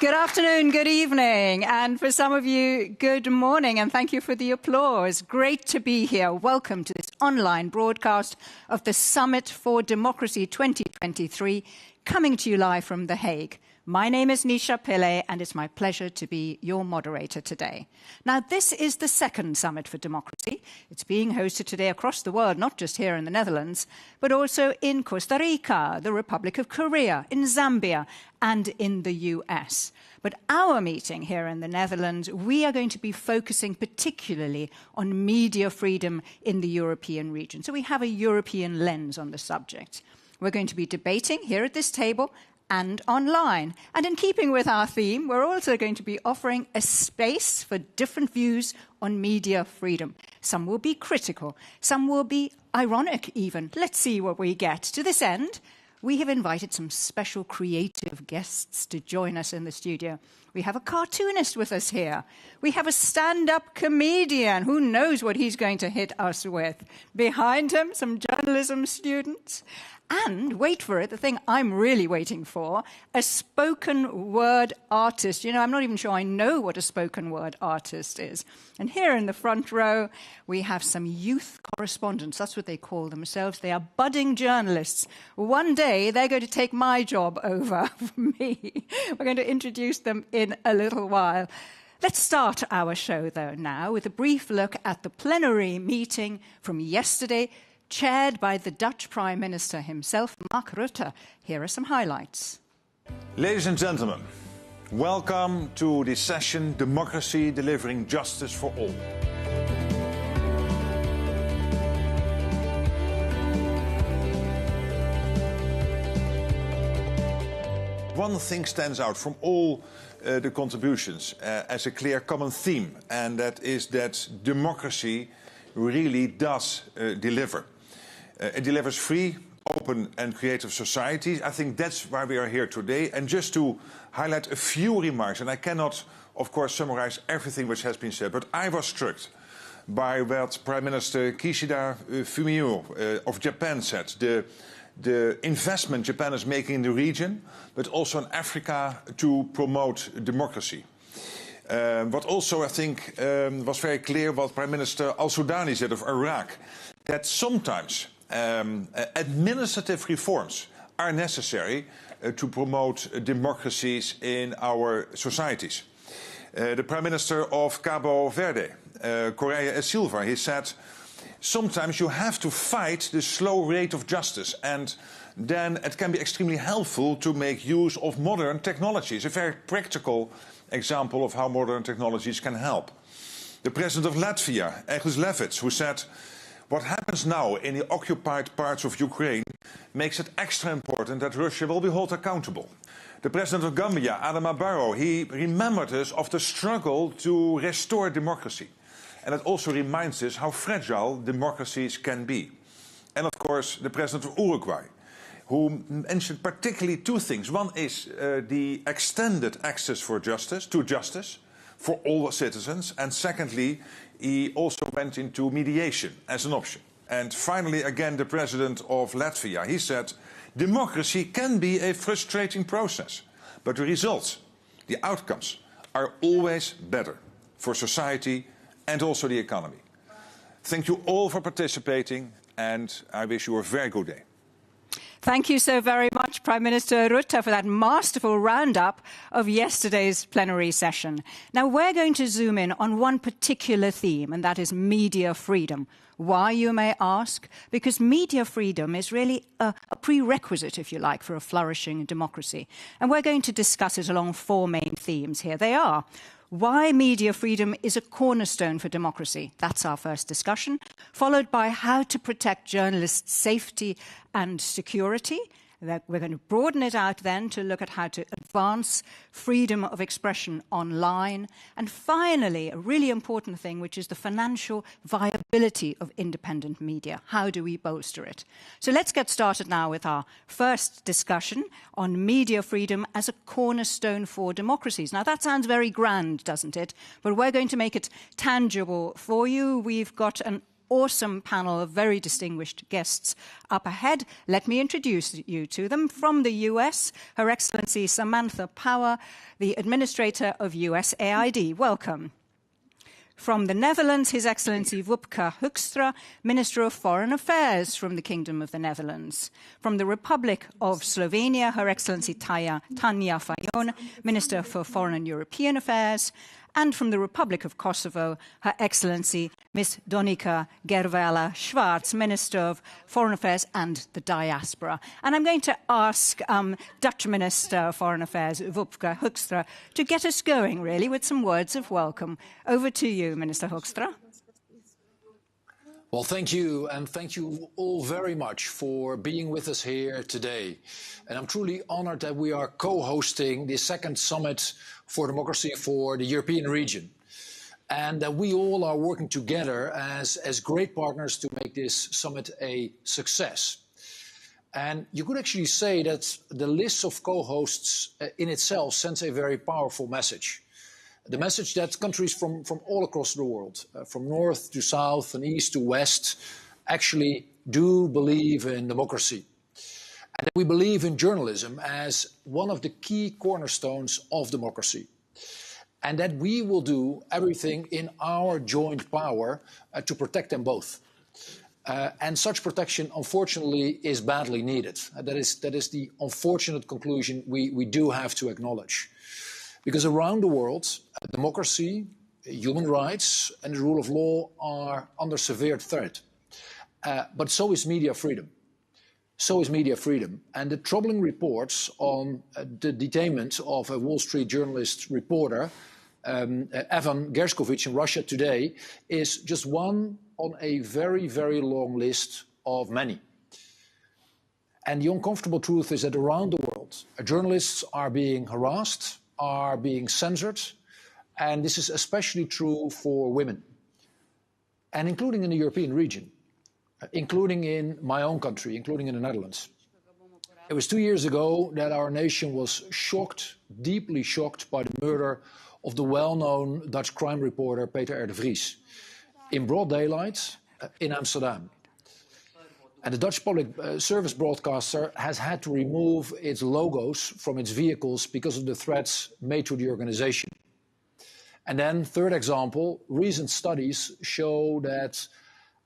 Good afternoon, good evening, and for some of you, good morning, and thank you for the applause. Great to be here. Welcome to this online broadcast of the Summit for Democracy 2023, coming to you live from The Hague. My name is Nisha Pillay, and it's my pleasure to be your moderator today. Now, this is the second Summit for Democracy. It's being hosted today across the world, not just here in the Netherlands, but also in Costa Rica, the Republic of Korea, in Zambia, and in the US. But our meeting here in the Netherlands, we are going to be focusing particularly on media freedom in the European region. So we have a European lens on the subject. We're going to be debating here at this table and online. And in keeping with our theme, we're also going to be offering a space for different views on media freedom. Some will be critical, some will be ironic even. Let's see what we get. To this end, we have invited some special creative guests to join us in the studio. We have a cartoonist with us here. We have a stand-up comedian. Who knows what he's going to hit us with? Behind him, some journalism students. And, wait for it, the thing I'm really waiting for, a spoken word artist. You know, I'm not even sure I know what a spoken word artist is. And here in the front row, we have some youth correspondents. That's what they call themselves. They are budding journalists. One day, they're going to take my job over from me. We're going to introduce them in a little while. Let's start our show, though, now with a brief look at the plenary meeting from yesterday, chaired by the Dutch Prime Minister himself, Mark Rutte. Here are some highlights. Ladies and gentlemen, welcome to the session Democracy Delivering Justice for All. One thing stands out from all the contributions as a clear common theme, and that is that democracy really does deliver. It delivers free, open and creative societies. I think that's why we are here today. And just to highlight a few remarks, and I cannot, of course, summarize everything which has been said, but I was struck by what Prime Minister Kishida Fumio of Japan said. The investment Japan is making in the region, but also in Africa to promote democracy. What also, I think, was very clear what Prime Minister al-Sudani said of Iraq, that sometimes administrative reforms are necessary to promote democracies in our societies. The Prime Minister of Cabo Verde, Correia e Silva, he said, sometimes you have to fight the slow rate of justice, and then it can be extremely helpful to make use of modern technologies. A very practical example of how modern technologies can help. The President of Latvia, Eglis Levits, who said, what happens now in the occupied parts of Ukraine makes it extra important that Russia will be held accountable. The President of Gambia, Adama Barrow, he remembered us of the struggle to restore democracy. And it also reminds us how fragile democracies can be. And of course, the President of Uruguay, who mentioned particularly two things. One is the extended access to justice for all citizens. And secondly, he also went into mediation as an option. And finally, again, the President of Latvia, he said, democracy can be a frustrating process, but the results, the outcomes, are always better for society and also the economy. Thank you all for participating, and I wish you a very good day. Thank you so very much, Prime Minister Rutte, for that masterful roundup of yesterday's plenary session. Now, we're going to zoom in on one particular theme, and that is media freedom. Why, you may ask? Because media freedom is really a prerequisite, if you like, for a flourishing democracy. And we're going to discuss it along four main themes. Here they are. Why media freedom is a cornerstone for democracy. That's our first discussion, followed by how to protect journalists' safety and security. We're going to broaden it out then to look at how to advance freedom of expression online. And finally, a really important thing, which is the financial viability of independent media. How do we bolster it? So let's get started now with our first discussion on media freedom as a cornerstone for democracies. Now, that sounds very grand, doesn't it? But we're going to make it tangible for you. We've got an awesome panel of very distinguished guests up ahead. Let me introduce you to them. From the US, Her Excellency Samantha Power, the Administrator of USAID. Welcome. From the Netherlands, His Excellency Wopke Hoekstra, Minister of Foreign Affairs from the Kingdom of the Netherlands. From the Republic of Slovenia, Her Excellency Tanja Fajon, Minister for Foreign and European Affairs. And from the Republic of Kosovo, Her Excellency Ms. Donika Gervela-Schwarz, Minister of Foreign Affairs and the Diaspora. And I'm going to ask Dutch Minister of Foreign Affairs, Wopke Hoekstra, to get us going, really, with some words of welcome. Over to you, Minister Hoekstra. Well, thank you, and thank you all very much for being with us here today. And I'm truly honored that we are co-hosting the second Summit for Democracy for the European region, and that we all are working together as great partners to make this summit a success. And you could actually say that the list of co-hosts in itself sends a very powerful message. The message that countries from all across the world, from north to south and east to west, actually do believe in democracy. And that we believe in journalism as one of the key cornerstones of democracy. And that we will do everything in our joint power to protect them both. And such protection, unfortunately, is badly needed. That is the unfortunate conclusion we do have to acknowledge. Because around the world, democracy, human rights, and the rule of law are under severe threat. But so is media freedom. So is media freedom. And the troubling reports on the detainment of a Wall Street journalist reporter, Evan Gershkovich in Russia today, is just one on a very, very long list of many. And the uncomfortable truth is that around the world, journalists are being harassed, are being censored, and this is especially true for women, and including in the European region, including in my own country, including in the Netherlands. It was 2 years ago that our nation was shocked, deeply shocked, by the murder of the well-known Dutch crime reporter Peter R. de Vries in broad daylight in Amsterdam. And the Dutch public service broadcaster has had to remove its logos from its vehicles because of the threats made to the organization. And then, third example, recent studies show that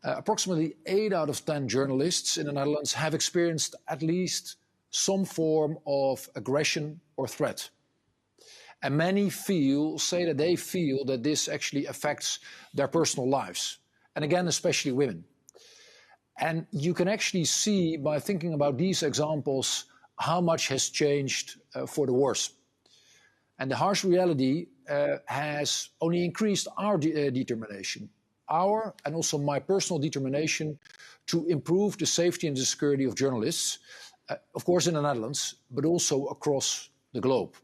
approximately 8 out of 10 journalists in the Netherlands have experienced at least some form of aggression or threat. And many say that they feel that this actually affects their personal lives. And again, especially women. And you can actually see by thinking about these examples how much has changed for the worse. And the harsh reality has only increased our determination, our and also my personal determination to improve the safety and the security of journalists, of course in the Netherlands, but also across the globe.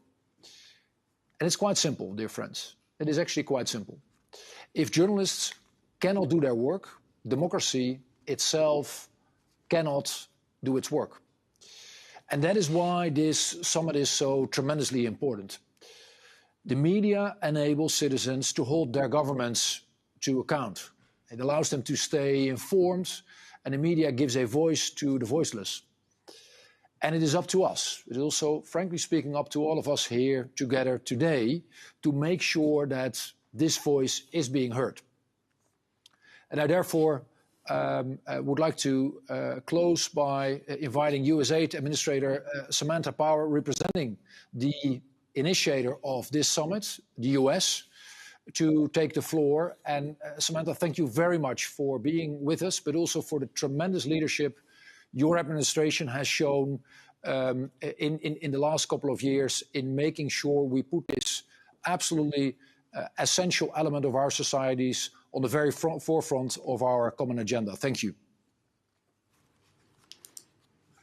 And it's quite simple, dear friends. It is actually quite simple. If journalists cannot do their work, democracy itself cannot do its work. And that is why this summit is so tremendously important. The media enables citizens to hold their governments to account. It allows them to stay informed, and the media gives a voice to the voiceless. And it is up to us. It is also, frankly speaking, up to all of us here together today to make sure that this voice is being heard. And I therefore would like to close by inviting USAID Administrator Samantha Power, representing the initiator of this summit, the US, to take the floor. And Samantha, thank you very much for being with us, but also for the tremendous leadership your administration has shown in the last couple of years in making sure we put this absolutely essential element of our societies on the very forefront of our common agenda. Thank you.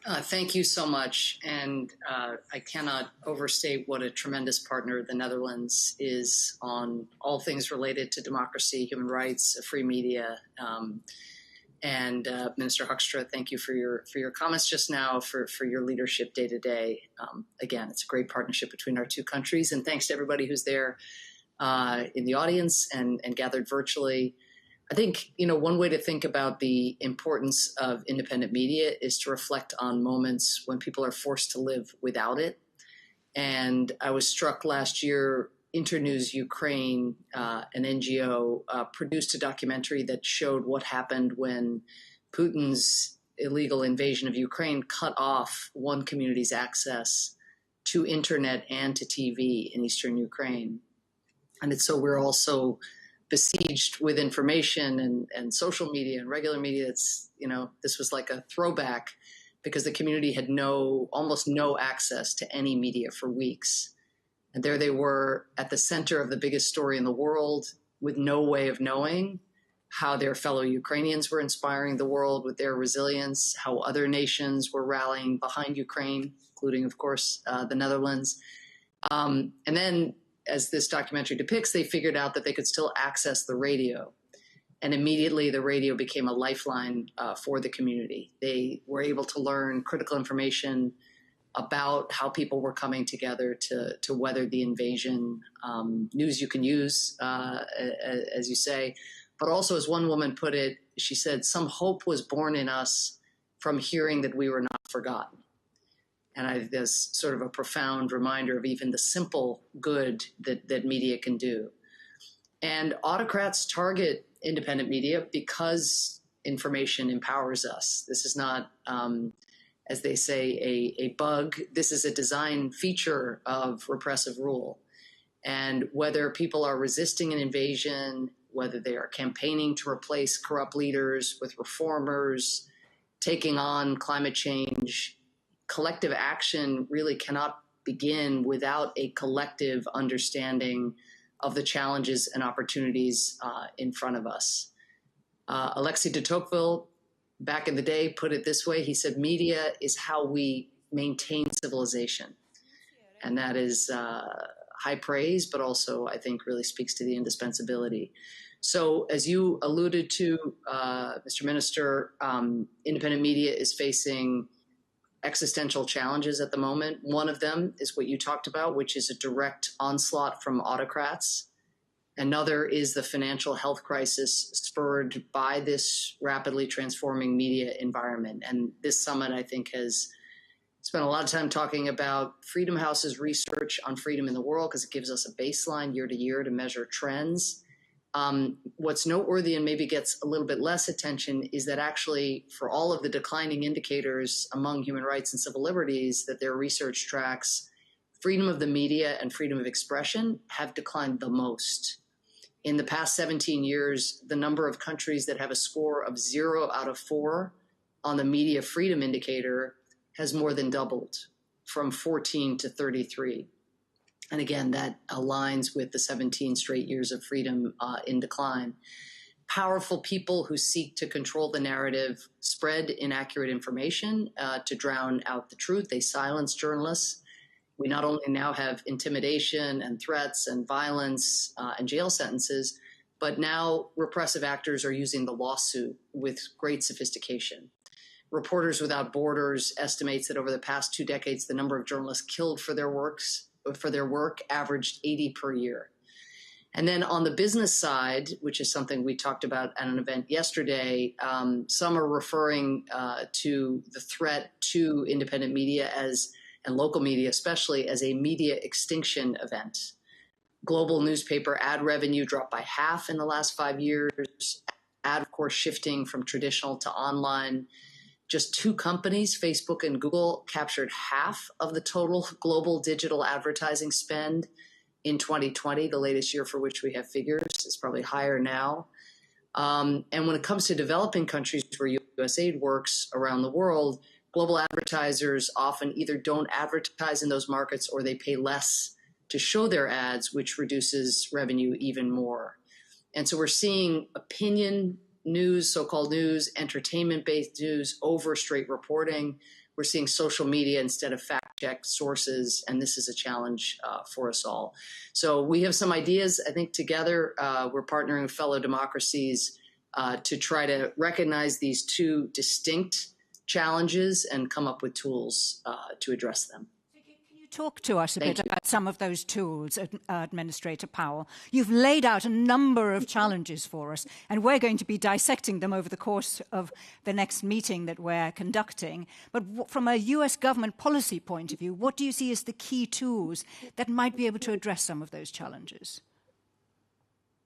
Thank you so much. And I cannot overstate what a tremendous partner the Netherlands is on all things related to democracy, human rights, free media. And Minister Hoekstra, thank you for your comments just now, for your leadership day to day. Again, it's a great partnership between our two countries. And thanks to everybody who's there in the audience and gathered virtually. I think, one way to think about the importance of independent media is to reflect on moments when people are forced to live without it. And I was struck last year, Internews Ukraine, an NGO, produced a documentary that showed what happened when Putin's illegal invasion of Ukraine cut off one community's access to internet and to TV in eastern Ukraine. And it's so we're also besieged with information and social media and regular media. It's, this was like a throwback because the community had almost no access to any media for weeks. And there they were at the center of the biggest story in the world with no way of knowing how their fellow Ukrainians were inspiring the world with their resilience, how other nations were rallying behind Ukraine, including, of course, the Netherlands. And then, as this documentary depicts, they figured out that they could still access the radio. And immediately the radio became a lifeline for the community. They were able to learn critical information about how people were coming together to weather the invasion. News you can use, as you say. But also, as one woman put it, she said, some hope was born in us from hearing that we were not forgotten. And I think that's sort of a profound reminder of even the simple good that media can do. And autocrats target independent media because information empowers us. This is not, as they say, a bug. This is a design feature of repressive rule. And whether people are resisting an invasion, whether they are campaigning to replace corrupt leaders with reformers, taking on climate change, collective action really cannot begin without a collective understanding of the challenges and opportunities in front of us. Alexei de Tocqueville, back in the day, put it this way. He said, media is how we maintain civilization. And that is high praise, but also, I think, really speaks to the indispensability. So as you alluded to, Mr. Minister, independent media is facing existential challenges at the moment. One of them is what you talked about, which is a direct onslaught from autocrats. Another is the financial health crisis spurred by this rapidly transforming media environment. And this summit, I think, has spent a lot of time talking about Freedom House's research on freedom in the world because it gives us a baseline year to year to measure trends. What's noteworthy and maybe gets a little bit less attention is that actually for all of the declining indicators among human rights and civil liberties that their research tracks, freedom of the media and freedom of expression have declined the most. In the past 17 years, the number of countries that have a score of 0 out of 4 on the media freedom indicator has more than doubled from 14 to 33. And again, that aligns with the 17 straight years of freedom in decline. Powerful people who seek to control the narrative spread inaccurate information to drown out the truth. They silence journalists. We not only now have intimidation and threats and violence and jail sentences, but now repressive actors are using the lawsuit with great sophistication. Reporters Without Borders estimates that over the past 2 decades, the number of journalists killed for their work averaged 80 per year. And then on the business side, which is something we talked about at an event yesterday, some are referring to the threat to independent media and local media especially as a media extinction event. Global newspaper ad revenue dropped by half in the last 5 years. Ad, of course, shifting from traditional to online. Just 2 companies, Facebook and Google, captured half of the total global digital advertising spend in 2020, the latest year for which we have figures. It's probably higher now. And when it comes to developing countries where USAID works around the world, global advertisers often either don't advertise in those markets or they pay less to show their ads, which reduces revenue even more. And so we're seeing opinion news, so-called news, entertainment-based news over straight reporting. We're seeing social media instead of fact-checked sources, and this is a challenge for us all. So we have some ideas. I think together we're partnering with fellow democracies to try to recognize these 2 distinct challenges and come up with tools to address them. Talk to us a bit about some of those tools, Administrator Powell. You've laid out a number of challenges for us, and we're going to be dissecting them over the course of the next meeting that we're conducting. But from a US government policy point of view, what do you see as the key tools that might be able to address some of those challenges?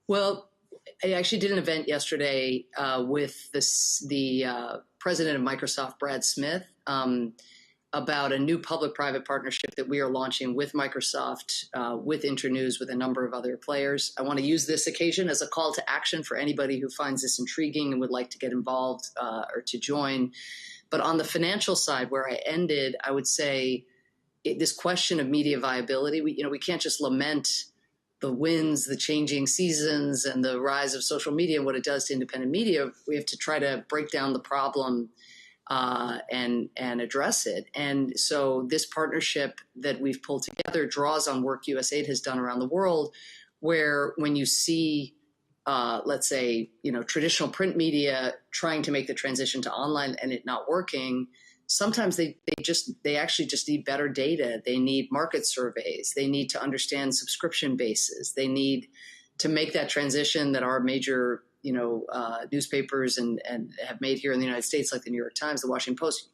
Well, I actually did an event yesterday with the president of Microsoft, Brad Smith, about a new public-private partnership that we are launching with Microsoft, with Internews, with a number of other players. I want to use this occasion as a call to action for anybody who finds this intriguing and would like to get involved or to join. But on the financial side, where I ended, I would say this question of media viability, we can't just lament the winds, the changing seasons, and the rise of social media and what it does to independent media, we have to try to break down the problem and address it. And so this partnership that we've pulled together draws on work USAID has done around the world, where when you see, let's say, traditional print media trying to make the transition to online and it not working, sometimes they actually just need better data. They need market surveys. They need to understand subscription bases. They need to make that transition that our major newspapers and have made here in the United States, like the New York Times, the Washington Post.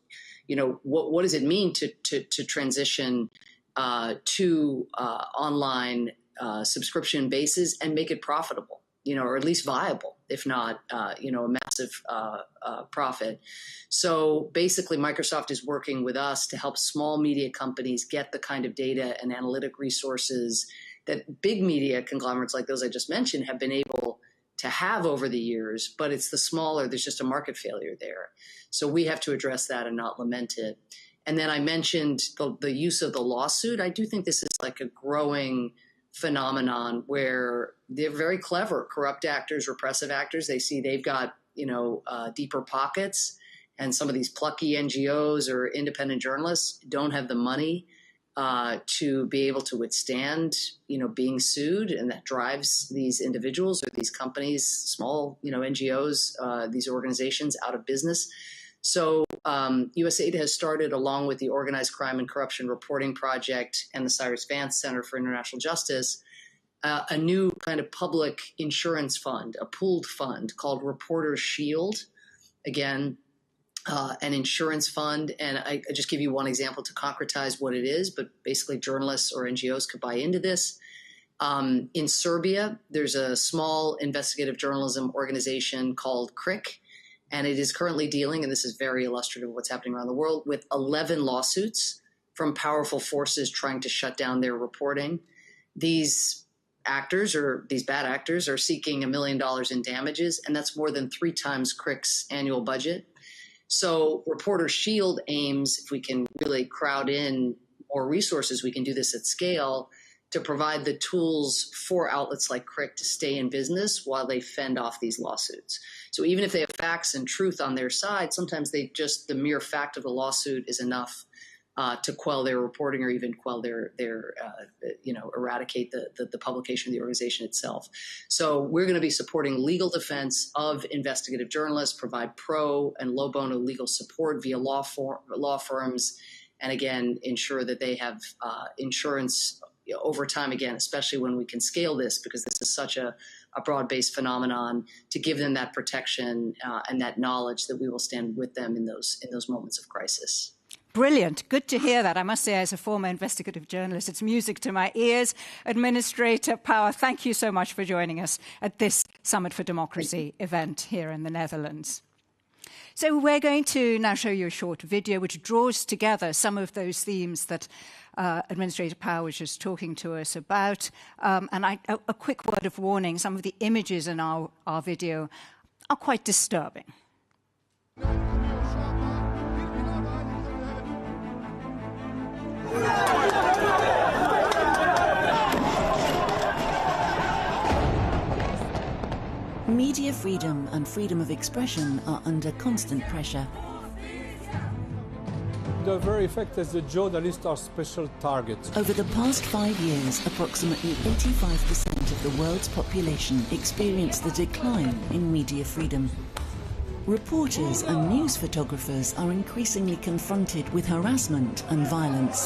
What does it mean to transition to online subscription bases and make it profitable, or at least viable, if not, a massive profit. So basically, Microsoft is working with us to help small media companies get the kind of data and analytic resources that big media conglomerates like those I just mentioned have been able to have over the years, but it's the smaller, there's just a market failure there. So we have to address that and not lament it. And then I mentioned the use of the lawsuit. I do think this is like a growing phenomenon where they're very clever, corrupt actors, repressive actors. They see they've got, deeper pockets, and some of these plucky NGOs or independent journalists don't have the money to be able to withstand, being sued, and that drives these individuals or these companies, small, NGOs, these organizations out of business. So USAID has started, along with the Organized Crime and Corruption Reporting Project and the Cyrus Vance Center for International Justice, a new kind of public insurance fund, a pooled fund called Reporters Shield. Again, an insurance fund. And I just give you one example to concretize what it is, but basically journalists or NGOs could buy into this. In Serbia, there's a small investigative journalism organization called CRIC, and it is currently dealing, and this is very illustrative of what's happening around the world, with 11 lawsuits from powerful forces trying to shut down their reporting. These actors, or these bad actors, are seeking $1 million in damages, and that's more than 3 times CRIC's annual budget. So Reporters Shield aims, if we can really crowd in more resources, we can do this at scale, to provide the tools for outlets like CRIC to stay in business while they fend off these lawsuits. So even if they have facts and truth on their side, sometimes the mere fact of the lawsuit is enough to quell their reporting, or even quell their eradicate the publication of the organization itself. So we're going to be supporting legal defense of investigative journalists, provide pro and low bono legal support via law firms, and again, ensure that they have insurance over time, again, especially when we can scale this, because this is such a broad-based phenomenon, to give them that protection and that knowledge that we will stand with them in those moments of crisis. Brilliant. Good to hear that. I must say, as a former investigative journalist, it's music to my ears. Administrator Power, thank you so much for joining us at this Summit for Democracy event here in the Netherlands. So we're going to now show you a short video which draws together some of those themes that Administrator Power was just talking to us about. And a quick word of warning, some of the images in our video are quite disturbing. Media freedom and freedom of expression are under constant pressure. The very fact that the journalists are special targets. Over the past 5 years, approximately 85% of the world's population experienced the decline in media freedom. Reporters and news photographers are increasingly confronted with harassment and violence.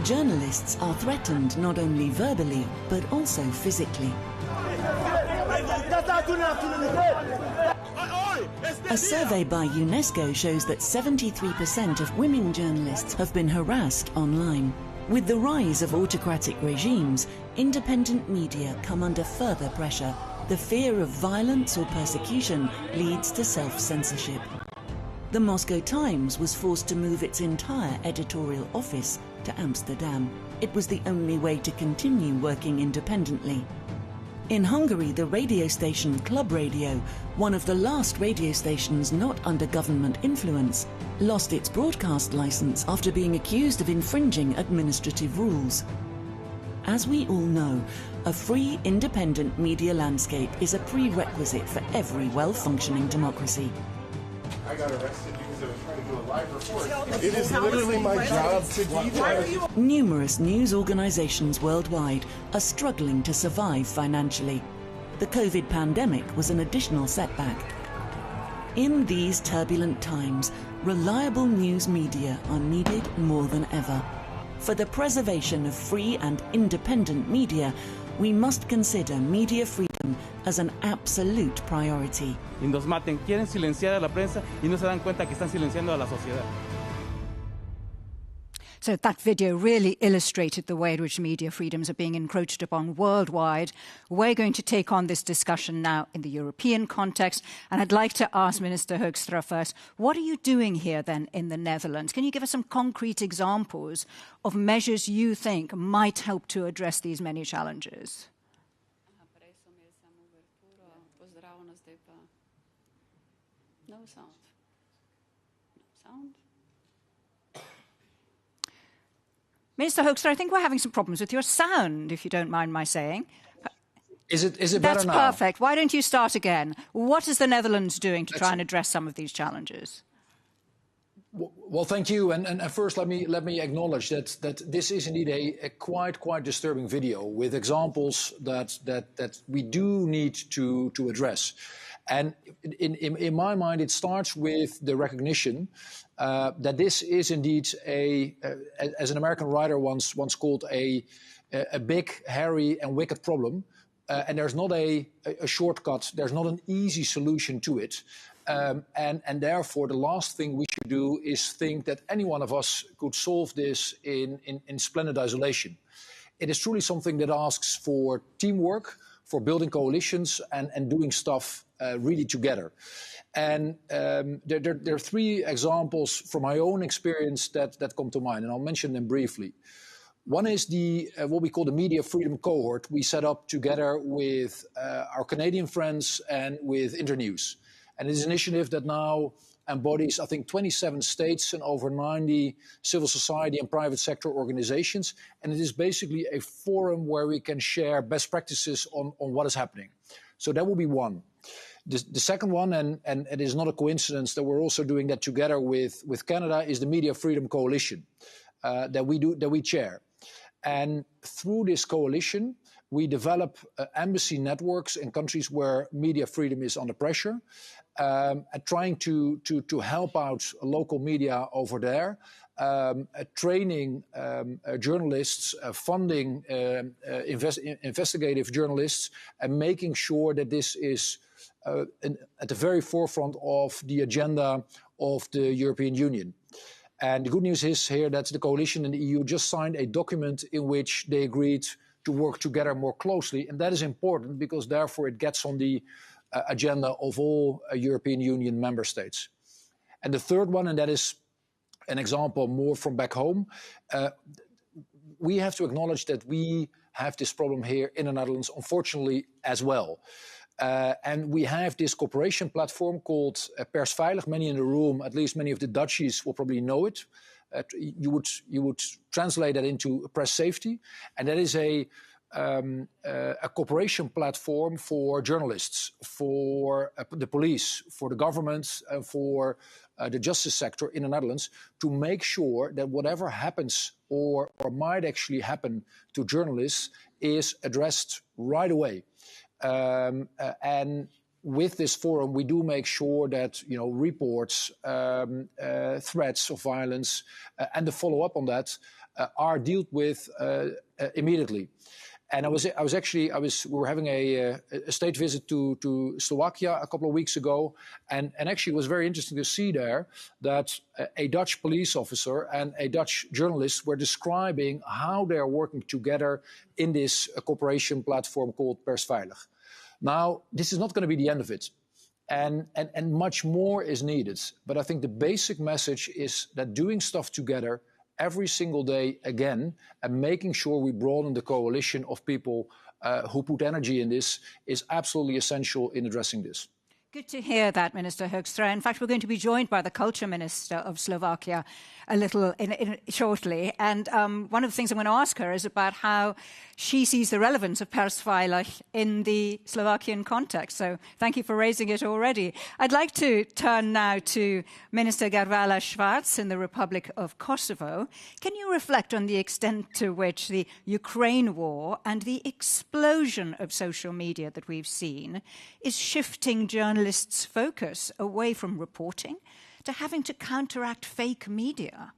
Journalists are threatened not only verbally, but also physically. A survey by UNESCO shows that 73% of women journalists have been harassed online. With the rise of autocratic regimes, independent media come under further pressure. The fear of violence or persecution leads to self-censorship. The Moscow Times was forced to move its entire editorial office to Amsterdam. It was the only way to continue working independently. In Hungary, the radio station Club Radio, one of the last radio stations not under government influence, lost its broadcast license after being accused of infringing administrative rules. As we all know, a free, independent media landscape is a prerequisite for every well-functioning democracy. I got arrested because I was trying to do a live report. It is literally my job to do that. Numerous news organizations worldwide are struggling to survive financially. The COVID pandemic was an additional setback. In these turbulent times, reliable news media are needed more than ever. For the preservation of free and independent media, we must consider media freedom as an absolute priority. Y nos maten, quieren silenciar a la prensa y no se dan cuenta que están silenciando a la sociedad. So that video really illustrated the way in which media freedoms are being encroached upon worldwide. We're going to take on this discussion now in the European context. And I'd like to ask Minister Hoekstra first, what are you doing here then in the Netherlands? Can you give us some concrete examples of measures you think might help to address these many challenges? No sound. No sound. Minister Hoekstra, I think we're having some problems with your sound, if you don't mind my saying. Is it better That's now? That's perfect. Why don't you start again? What is the Netherlands doing to try and address some of these challenges? Well, thank you. And first, let me acknowledge that this is indeed a quite disturbing video with examples that we do need to address. And in my mind, it starts with the recognition that this is indeed as an American writer once called a big, hairy and wicked problem. And there's not a shortcut. There's not an easy solution to it. And therefore, the last thing we should do is think that any one of us could solve this in splendid isolation. It is truly something that asks for teamwork, for building coalitions and doing stuff really together. And there are three examples from my own experience that come to mind, and I'll mention them briefly. One is the what we call the Media Freedom Cohort we set up together with our Canadian friends and with Internews. And it's an initiative that now embodies, I think, 27 states and over 90 civil society and private sector organizations. And it is basically a forum where we can share best practices on what is happening. So that will be one. The second one, and it is not a coincidence that we're also doing that together with Canada, is the Media Freedom Coalition that we chair. And through this coalition, we develop embassy networks in countries where media freedom is under pressure, trying to help out local media over there, training journalists, funding investigative journalists, and making sure that this is at the very forefront of the agenda of the European Union. And the good news is here that the coalition and the EU just signed a document in which they agreed to work together more closely. And that is important because therefore it gets on the agenda of all European Union member states. And the third one, and that is an example more from back home, we have to acknowledge that we have this problem here in the Netherlands, unfortunately, as well. And we have this cooperation platform called Persveilig. Many in the room, at least many of the Dutchies, will probably know it. You would translate that into press safety, and that is a cooperation platform for journalists, for the police, for the government, and for the justice sector in the Netherlands to make sure that whatever happens or might actually happen to journalists is addressed right away. And with this forum, we do make sure that reports, threats of violence, and the follow-up on that are dealt with immediately. And we were having a state visit to Slovakia a couple of weeks ago, and actually it was very interesting to see there that a Dutch police officer and a Dutch journalist were describing how they are working together in this cooperation platform called Persveilig. Now, this is not going to be the end of it, and much more is needed. But I think the basic message is that doing stuff together every single day again and making sure we broaden the coalition of people who put energy in this, is absolutely essential in addressing this. Good to hear that, Minister Hoekstra. In fact, we're going to be joined by the Culture Minister of Slovakia a little shortly. And one of the things I'm going to ask her is about how she sees the relevance of Persveilig in the Slovakian context. So thank you for raising it already. I'd like to turn now to Minister Garvala Schwarz in the Republic of Kosovo. Can you reflect on the extent to which the Ukraine war and the explosion of social media that we've seen is shifting journalists' focus away from reporting to having to counteract fake media?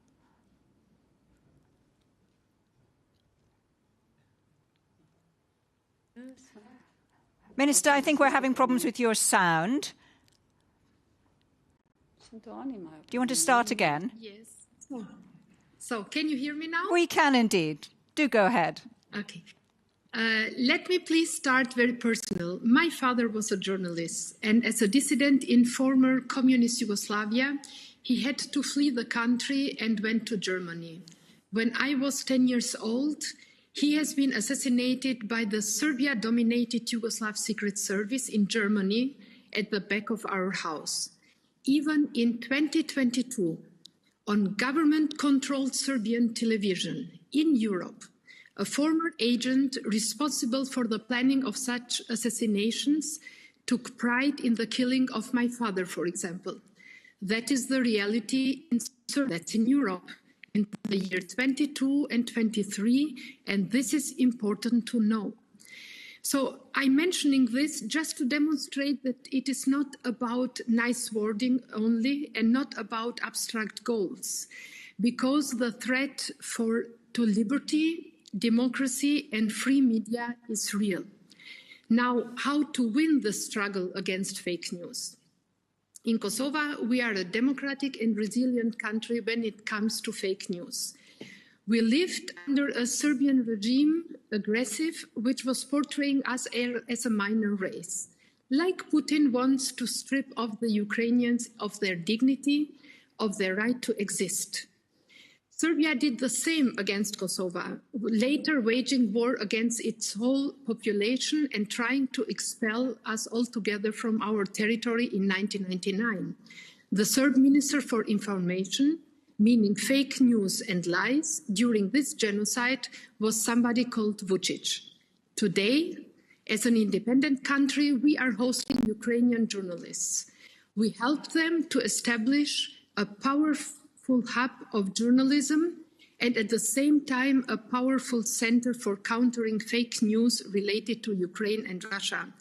Minister, I think we're having problems with your sound. Do you want to start again? Yes. So can you hear me now? We can indeed. Do go ahead. Okay. Let me please start very personal. My father was a journalist, and as a dissident in former communist Yugoslavia, he had to flee the country and went to Germany. When I was 10 years old, he has been assassinated by the Serbia-dominated Yugoslav Secret Service in Germany at the back of our house. Even in 2022, on government-controlled Serbian television in Europe, a former agent responsible for the planning of such assassinations took pride in the killing of my father, for example. That is the reality in Serbia, that's in Europe, in the year 22 and 23, and this is important to know. So I'm mentioning this just to demonstrate that it is not about nice wording only and not about abstract goals, because the threat to liberty, democracy and free media is real. Now, how to win the struggle against fake news? In Kosovo, we are a democratic and resilient country when it comes to fake news. We lived under a Serbian regime, aggressive, which was portraying us as a minor race. Like Putin wants to strip off the Ukrainians of their dignity, of their right to exist. Serbia did the same against Kosovo, later waging war against its whole population and trying to expel us altogether from our territory in 1999. The Serb Minister for Information, meaning fake news and lies, during this genocide was somebody called Vučić. Today, as an independent country, we are hosting Ukrainian journalists. We help them to establish a powerful hub of journalism and at the same time a powerful center for countering fake news related to Ukraine and Russia.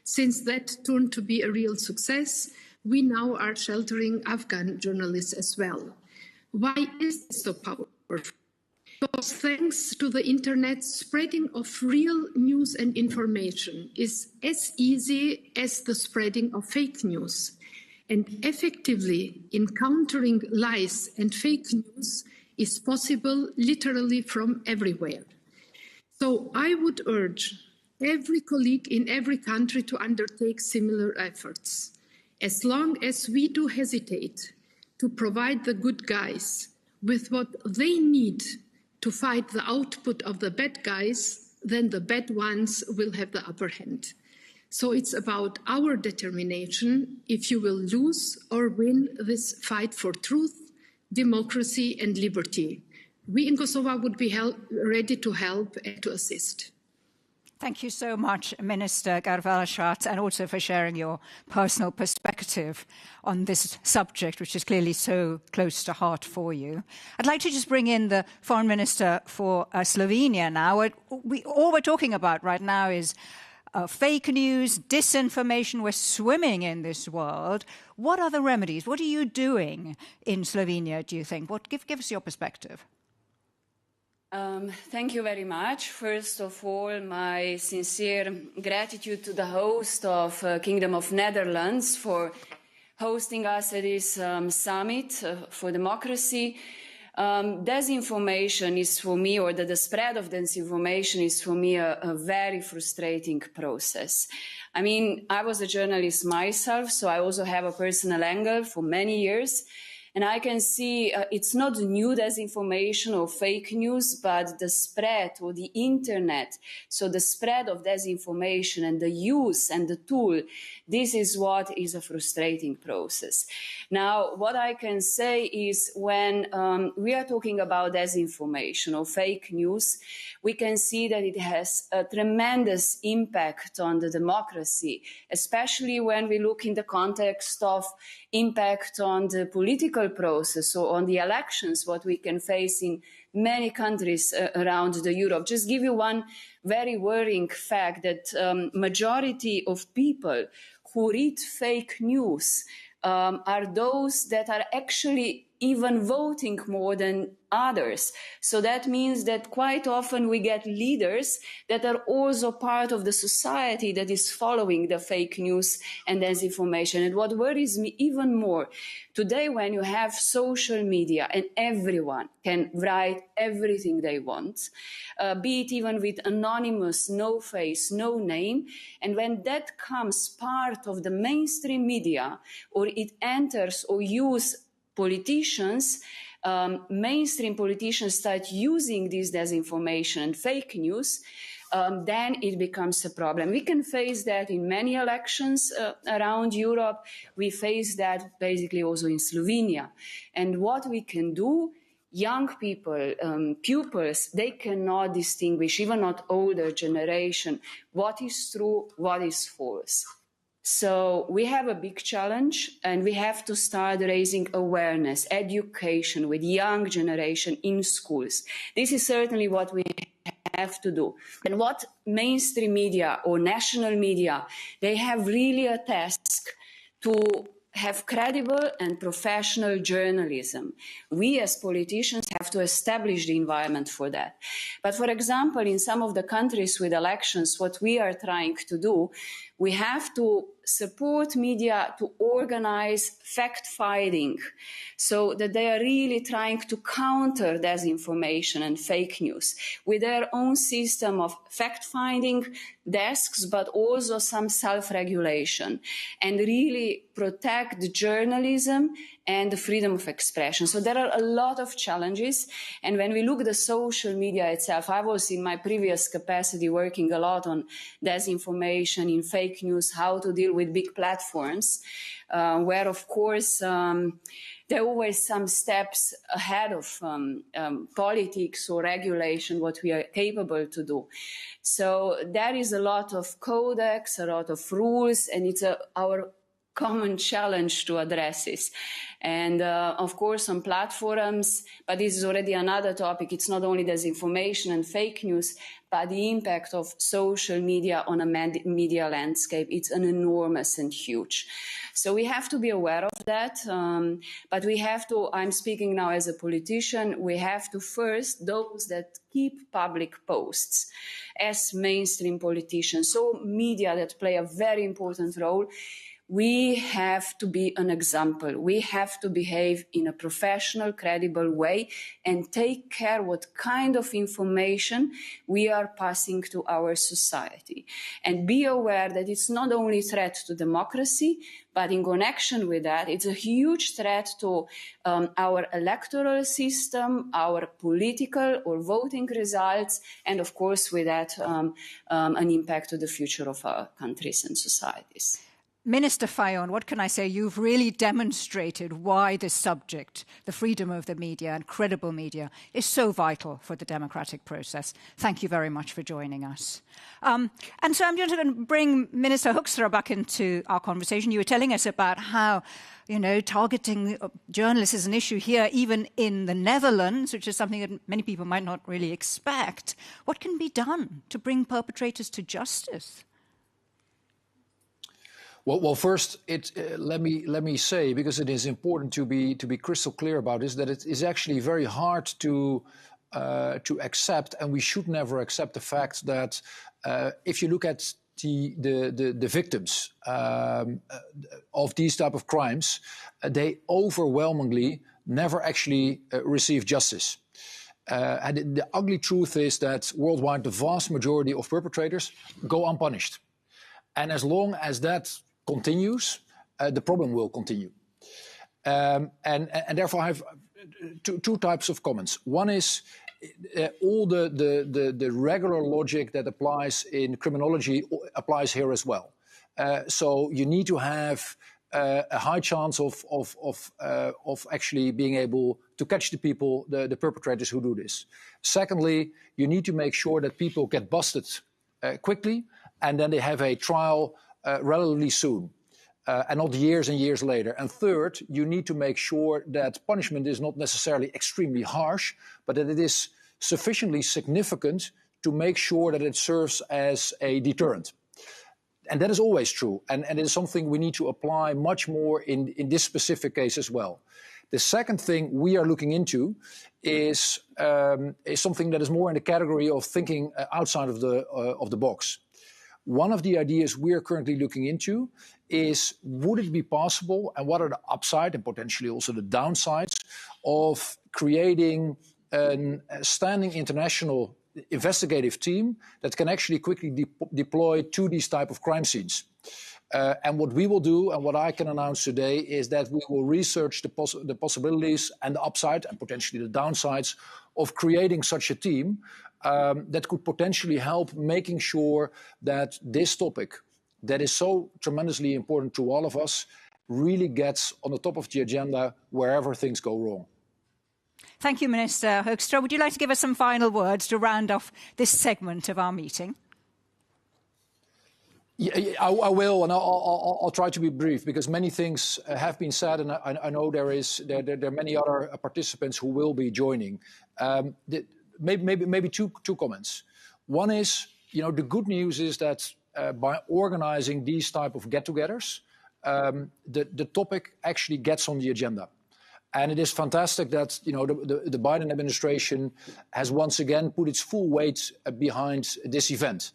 Since that turned to be a real success, we now are sheltering Afghan journalists as well. Why is this so powerful? Because thanks to the internet, spreading of real news and information is as easy as the spreading of fake news. And effectively, encountering lies and fake news is possible literally from everywhere. So I would urge every colleague in every country to undertake similar efforts. As long as we do hesitate to provide the good guys with what they need to fight the output of the bad guys, then the bad ones will have the upper hand. So it's about our determination if you will lose or win this fight for truth, democracy and liberty. We in Kosovo would be ready to help and to assist. Thank you so much, Minister Garvala Schwarz, and also for sharing your personal perspective on this subject, which is clearly so close to heart for you. I'd like to just bring in the Foreign Minister for Slovenia now. All we're talking about right now is fake news, disinformation. We're swimming in this world. What are the remedies? What are you doing in Slovenia, do you think? Give us your perspective. Thank you very much. First of all, my sincere gratitude to the host of Kingdom of Netherlands for hosting us at this summit for democracy. Disinformation is for me, or the spread of disinformation is for me a very frustrating process. I mean, I was a journalist myself, so I also have a personal angle for many years. And I can see it's not new disinformation or fake news, but the spread or the internet. So the spread of disinformation and the use and the tool, this is what is a frustrating process. Now, what I can say is when we are talking about disinformation or fake news, we can see that it has a tremendous impact on the democracy, especially when we look in the context of impact on the political process or on the elections, what we can face in many countries around Europe. Just give you one very worrying fact that majority of people who read fake news are those that are actually even voting more than others. So that means that quite often we get leaders that are also part of the society that is following the fake news and disinformation. And what worries me even more, today when you have social media and everyone can write everything they want, be it even with anonymous, no face, no name, and when that comes part of the mainstream media or it enters or use politicians, mainstream politicians start using this disinformation and fake news, then it becomes a problem. We can face that in many elections around Europe. We face that basically also in Slovenia. And what we can do, young people, pupils, they cannot distinguish, even not older generation, what is true, what is false. So we have a big challenge and we have to start raising awareness, education with young generation in schools. This is certainly what we have to do. And what mainstream media or national media, they have really a task to have credible and professional journalism. We as politicians have to establish the environment for that. But for example, in some of the countries with elections, what we are trying to do, we have to support media to organize fact-finding so that they are really trying to counter disinformation and fake news with their own system of fact-finding desks, but also some self-regulation, and really protect the journalism and the freedom of expression. So there are a lot of challenges. And when we look at the social media itself, I was in my previous capacity working a lot on disinformation, in fake news, how to deal with big platforms, where of course there are always some steps ahead of politics or regulation, what we are capable to do. So there is a lot of codex, a lot of rules, and it's our common challenge to address this. And of course on platforms, but this is already another topic, it's not only disinformation and fake news, but the impact of social media on a media landscape, it's an enormous and huge. So we have to be aware of that, but we have to, I'm speaking now as a politician, we have to first, those that keep public posts as mainstream politicians, so media that play a very important role, we have to be an example. We have to behave in a professional, credible way and take care what kind of information we are passing to our society. And be aware that it's not only a threat to democracy, but in connection with that, it's a huge threat to our electoral system, our political or voting results, and of course with that, an impact to the future of our countries and societies. Minister Fayon, what can I say? You've really demonstrated why this subject, the freedom of the media and credible media, is so vital for the democratic process. Thank you very much for joining us. And so I'm just going to bring Minister Hoekstra back into our conversation. You were telling us about how, you know, targeting journalists is an issue here, even in the Netherlands, which is something that many people might not really expect. What can be done to bring perpetrators to justice? Well, first, let me say, because it is important to be crystal clear about this, that it is actually very hard to accept, and we should never accept the fact that if you look at the victims of these type of crimes, they overwhelmingly never actually receive justice. And the ugly truth is that worldwide, the vast majority of perpetrators go unpunished. And as long as that continues, the problem will continue. And therefore I have two types of comments. One is all the regular logic that applies in criminology applies here as well. So you need to have a high chance of actually being able to catch the people, the perpetrators who do this. Secondly, you need to make sure that people get busted quickly, and then they have a trial relatively soon, and not years and years later. And third, you need to make sure that punishment is not necessarily extremely harsh, but that it is sufficiently significant to make sure that it serves as a deterrent. And that is always true. And it is something we need to apply much more in this specific case as well. The second thing we are looking into is something that is more in the category of thinking outside of the box. One of the ideas we are currently looking into is, would it be possible, and what are the upside and potentially also the downsides of creating a standing international investigative team that can actually quickly deploy to these type of crime scenes. And what we will do, and what I can announce today, is that we will research the possibilities and the upside and potentially the downsides of creating such a team that could potentially help making sure that this topic that is so tremendously important to all of us really gets on the top of the agenda wherever things go wrong. Thank you, Minister Hoekstra. Would you like to give us some final words to round off this segment of our meeting? Yeah, I will, and I'll try to be brief, because many things have been said, and I know there are many other participants who will be joining. Maybe two comments. One is, the good news is that by organizing these type of get-togethers, the topic actually gets on the agenda. And it is fantastic that the Biden administration has once again put its full weight behind this event.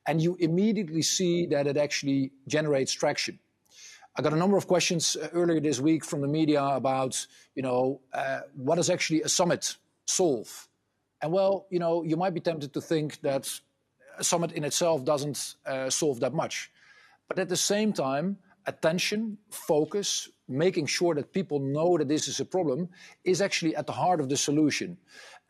And you immediately see that it actually generates traction. I got a number of questions earlier this week from the media about, what does actually a summit solve? And well, you might be tempted to think that a summit in itself doesn't solve that much. But at the same time, attention, focus, making sure that people know that this is a problem is actually at the heart of the solution.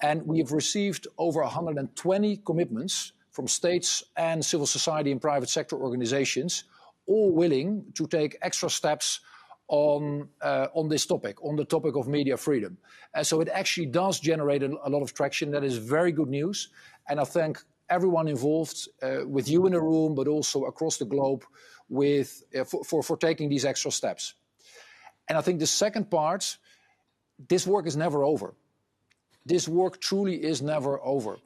And we have received over 120 commitments from states and civil society and private sector organizations, all willing to take extra steps on this topic, on the topic of media freedom. And so it actually does generate a lot of traction. That is very good news. And I thank everyone involved, with you in the room, but also across the globe, for taking these extra steps. And I think the second part, this work is never over. This work truly is never over.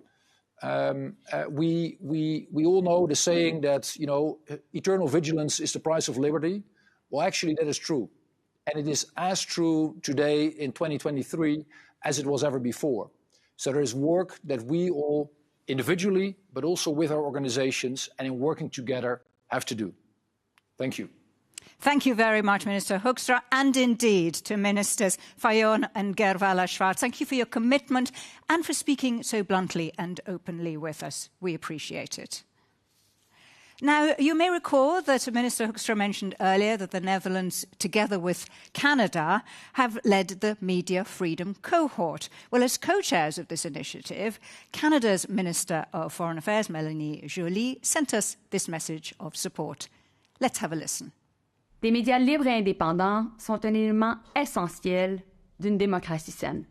We all know the saying that, eternal vigilance is the price of liberty. Well, actually, that is true. And it is as true today in 2023 as it was ever before. So there is work that we all individually, but also with our organizations and in working together, have to do. Thank you. Thank you very much, Minister Hoekstra, and indeed to Ministers Fayon and Gerwala-Schwarz. Thank you for your commitment and for speaking so bluntly and openly with us. We appreciate it. Now, you may recall that Minister Hoekstra mentioned earlier that the Netherlands, together with Canada, have led the Media Freedom Cohort. Well, as co-chairs of this initiative, Canada's Minister of Foreign Affairs, Mélanie Joly, sent us this message of support. Let's have a listen. Des médias libres et indépendants sont un élément essentiel d'une démocratie saine.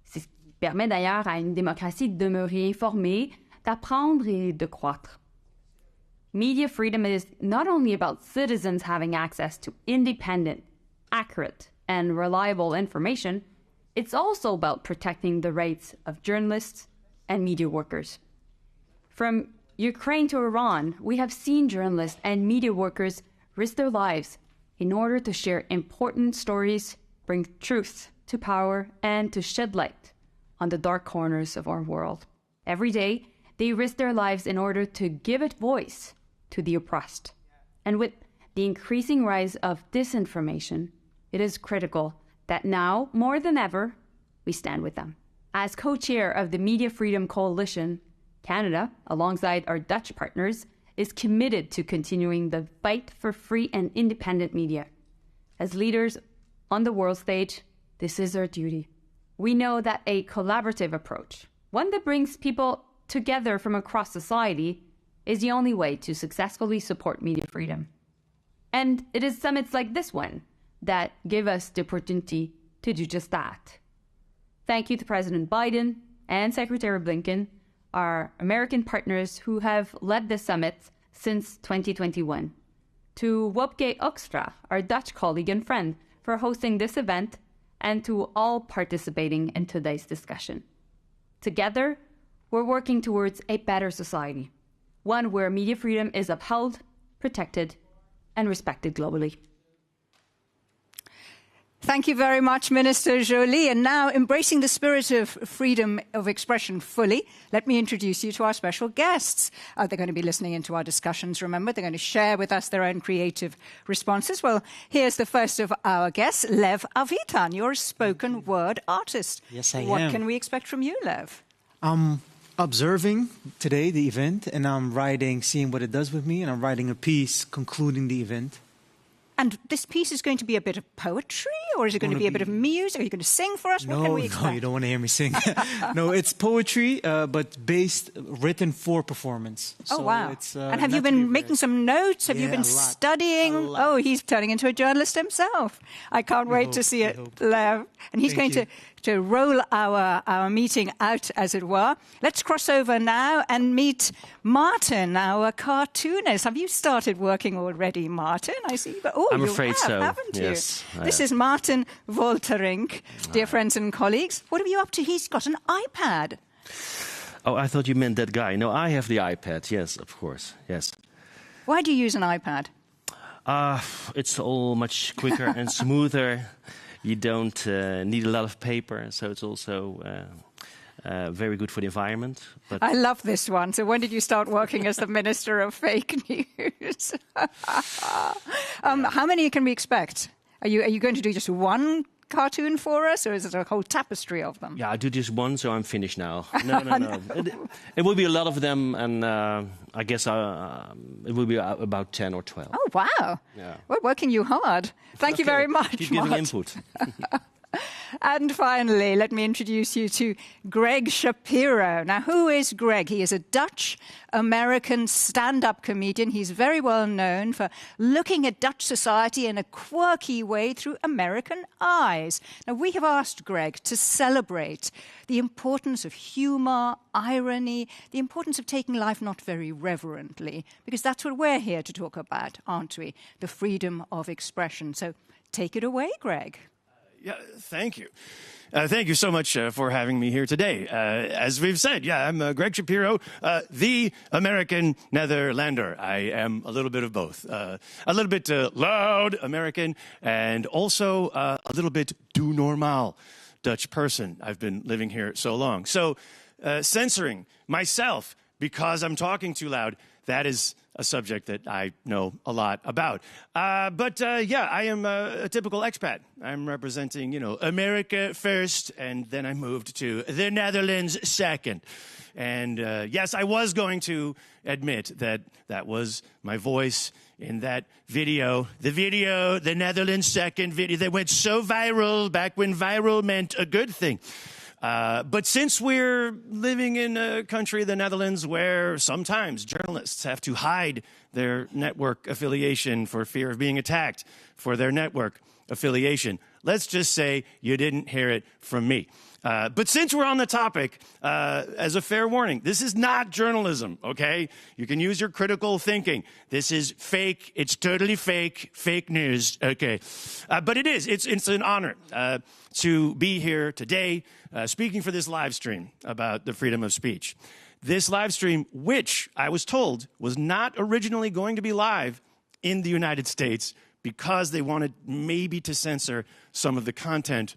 C'est ce qui permet d'ailleurs à une démocratie de demeurer informée, d'apprendre et de croître. Media freedom is not only about citizens having access to independent, accurate, and reliable information, it's also about protecting the rights of journalists and media workers. From Ukraine to Iran, we have seen journalists and media workers risk their lives in order to share important stories, bring truth to power, and to shed light on the dark corners of our world. Every day, they risk their lives in order to give it voice to the oppressed. And with the increasing rise of disinformation, it is critical that now, more than ever, we stand with them. As co-chair of the Media Freedom Coalition, Canada, alongside our Dutch partners, is committed to continuing the fight for free and independent media. As leaders on the world stage, this is our duty. We know that a collaborative approach, one that brings people together from across society, is the only way to successfully support media freedom. And it is summits like this one that give us the opportunity to do just that. Thank you to President Biden and Secretary Blinken, our American partners who have led the summit since 2021. To Wopke Okstra, our Dutch colleague and friend, for hosting this event, and to all participating in today's discussion. Together, we're working towards a better society, one where media freedom is upheld, protected, and respected globally. Thank you very much, Minister Joly. And now, embracing the spirit of freedom of expression fully, let me introduce you to our special guests. They're going to be listening into our discussions, remember. They're going to share with us their own creative responses. Well, here's the first of our guests, Lev Avitan. You're a spoken word artist. Yes, I am. What can we expect from you, Lev? I'm observing today the event, and I'm writing, seeing what it does with me, and I'm writing a piece concluding the event. And this piece is going to be a bit of poetry, or is it going to be a bit of music? Are you going to sing for us? What can we expect? No, you don't want to hear me sing. No, it's poetry, but written for performance. Oh, wow. And have you been making some notes? Have you been studying? Oh, he's turning into a journalist himself. I can't wait to see it, Lev. And he's going to roll our meeting out, as it were. Let's cross over now and meet Martin, our cartoonist. Have you started working already, Martin? I see. I'm afraid so. Haven't you? Yes. This is Martin Wolterink, dear friends and colleagues. What are you up to? He's got an iPad. Oh, I thought you meant that guy. No, I have the iPad. Yes, of course. Yes. Why do you use an iPad? It's all much quicker and smoother. You don't need a lot of paper, so it's also very good for the environment. But I love this one. So when did you start working as the Minister of Fake News? How many can we expect? Are you going to do just one cartoon for us, or is it a whole tapestry of them? Yeah, I do just one, so I'm finished now. No. It will be a lot of them, and I guess it will be about 10 or 12. Oh, wow. Yeah. We're working you hard. Thank you very much, Keep giving input. And finally, let me introduce you to Greg Shapiro. Now, who is Greg? He is a Dutch-American stand-up comedian. He's very well known for looking at Dutch society in a quirky way through American eyes. Now, we have asked Greg to celebrate the importance of humour, irony, the importance of taking life not very reverently, because that's what we're here to talk about, aren't we? The freedom of expression. So take it away, Greg. Yeah, thank you. Thank you so much for having me here today. As we've said, I'm Greg Shapiro, the American Netherlander. I am a little bit of both. A little bit loud American and also a little bit doux normal Dutch person. I've been living here so long. So censoring myself because I'm talking too loud, that is a subject that I know a lot about. But I am a typical expat. I'm representing, America first, and then I moved to the Netherlands second. And yes, I was going to admit that that was my voice in that video, the Netherlands second video that went so viral back when viral meant a good thing. But since we're living in a country, the Netherlands, where sometimes journalists have to hide their network affiliation for fear of being attacked for their network affiliation, let's just say you didn't hear it from me. But since we're on the topic, as a fair warning, this is not journalism, okay? You can use your critical thinking. This is fake. It's totally fake news, okay? But it is. It's an honor to be here today speaking for this live stream about the freedom of speech. This live stream, which I was told was not originally going to be live in the United States because they wanted maybe to censor some of the content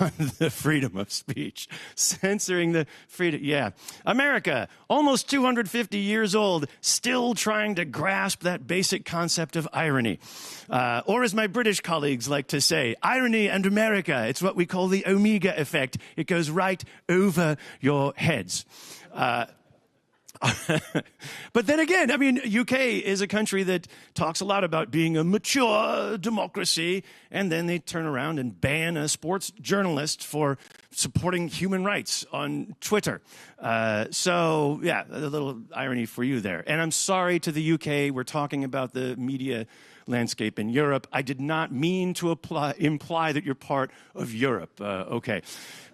on the freedom of speech. Censoring the freedom, yeah. America, almost 250 years old, still trying to grasp that basic concept of irony. Or as my British colleagues like to say, irony and America, it's what we call the Omega effect. It goes right over your heads. But then again, I mean, UK is a country that talks a lot about being a mature democracy, and then they turn around and ban a sports journalist for supporting human rights on Twitter. So, yeah, a little irony for you there. And I'm sorry to the UK. We're talking about the media landscape in Europe. I did not mean to imply that you're part of Europe. Okay.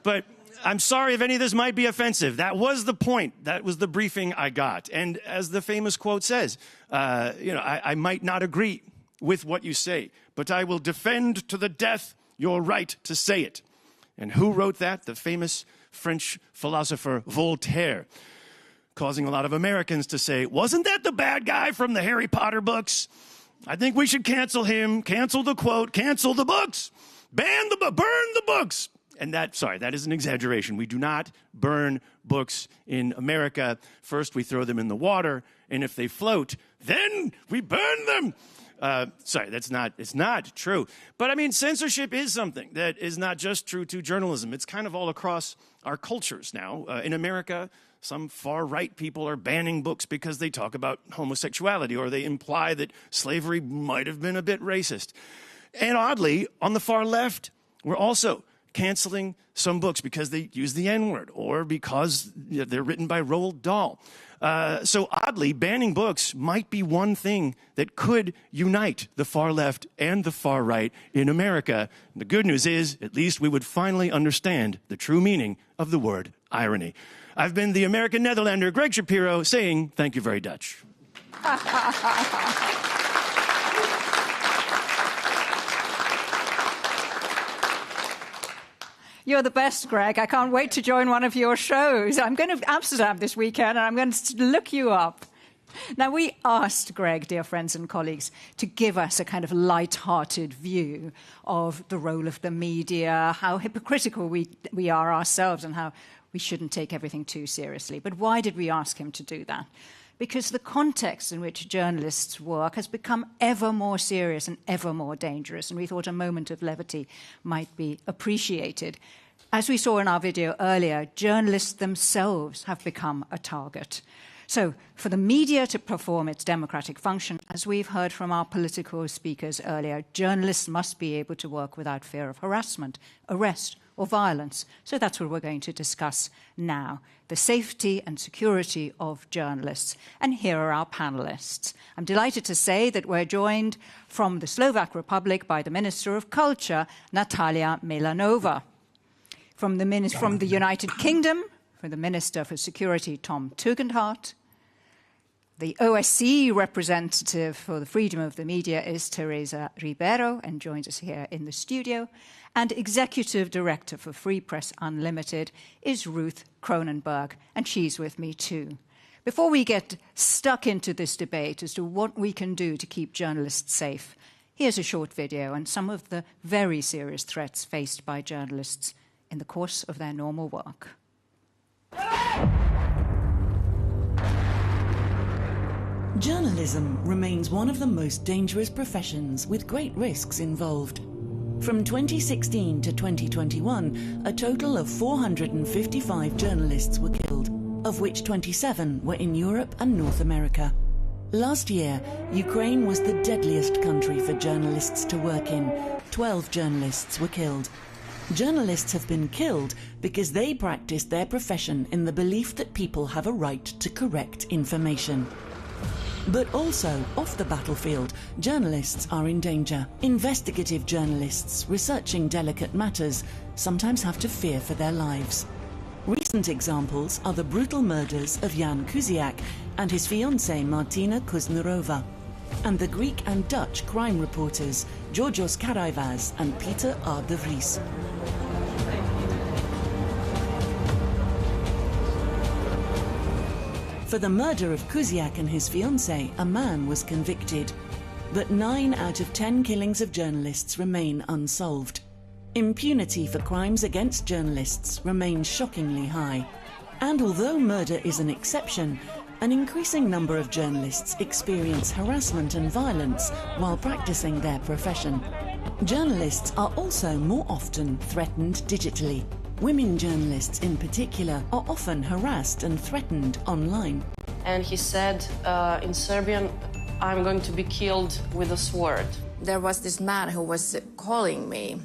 But I'm sorry if any of this might be offensive. That was the point. That was the briefing I got. And as the famous quote says, I might not agree with what you say, but I will defend to the death your right to say it. And who wrote that? The famous French philosopher Voltaire, causing a lot of Americans to say, wasn't that the bad guy from the Harry Potter books? I think we should cancel him, cancel the quote, cancel the books, burn the books. And that is an exaggeration. We do not burn books in America. First, we throw them in the water, and if they float, then we burn them. It's not true. But I mean, censorship is something that is not just true to journalism. It's kind of all across our cultures now. In America, some far-right people are banning books because they talk about homosexuality or they imply that slavery might have been a bit racist. And oddly, on the far left, we're also canceling some books because they use the N-word or because they're written by Roald Dahl. So oddly, banning books might be one thing that could unite the far left and the far right in America. And the good news is, at least we would finally understand the true meaning of the word irony. I've been the American Netherlander, Greg Shapiro, saying thank you very Dutch. You're the best, Greg. I can't wait to join one of your shows. I'm going to Amsterdam this weekend, and I'm going to look you up. Now, we asked Greg, dear friends and colleagues, to give us a kind of light-hearted view of the role of the media, how hypocritical we are ourselves, and how we shouldn't take everything too seriously. But why did we ask him to do that? Because the context in which journalists work has become ever more serious and ever more dangerous, and we thought a moment of levity might be appreciated. As we saw in our video earlier, journalists themselves have become a target. So for the media to perform its democratic function, as we've heard from our political speakers earlier, journalists must be able to work without fear of harassment, arrest, or violence. So that's what we're going to discuss now, the safety and security of journalists. And here are our panelists. I'm delighted to say that we're joined from the Slovak Republic by the Minister of Culture, Natalia Melanova. From the United Kingdom, from the Minister for Security, Tom Tugendhat. The OSCE representative for the freedom of the media is Teresa Ribeiro and joins us here in the studio. And Executive Director for Free Press Unlimited is Ruth Cronenberg, and she's with me too. Before we get stuck into this debate as to what we can do to keep journalists safe, here's a short video on some of the very serious threats faced by journalists in the course of their normal work. Journalism remains one of the most dangerous professions with great risks involved. From 2016 to 2021, a total of 455 journalists were killed, of which 27 were in Europe and North America. Last year, Ukraine was the deadliest country for journalists to work in. 12 journalists were killed. Journalists have been killed because they practiced their profession in the belief that people have a right to correct information. But also, off the battlefield, journalists are in danger. Investigative journalists researching delicate matters sometimes have to fear for their lives. Recent examples are the brutal murders of Jan Kuciak and his fiancée Martina Kuznarova, and the Greek and Dutch crime reporters Georgios Karaivas and Peter R. de Vries. For the murder of Kuciak and his fiancée, a man was convicted. But 9 out of 10 killings of journalists remain unsolved. Impunity for crimes against journalists remains shockingly high. And although murder is an exception, an increasing number of journalists experience harassment and violence while practicing their profession. Journalists are also more often threatened digitally. Women journalists in particular are often harassed and threatened online. and he said in Serbian, "I'm going to be killed with a sword." There was this man who was calling me,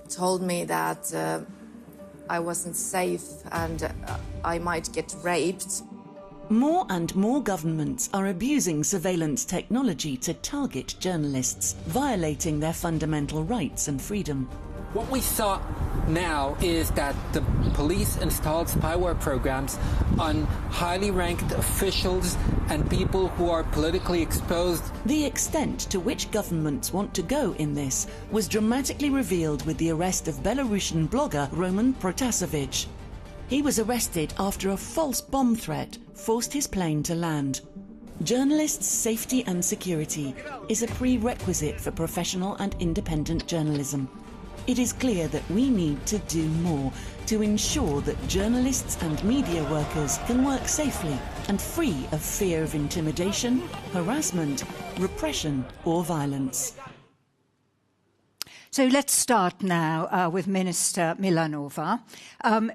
told me that I wasn't safe and I might get raped. More and more governments are abusing surveillance technology to target journalists, violating their fundamental rights and freedom. What we saw now is that the police installed spyware programs on highly ranked officials and people who are politically exposed. The extent to which governments want to go in this was dramatically revealed with the arrest of Belarusian blogger Roman Protasevich. He was arrested after a false bomb threat forced his plane to land. Journalists' safety and security is a prerequisite for professional and independent journalism. It is clear that we need to do more to ensure that journalists and media workers can work safely and free of fear of intimidation, harassment, repression or violence. So let's start now with Minister Milanova.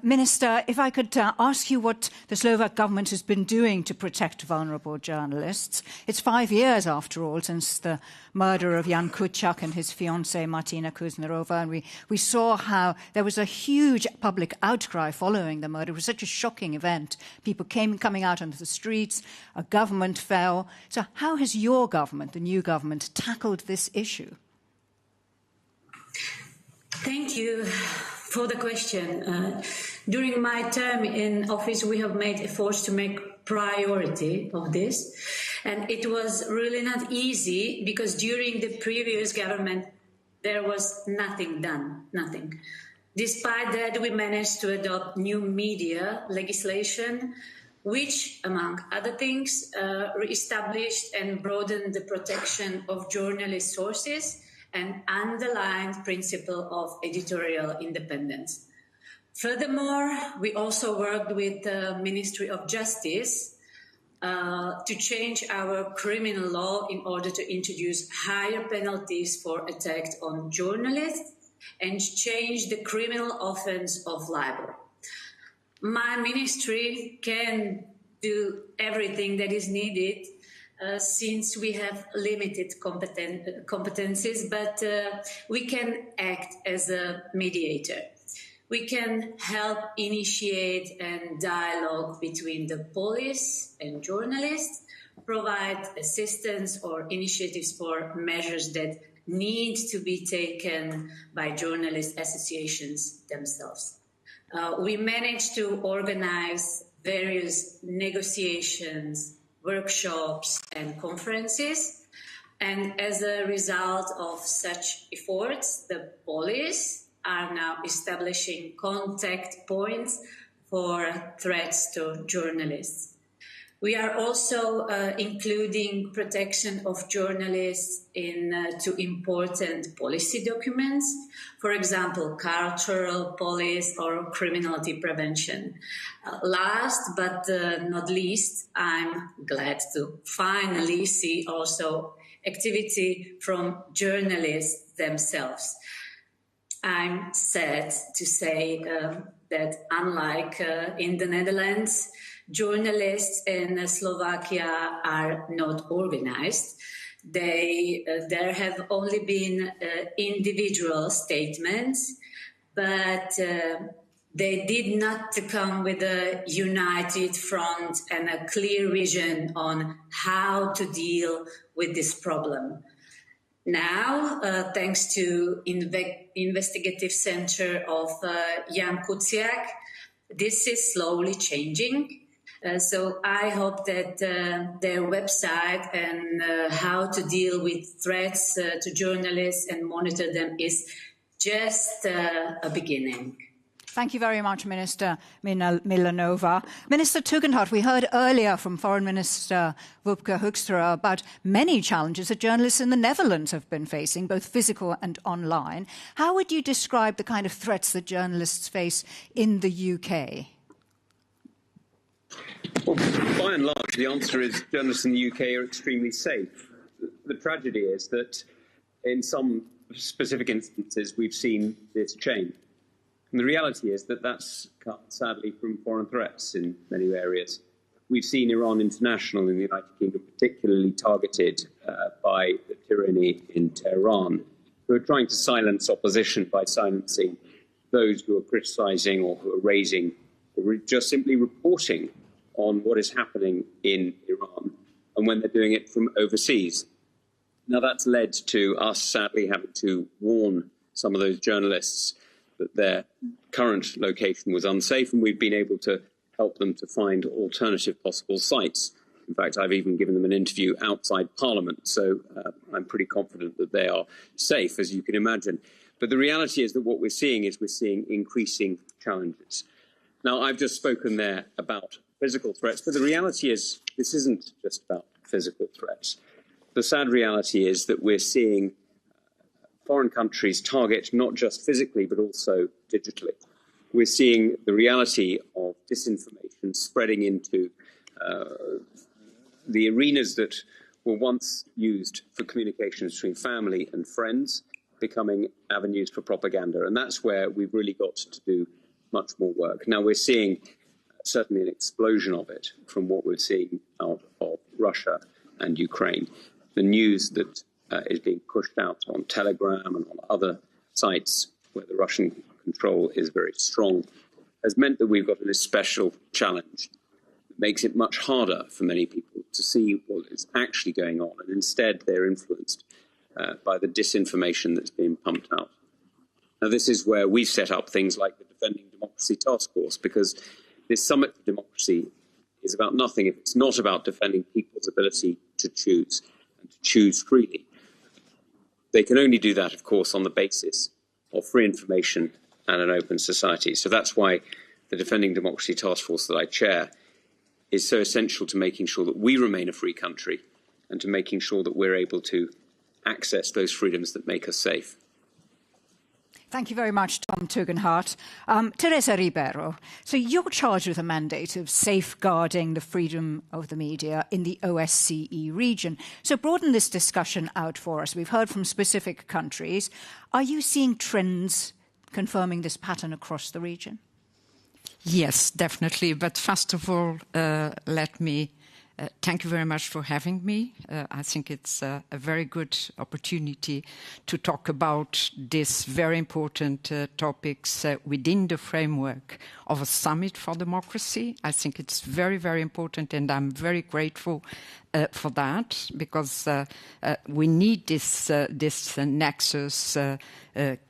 Minister, if I could ask you what the Slovak government has been doing to protect vulnerable journalists. It's 5 years, after all, since the murder of Jan Kuciak and his fiancée Martina Kuznerova, and we saw how there was a huge public outcry following the murder. It was such a shocking event. People coming out onto the streets, a government fell. So how has your government, the new government, tackled this issue? Thank you for the question. During my term in office, we have made efforts to make priority of this. And it was really not easy because during the previous government, there was nothing done, nothing. Despite that, we managed to adopt new media legislation, which, among other things, re-established and broadened the protection of journalist sources and underlined principle of editorial independence. Furthermore, we also worked with the Ministry of Justice to change our criminal law in order to introduce higher penalties for attacks on journalists and change the criminal offense of libel. My ministry can do everything that is needed since we have limited competencies, but we can act as a mediator. We can help initiate and dialogue between the police and journalists, provide assistance or initiatives for measures that need to be taken by journalist associations themselves. We managed to organize various negotiations, workshops and conferences. And as a result of such efforts, the police are now establishing contact points for threats to journalists. We are also including protection of journalists to important policy documents, for example, cultural policy or criminality prevention. Last but not least, I'm glad to finally see also activity from journalists themselves. I'm sad to say that unlike in the Netherlands, journalists in Slovakia are not organized. There have only been individual statements, but they did not come with a united front and a clear vision on how to deal with this problem. Now, thanks to investigative center of Jan Kuciak, this is slowly changing. So I hope that their website and how to deal with threats to journalists and monitor them is just a beginning. Thank you very much, Minister Milanova. Minister Tugendhat, we heard earlier from Foreign Minister Wopke Hoekstra about many challenges that journalists in the Netherlands have been facing, both physical and online. How would you describe the kind of threats that journalists face in the UK? Well, by and large, the answer is journalists in the UK are extremely safe. The tragedy is that in some specific instances, we've seen this change. And the reality is that that's come, sadly, from foreign threats in many areas. we've seen Iran International in the United Kingdom particularly targeted by the tyranny in Tehran, who are trying to silence opposition by silencing those who are criticising or who are raising or just simply reporting on what is happening in Iran, and when they're doing it from overseas. Now, that's led to us sadly having to warn some of those journalists that their current location was unsafe, and we've been able to help them to find alternative possible sites. In fact, I've even given them an interview outside Parliament, so I'm pretty confident that they are safe, as you can imagine. But the reality is that what we're seeing is increasing challenges. Now, I've just spoken there about physical threats, but the reality is this isn't just about physical threats. The sad reality is that we're seeing foreign countries target not just physically, but also digitally. We're seeing the reality of disinformation spreading into the arenas that were once used for communications between family and friends, becoming avenues for propaganda. And that's where we've really got to do much more work. Now, we're seeing certainly an explosion of it from what we're seeing out of Russia and Ukraine. The news that is being pushed out on Telegram and on other sites where the Russian control is very strong has meant that we've got a special challenge. It makes it much harder for many people to see what is actually going on, and instead they're influenced by the disinformation that's being pumped out. Now, this is where we've set up things like the Defending Democracy Task Force, because this Summit for Democracy is about nothing if it's not about defending people's ability to choose and to choose freely. They can only do that, of course, on the basis of free information and an open society. So that's why the Defending Democracy Task Force that I chair is so essential to making sure that we remain a free country and to making sure that we're able to access those freedoms that make us safe. Thank you very much, Tom Tugendhat. Teresa Ribeiro, so you're charged with a mandate of safeguarding the freedom of the media in the OSCE region. So broaden this discussion out for us. We've heard from specific countries. Are you seeing trends confirming this pattern across the region? Yes, definitely. But first of all, let me thank you very much for having me. I think it's a very good opportunity to talk about these very important topics within the framework of a summit for democracy. I think it's very, very important, and I'm very grateful for that, because we need this nexus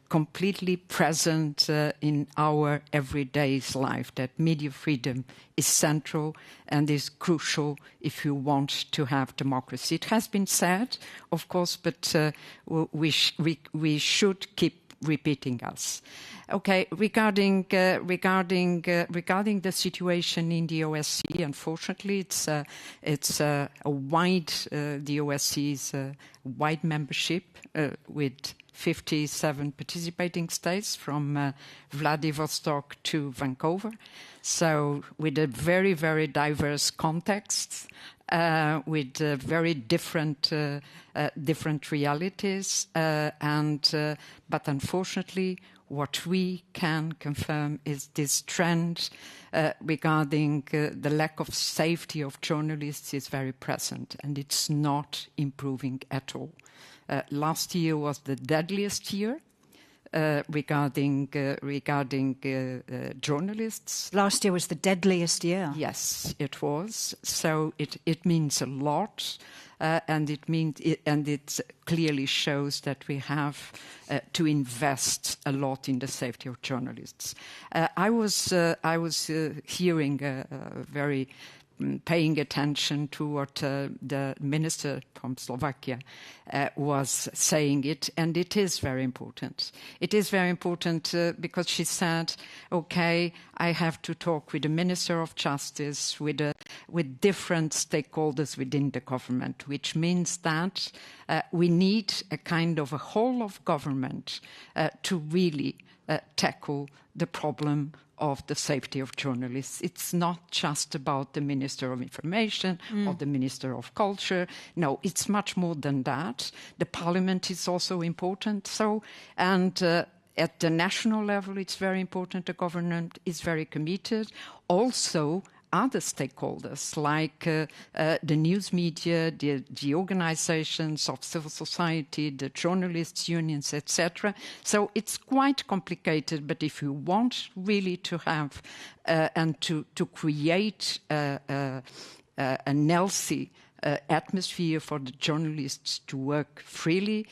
completely present in our everyday life, that media freedom is central and is crucial if you want to have democracy. It has been said, of course, but we should keep repeating us. Okay, regarding the situation in the OSCE, unfortunately, it's a wide the OSCE is a wide membership with 57 participating states from Vladivostok to Vancouver. So with a very, very diverse context, with very different realities, but unfortunately, what we can confirm is this trend regarding the lack of safety of journalists is very present, and it's not improving at all. Last year was the deadliest year regarding journalists. Last year was the deadliest year. Yes, it was. So it means a lot, and it clearly shows that we have to invest a lot in the safety of journalists. I was hearing very paying attention to what the minister from Slovakia was saying it, and it is very important. It is very important because she said, okay, I have to talk with the Minister of Justice, with different stakeholders within the government, which means that we need a kind of a whole of government to really tackle the problem of the safety of journalists. It's not just about the Minister of Information or the Minister of Culture. No, it's much more than that. The Parliament is also important. And at the national level, it's very important. The government is very committed. Also, other stakeholders, like the news media, the organizations of civil society, the journalists' unions, etc. So it's quite complicated, but if you want really to have and to create a healthy atmosphere for the journalists to work freely,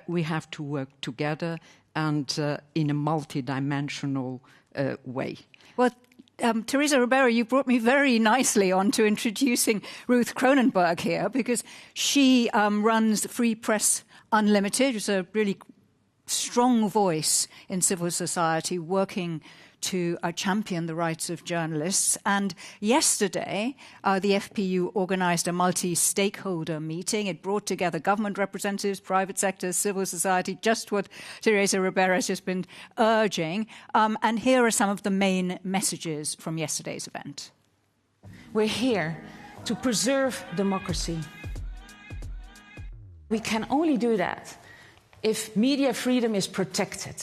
we have to work together and in a multidimensional way. Well, Teresa Ribeiro, you brought me very nicely on to introducing Ruth Cronenberg here, because she runs Free Press Unlimited, which is a really strong voice in civil society working to champion the rights of journalists. And yesterday, the FPU organised a multi-stakeholder meeting. It brought together government representatives, private sector, civil society, just what Teresa Ribeiro has just been urging. And here are some of the main messages from yesterday's event. We're here to preserve democracy. We can only do that if media freedom is protected.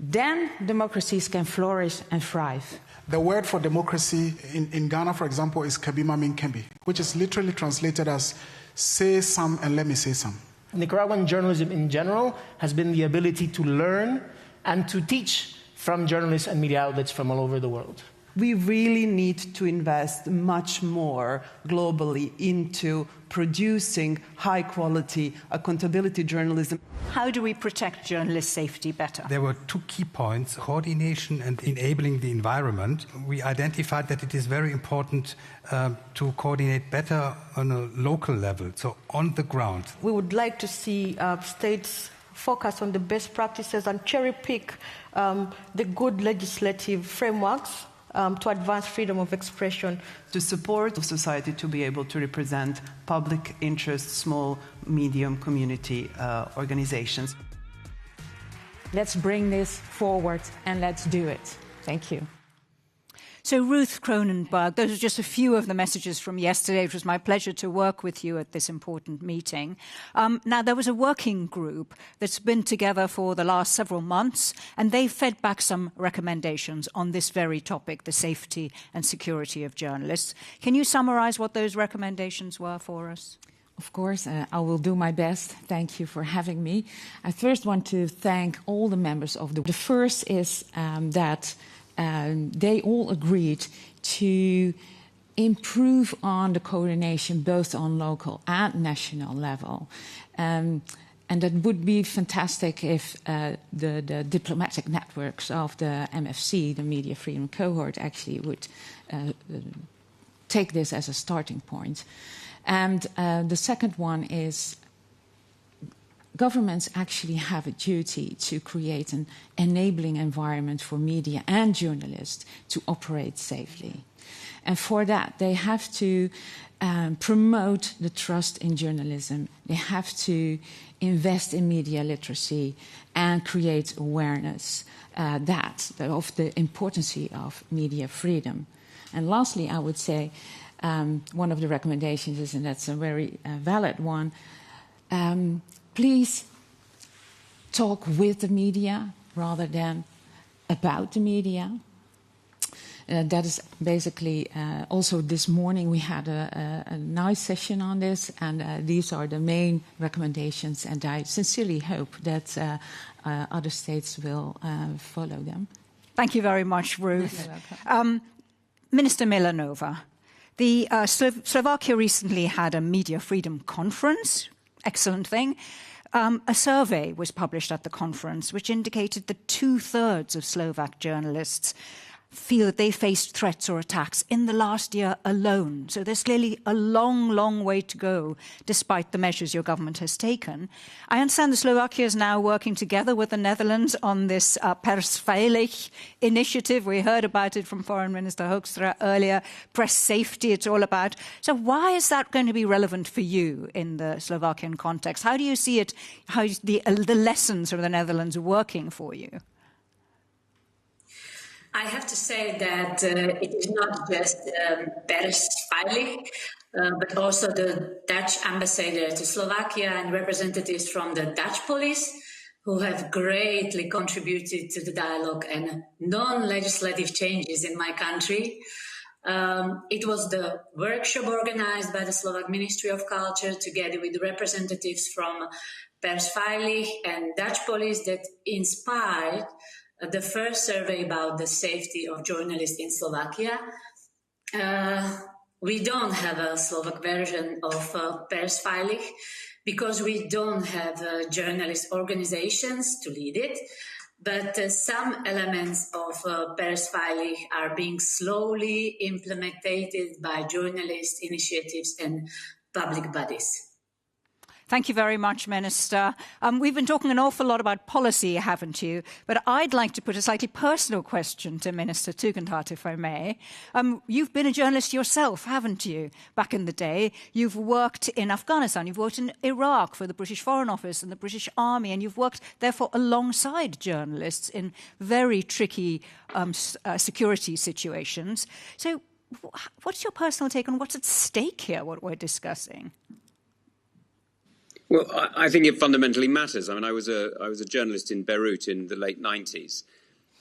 Then democracies can flourish and thrive. The word for democracy in Ghana, for example, is Kabima Minkembi, which is literally translated as say some and let me say some. Nicaraguan journalism in general has been the ability to learn and to teach from journalists and media outlets from all over the world. We really need to invest much more globally into producing high-quality accountability journalism. How do we protect journalist safety better? There were two key points: coordination and enabling the environment. We identified that it is very important to coordinate better on a local level, so on the ground. We would like to see states focus on the best practices and cherry-pick the good legislative frameworks to advance freedom of expression. To support society to be able to represent public interest, small, medium community organizations. Let's bring this forward and let's do it. Thank you. So Ruth Cronenberg, those are just a few of the messages from yesterday. It was my pleasure to work with you at this important meeting. Now, there was a working group that's been together for the last several months, and they fed back some recommendations on this very topic, the safety and security of journalists. Can you summarize what those recommendations were for us? Of course, I will do my best. Thank you for having me. I first want to thank all the members of the... The first is that they all agreed to improve on the coordination both on local and national level. And that would be fantastic if the diplomatic networks of the MFC, the Media Freedom Cohort, actually would take this as a starting point. And the second one is governments actually have a duty to create an enabling environment for media and journalists to operate safely. And for that, they have to promote the trust in journalism. They have to invest in media literacy and create awareness of the importance of media freedom. And lastly, I would say one of the recommendations is, and that's a very valid one, please talk with the media rather than about the media. That is basically also this morning we had a nice session on this, and these are the main recommendations, and I sincerely hope that other states will follow them. Thank you very much, Ruth. Minister Milanova, the Slovakia recently had a media freedom conference. Excellent thing. A survey was published at the conference which indicated that 2/3 of Slovak journalists feel that they faced threats or attacks in the last year alone. So there's clearly a long, long way to go, despite the measures your government has taken. I understand that Slovakia is now working together with the Netherlands on this Persveilig initiative. We heard about it from Foreign Minister Hoekstra earlier. Press safety, it's all about. So why is that going to be relevant for you in the Slovakian context? How do you see it, how the lessons from the Netherlands are working for you? I have to say that it is not just Persveilig, but also the Dutch ambassador to Slovakia and representatives from the Dutch police who have greatly contributed to the dialogue and non-legislative changes in my country. It was the workshop organized by the Slovak Ministry of Culture together with representatives from Persveilig and Dutch police that inspired the first survey about the safety of journalists in Slovakia. We don't have a Slovak version of Persveilig because we don't have journalist organizations to lead it. But some elements of Persveilig are being slowly implemented by journalist initiatives and public bodies. Thank you very much, Minister. We've been talking an awful lot about policy, haven't you? But I'd like to put a slightly personal question to Minister Tugendhat, if I may. You've been a journalist yourself, haven't you, back in the day? You've worked in Afghanistan, you've worked in Iraq for the British Foreign Office and the British Army, and you've worked, therefore, alongside journalists in very tricky security situations. So what's your personal take on what's at stake here, what we're discussing? Well, I think it fundamentally matters. I mean, I was a journalist in Beirut in the late 90s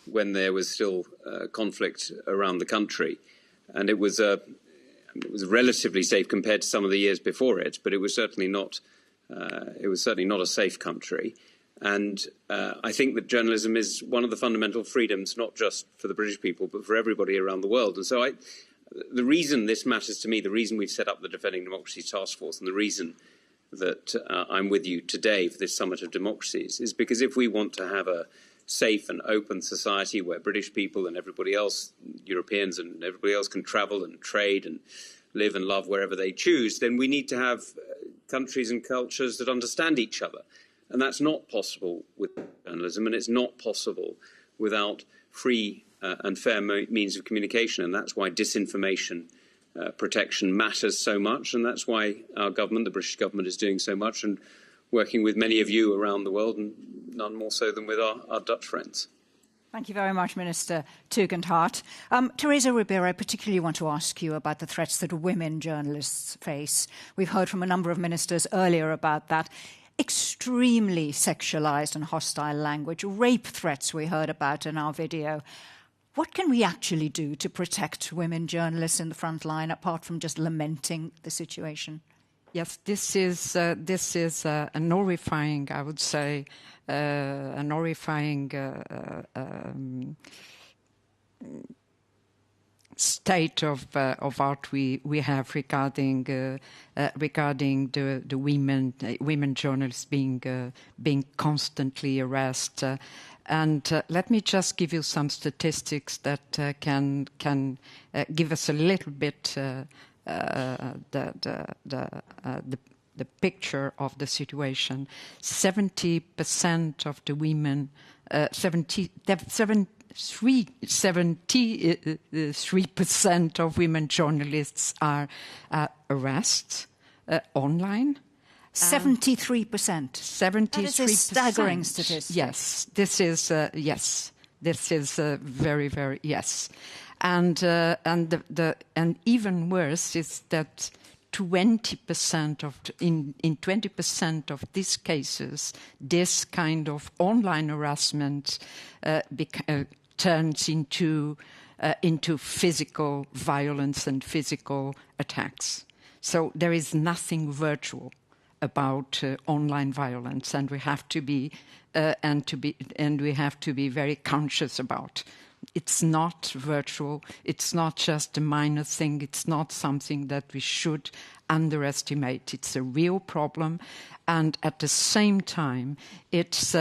when there was still conflict around the country, and it was relatively safe compared to some of the years before it, but it was certainly not a safe country. And I think that journalism is one of the fundamental freedoms, not just for the British people, but for everybody around the world. And so the reason this matters to me, the reason we've set up the Defending Democracy Task Force, and the reason that I'm with you today for this Summit of Democracies is because if we want to have a safe and open society where British people and everybody else, Europeans and everybody else, can travel and trade and live and love wherever they choose, then we need to have countries and cultures that understand each other. And that's not possible with journalism, and it's not possible without free and fair means of communication. And that's why disinformation protection matters so much, and that's why our government, the British government, is doing so much and working with many of you around the world, and none more so than with our Dutch friends. Thank you very much, Minister Tugendhat. Teresa Ribeiro, I particularly want to ask you about the threats that women journalists face. We've heard from a number of ministers earlier about that. Extremely sexualized and hostile language, rape threats we heard about in our video. What can we actually do to protect women journalists in the front line, apart from just lamenting the situation? Yes, this is an horrifying, I would say, an horrifying state of art we have regarding the women journalists being constantly harassed. And let me just give you some statistics that can give us a little bit the picture of the situation. 70% of the women, 73% of women journalists are harassed online. 73%. 73%. That is a staggering statistic. Yes, this is very, very yes, and even worse is that 20% in 20% of these cases, this kind of online harassment turns into physical violence and physical attacks. So there is nothing virtual about online violence, and we have to be very conscious about. It's not virtual. It's not just a minor thing. It's not something that we should underestimate. It's a real problem, and at the same time, it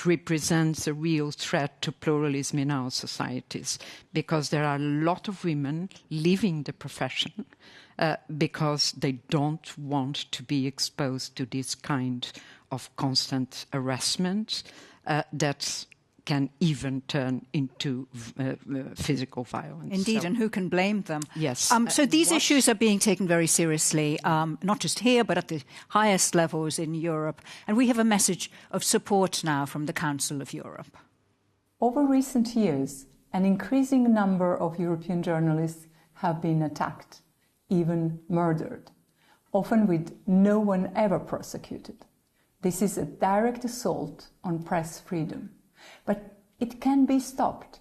represents a real threat to pluralism in our societies, because there are a lot of women leaving the profession because they don't want to be exposed to this kind of constant harassment that can even turn into physical violence. Indeed, and who can blame them? Yes. So these issues are being taken very seriously, not just here, but at the highest levels in Europe. And we have a message of support now from the Council of Europe. Over recent years, an increasing number of European journalists have been attacked, even murdered, often with no one ever prosecuted. This is a direct assault on press freedom. But it can be stopped.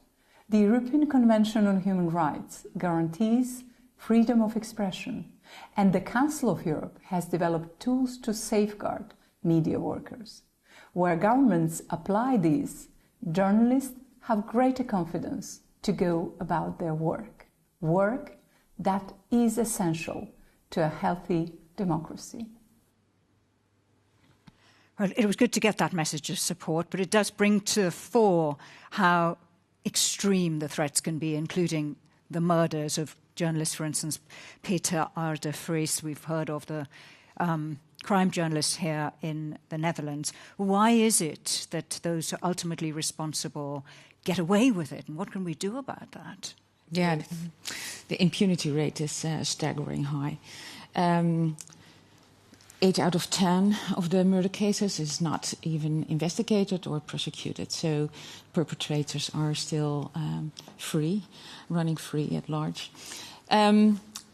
The European Convention on Human Rights guarantees freedom of expression, and the Council of Europe has developed tools to safeguard media workers. Where governments apply these, journalists have greater confidence to go about their work that is essential to a healthy democracy. Well, it was good to get that message of support, but it does bring to the fore how extreme the threats can be, including the murders of journalists, for instance, Peter R. de Vries. We've heard of the crime journalists here in the Netherlands. Why is it that those ultimately responsible get away with it, and what can we do about that? Yeah, the impunity rate is staggering high. 8 out of 10 of the murder cases is not even investigated or prosecuted, so perpetrators are still running free at large.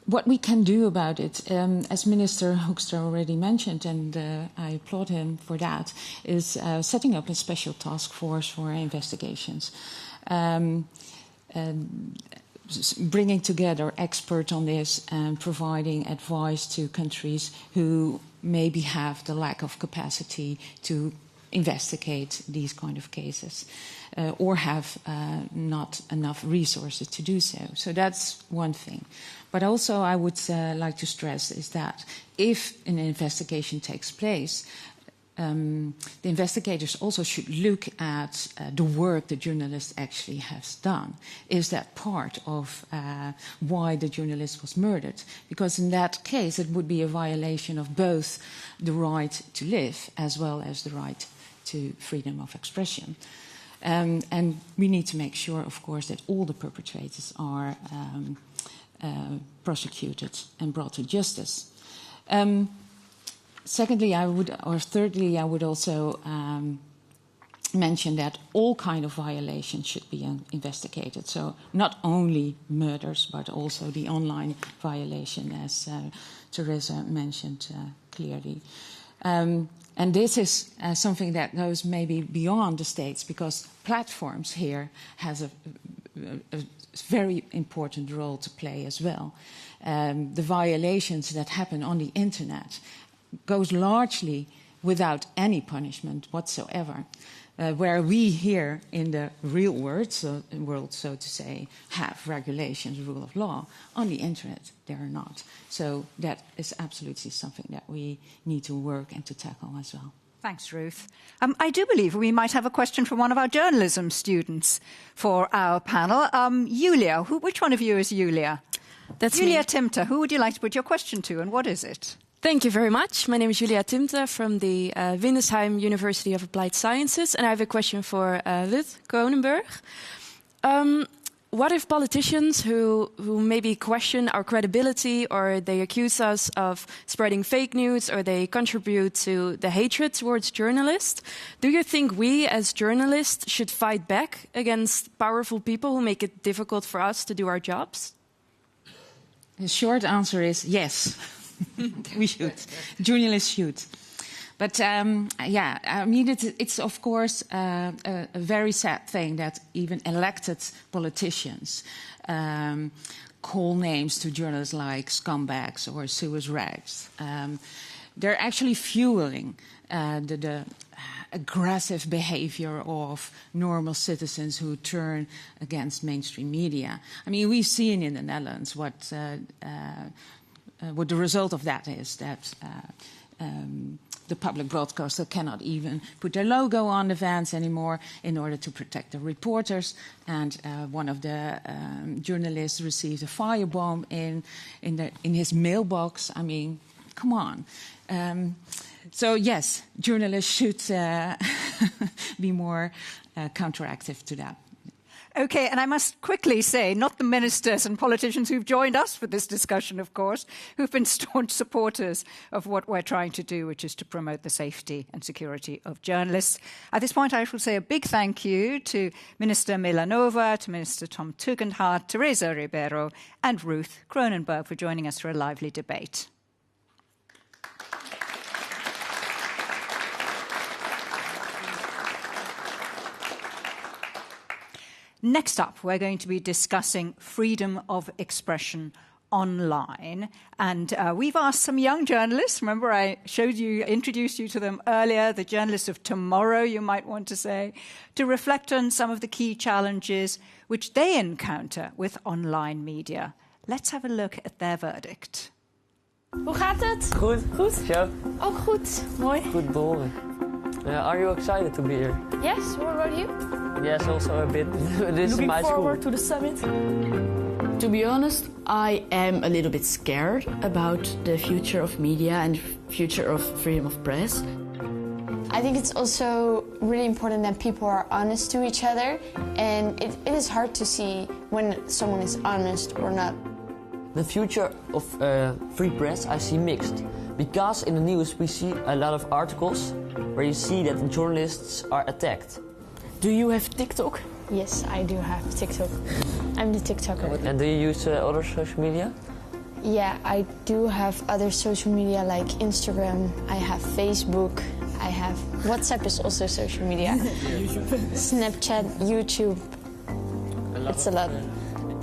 What we can do about it, as Minister Hoekstra already mentioned, and I applaud him for that, is setting up a special task force for investigations. Bringing together experts on this and providing advice to countries who maybe have the lack of capacity to investigate these kind of cases or have not enough resources to do so. So that's one thing. But also I would like to stress is that if an investigation takes place, the investigators also should look at the work the journalist actually has done. Is that part of why the journalist was murdered? Because in that case, it would be a violation of both the right to live as well as the right to freedom of expression. And we need to make sure, of course, that all the perpetrators are prosecuted and brought to justice. Thirdly, I would also mention that all kind of violations should be investigated. So not only murders, but also the online violation, as Teresa mentioned clearly. And this is something that goes maybe beyond the states, because platforms here has a very important role to play as well. The violations that happen on the internet goes largely without any punishment whatsoever. Where we here in the real world, so to say, have regulations, rule of law, on the internet they are not. So that is absolutely something that we need to work and to tackle as well. Thanks, Ruth. I do believe we might have a question from one of our journalism students for our panel. Julia, which one of you is Julia? That's Julia me. Timter. Who would you like to put your question to, and what is it? Thank you very much. My name is Julia Timte from the Windesheim University of Applied Sciences, and I have a question for Ruth Kronenberg. What if politicians who maybe question our credibility, or they accuse us of spreading fake news, or they contribute to the hatred towards journalists, do you think we as journalists should fight back against powerful people who make it difficult for us to do our jobs? The short answer is yes. We should. Journalists should. But yeah, I mean, it's of course a very sad thing that even elected politicians call names to journalists like scumbags or Suez rags. They're actually fueling the aggressive behavior of normal citizens who turn against mainstream media. I mean, we've seen in the Netherlands what the result of that is, that the public broadcaster cannot even put their logo on the vans anymore in order to protect the reporters. And one of the journalists received a firebomb in his mailbox. I mean, come on. So yes, journalists should be more counteractive to that. OK, and I must quickly say, not the ministers and politicians who've joined us for this discussion, of course, who've been staunch supporters of what we're trying to do, which is to promote the safety and security of journalists. At this point, I shall say a big thank you to Minister Milanova, to Minister Tom Tugendhat, Teresa Ribeiro and Ruth Kronenberg for joining us for a lively debate. Next up, we're going to be discussing freedom of expression online. And we've asked some young journalists, remember I introduced you to them earlier, the journalists of tomorrow, you might want to say, to reflect on some of the key challenges which they encounter with online media. Let's have a look at their verdict. Hoe gaat het? Goed. Goed? Zo. Ook goed. Mooi. Goed behoren. Are you excited to be here? Yes, what about you? Yes, also a bit. This is my Looking forward school. to the summit? To be honest, I am a little bit scared about the future of media and future of freedom of press. I think it's also really important that people are honest to each other, and it is hard to see when someone is honest or not. The future of free press I see mixed, because in the news we see a lot of articles where you see that the journalists are attacked. Do you have TikTok? Yes, I do have TikTok. I'm the TikToker. And do you use other social media? Yeah, I do have other social media like Instagram, I have Facebook, I have WhatsApp is also social media. Snapchat, YouTube. It's a lot.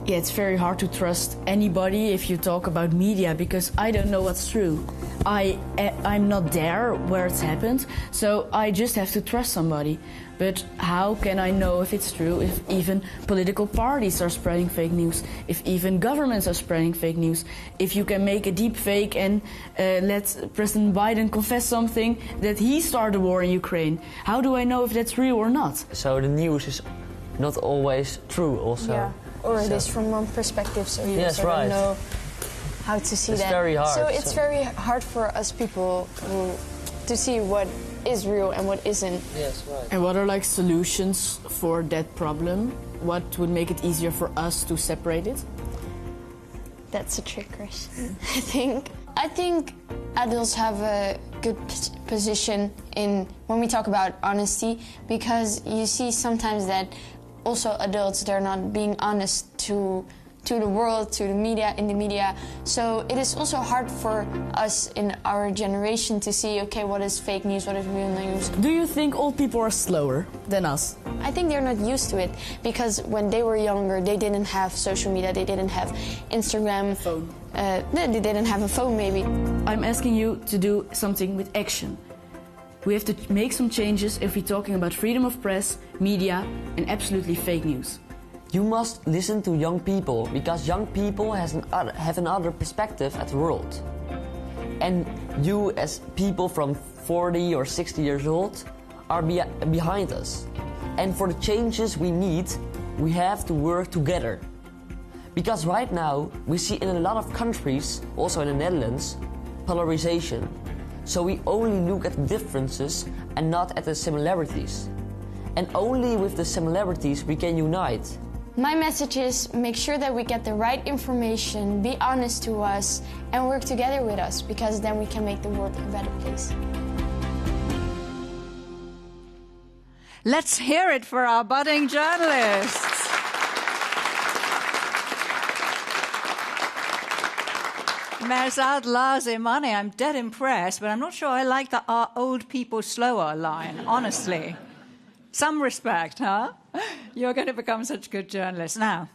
Yeah, it's very hard to trust anybody if you talk about media because I don't know what's true. I'm not there where it's happened, so I just have to trust somebody. But how can I know if it's true if even political parties are spreading fake news, if even governments are spreading fake news, if you can make a deep fake and let President Biden confess something that he started a war in Ukraine? How do I know if that's real or not? So the news is not always true also. Yeah, or it is from one perspective, so you yes, sort right. of know how to see it's that. Very hard, so it's very hard for us people to see what is real and what isn't. Yes, right. And what are like solutions for that problem? What would make it easier for us to separate it? That's a trick question. I think adults have a good position in when we talk about honesty, because you see sometimes that also adults, they're not being honest to the world, to the media, in the media. So it is also hard for us in our generation to see, okay, what is fake news, what is real news. Do you think old people are slower than us? I think they're not used to it, because when they were younger, they didn't have social media, they didn't have Instagram. Phone. They didn't have a phone, maybe. I'm asking you to do something with action. We have to make some changes if we're talking about freedom of press, media, and absolutely fake news. You must listen to young people, because young people have another perspective at the world. And you, as people from 40 or 60 years old, are behind us. And for the changes we need, we have to work together. Because right now, we see in a lot of countries, also in the Netherlands, polarization. So we only look at the differences and not at the similarities. And only with the similarities we can unite. My message is make sure that we get the right information, be honest to us, and work together with us, because then we can make the world a better place. Let's hear it for our budding journalists. Merzad Lazimani, I'm dead impressed, but I'm not sure I like the "Are old people slower" line, honestly. Some respect, huh? You're going to become such good journalists. Now,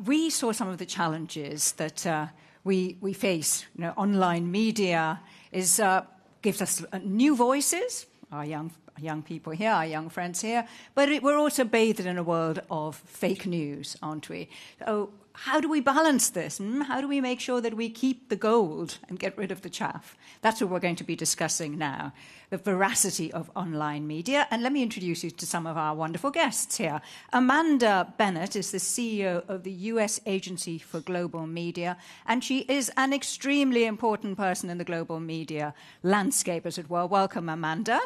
we saw some of the challenges that we face. You know, online media gives us new voices, our young people here, our young friends here, but we're also bathed in a world of fake news, aren't we? So how do we balance this? How do we make sure that we keep the gold and get rid of the chaff? That's what we're going to be discussing now, the veracity of online media. And let me introduce you to some of our wonderful guests here. Amanda Bennett is the CEO of the US Agency for Global Media, and she is an extremely important person in the global media landscape, as it were. Welcome, Amanda.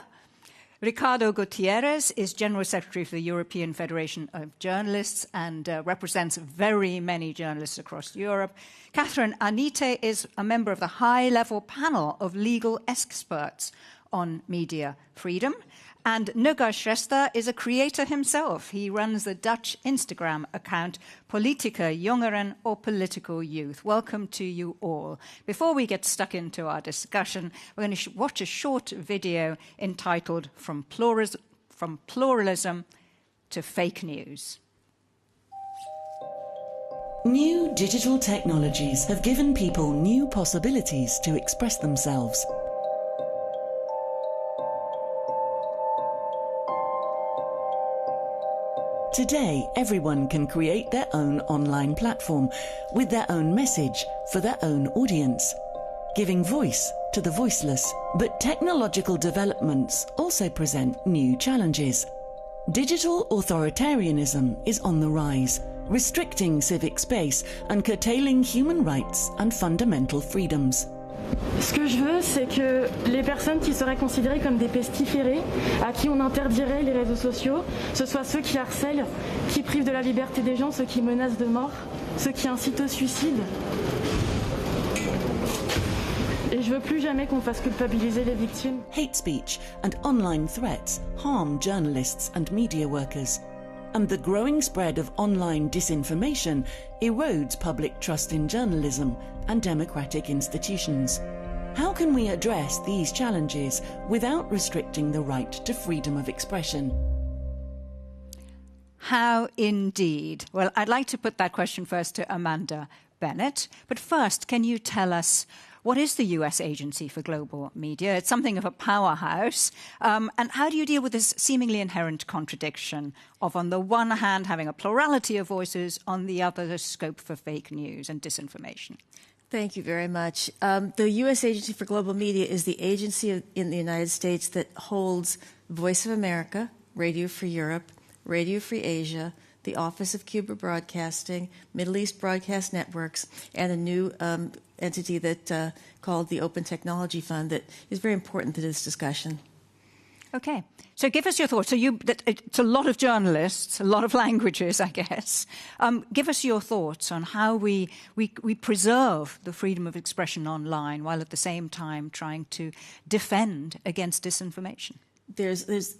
Ricardo Gutierrez is General Secretary for the European Federation of Journalists and represents very many journalists across Europe. Catherine Anite is a member of the high-level panel of legal experts on media freedom. And Nuga Shrestha is a creator himself. He runs the Dutch Instagram account Politica Jongeren, or Political Youth. Welcome to you all. Before we get stuck into our discussion, we're going to watch a short video entitled From Pluralism to Fake News. New digital technologies have given people new possibilities to express themselves. Today, everyone can create their own online platform with their own message for their own audience, giving voice to the voiceless. But technological developments also present new challenges. Digital authoritarianism is on the rise, restricting civic space and curtailing human rights and fundamental freedoms. Ce que je veux, c'est que les personnes qui seraient considérées comme des pestiférés, à qui on interdirait les réseaux sociaux, ce soient ceux qui harcèlent, qui privent de la liberté des gens, ceux qui menacent de mort, ceux qui incitent au suicide. Et je veux plus jamais qu'on fasse culpabiliser les victimes. Hate speech and online threats harm journalists and media workers. And the growing spread of online disinformation erodes public trust in journalism and democratic institutions. How can we address these challenges without restricting the right to freedom of expression? How indeed? Well, I'd like to put that question first to Amanda Bennett. But first, can you tell us, what is the US Agency for Global Media? It's something of a powerhouse. And how do you deal with this seemingly inherent contradiction of, on the one hand, having a plurality of voices, on the other, the scope for fake news and disinformation? Thank you very much. The U.S. Agency for Global Media is the agency in the United States that holds Voice of America, Radio Free Europe, Radio Free Asia, the Office of Cuba Broadcasting, Middle East Broadcast Networks, and a new entity that called the Open Technology Fund that is very important to this discussion. Okay. So give us your thoughts. So it's a lot of journalists, a lot of languages, I guess. Give us your thoughts on how we preserve the freedom of expression online while at the same time trying to defend against disinformation. There's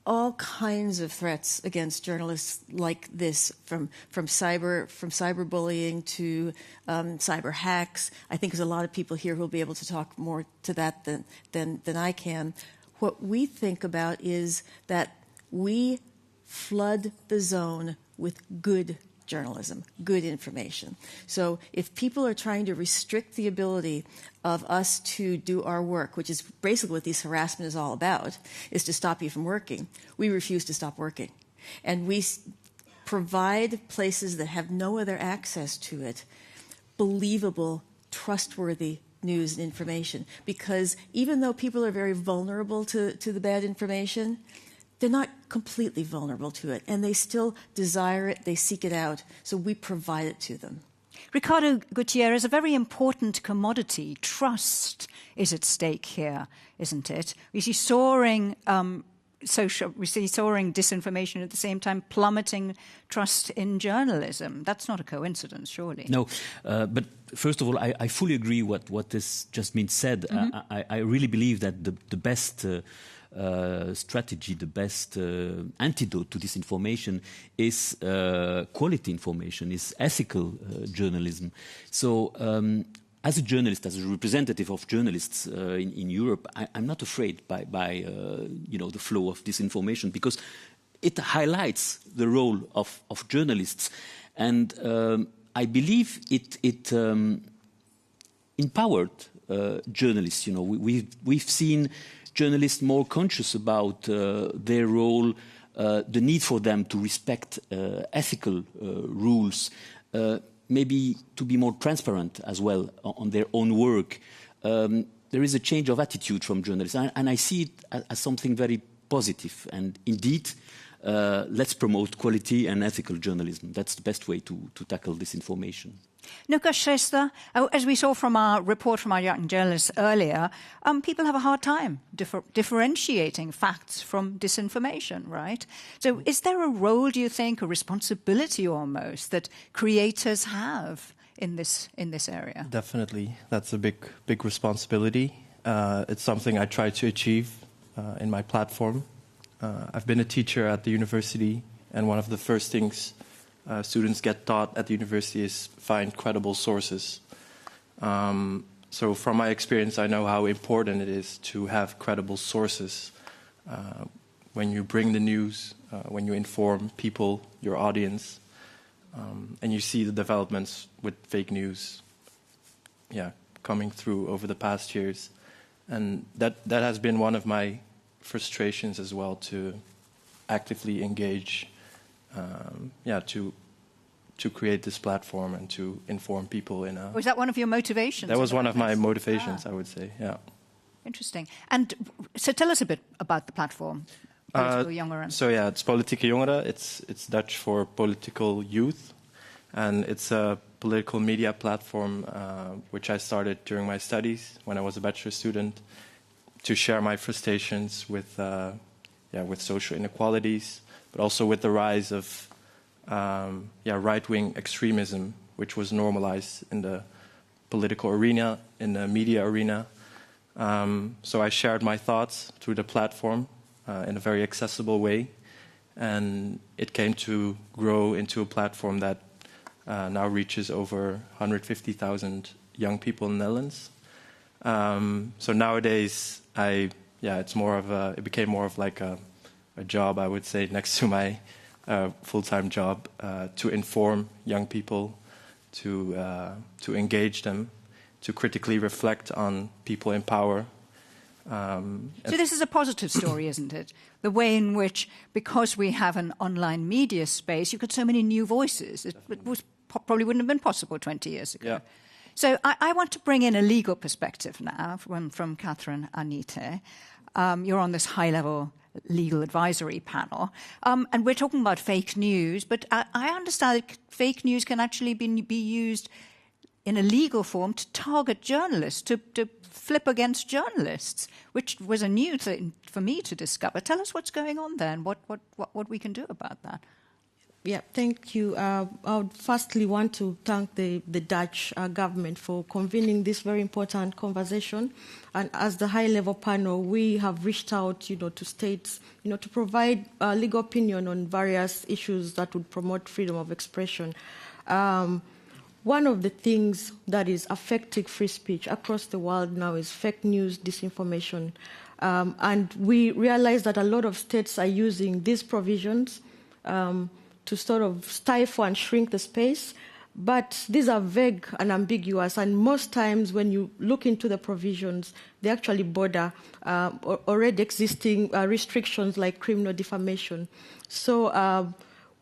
all kinds of threats against journalists like this, from cyberbullying to cyber hacks. I think there's a lot of people here who will be able to talk more to that than I can. What we think about is that we flood the zone with good journalism, good information. So if people are trying to restrict the ability of us to do our work, which is basically what this harassment is all about, is to stop you from working, we refuse to stop working. And we provide places that have no other access to it, believable, trustworthy news and information. Because even though people are very vulnerable to the bad information, they're not completely vulnerable to it, and they still desire it, they seek it out, so we provide it to them. Ricardo Gutierrez, a very important commodity, trust, is at stake here, isn't it? We see soaring disinformation at the same time plummeting trust in journalism. That's not a coincidence, surely. No, but first of all, I fully agree what this just been said. Mm-hmm. I really believe that the best strategy, the best antidote to disinformation is quality information, is ethical journalism. So as a journalist, as a representative of journalists in Europe, I'm not afraid by the flow of disinformation, because it highlights the role of journalists. And I believe it empowered journalists. You know, we've seen journalists more conscious about their role, the need for them to respect ethical rules, maybe to be more transparent as well on their own work. There is a change of attitude from journalists, and I see it as something very positive. And indeed, let's promote quality and ethical journalism. That's the best way to tackle disinformation. Nuka Shrestha, as we saw from our report from our young journalists earlier, people have a hard time differentiating facts from disinformation, right? So is there a role, do you think, a responsibility almost, that creators have in this area? Definitely. That's a big responsibility. It's something I try to achieve in my platform. I've been a teacher at the university, and one of the first things students get taught at the university is find credible sources. So from my experience, I know how important it is to have credible sources when you bring the news, when you inform people, your audience. And you see the developments with fake news, coming through over the past years. And that has been one of my frustrations as well, to actively engage, to create this platform and to inform people in a... Was that one of your motivations? That was one of my motivations, I would say, yeah. Interesting. And so tell us a bit about the platform, Politieke Jongeren. So yeah, it's Politieke Jongeren. It's Dutch for political youth. And it's a political media platform which I started during my studies when I was a bachelor student, to share my frustrations with social inequalities, but also with the rise of right-wing extremism, which was normalized in the political arena, in the media arena. So I shared my thoughts through the platform in a very accessible way, and it came to grow into a platform that now reaches over 150,000 young people in the Netherlands. So nowadays, it became more of like a job, I would say, next to my full-time job, to inform young people, to engage them, to critically reflect on people in power. So this is a positive story, isn't it? The way in which, because we have an online media space, you've got so many new voices. It probably wouldn't have been possible 20 years ago. Yeah. So I want to bring in a legal perspective now from Catherine Anite. You're on this high-level legal advisory panel, and we're talking about fake news, but I understand that fake news can actually be used in a legal form to target journalists, to flip against journalists, which was a new thing for me to discover. Tell us what's going on there and what we can do about that. Yeah, thank you. I would firstly want to thank the Dutch government for convening this very important conversation. And as the high-level panel, we have reached out, to states, to provide legal opinion on various issues that would promote freedom of expression. One of the things that is affecting free speech across the world now is fake news, disinformation. And we realize that a lot of states are using these provisions to sort of stifle and shrink the space. But these are vague and ambiguous, and most times when you look into the provisions, they actually border already existing restrictions like criminal defamation. So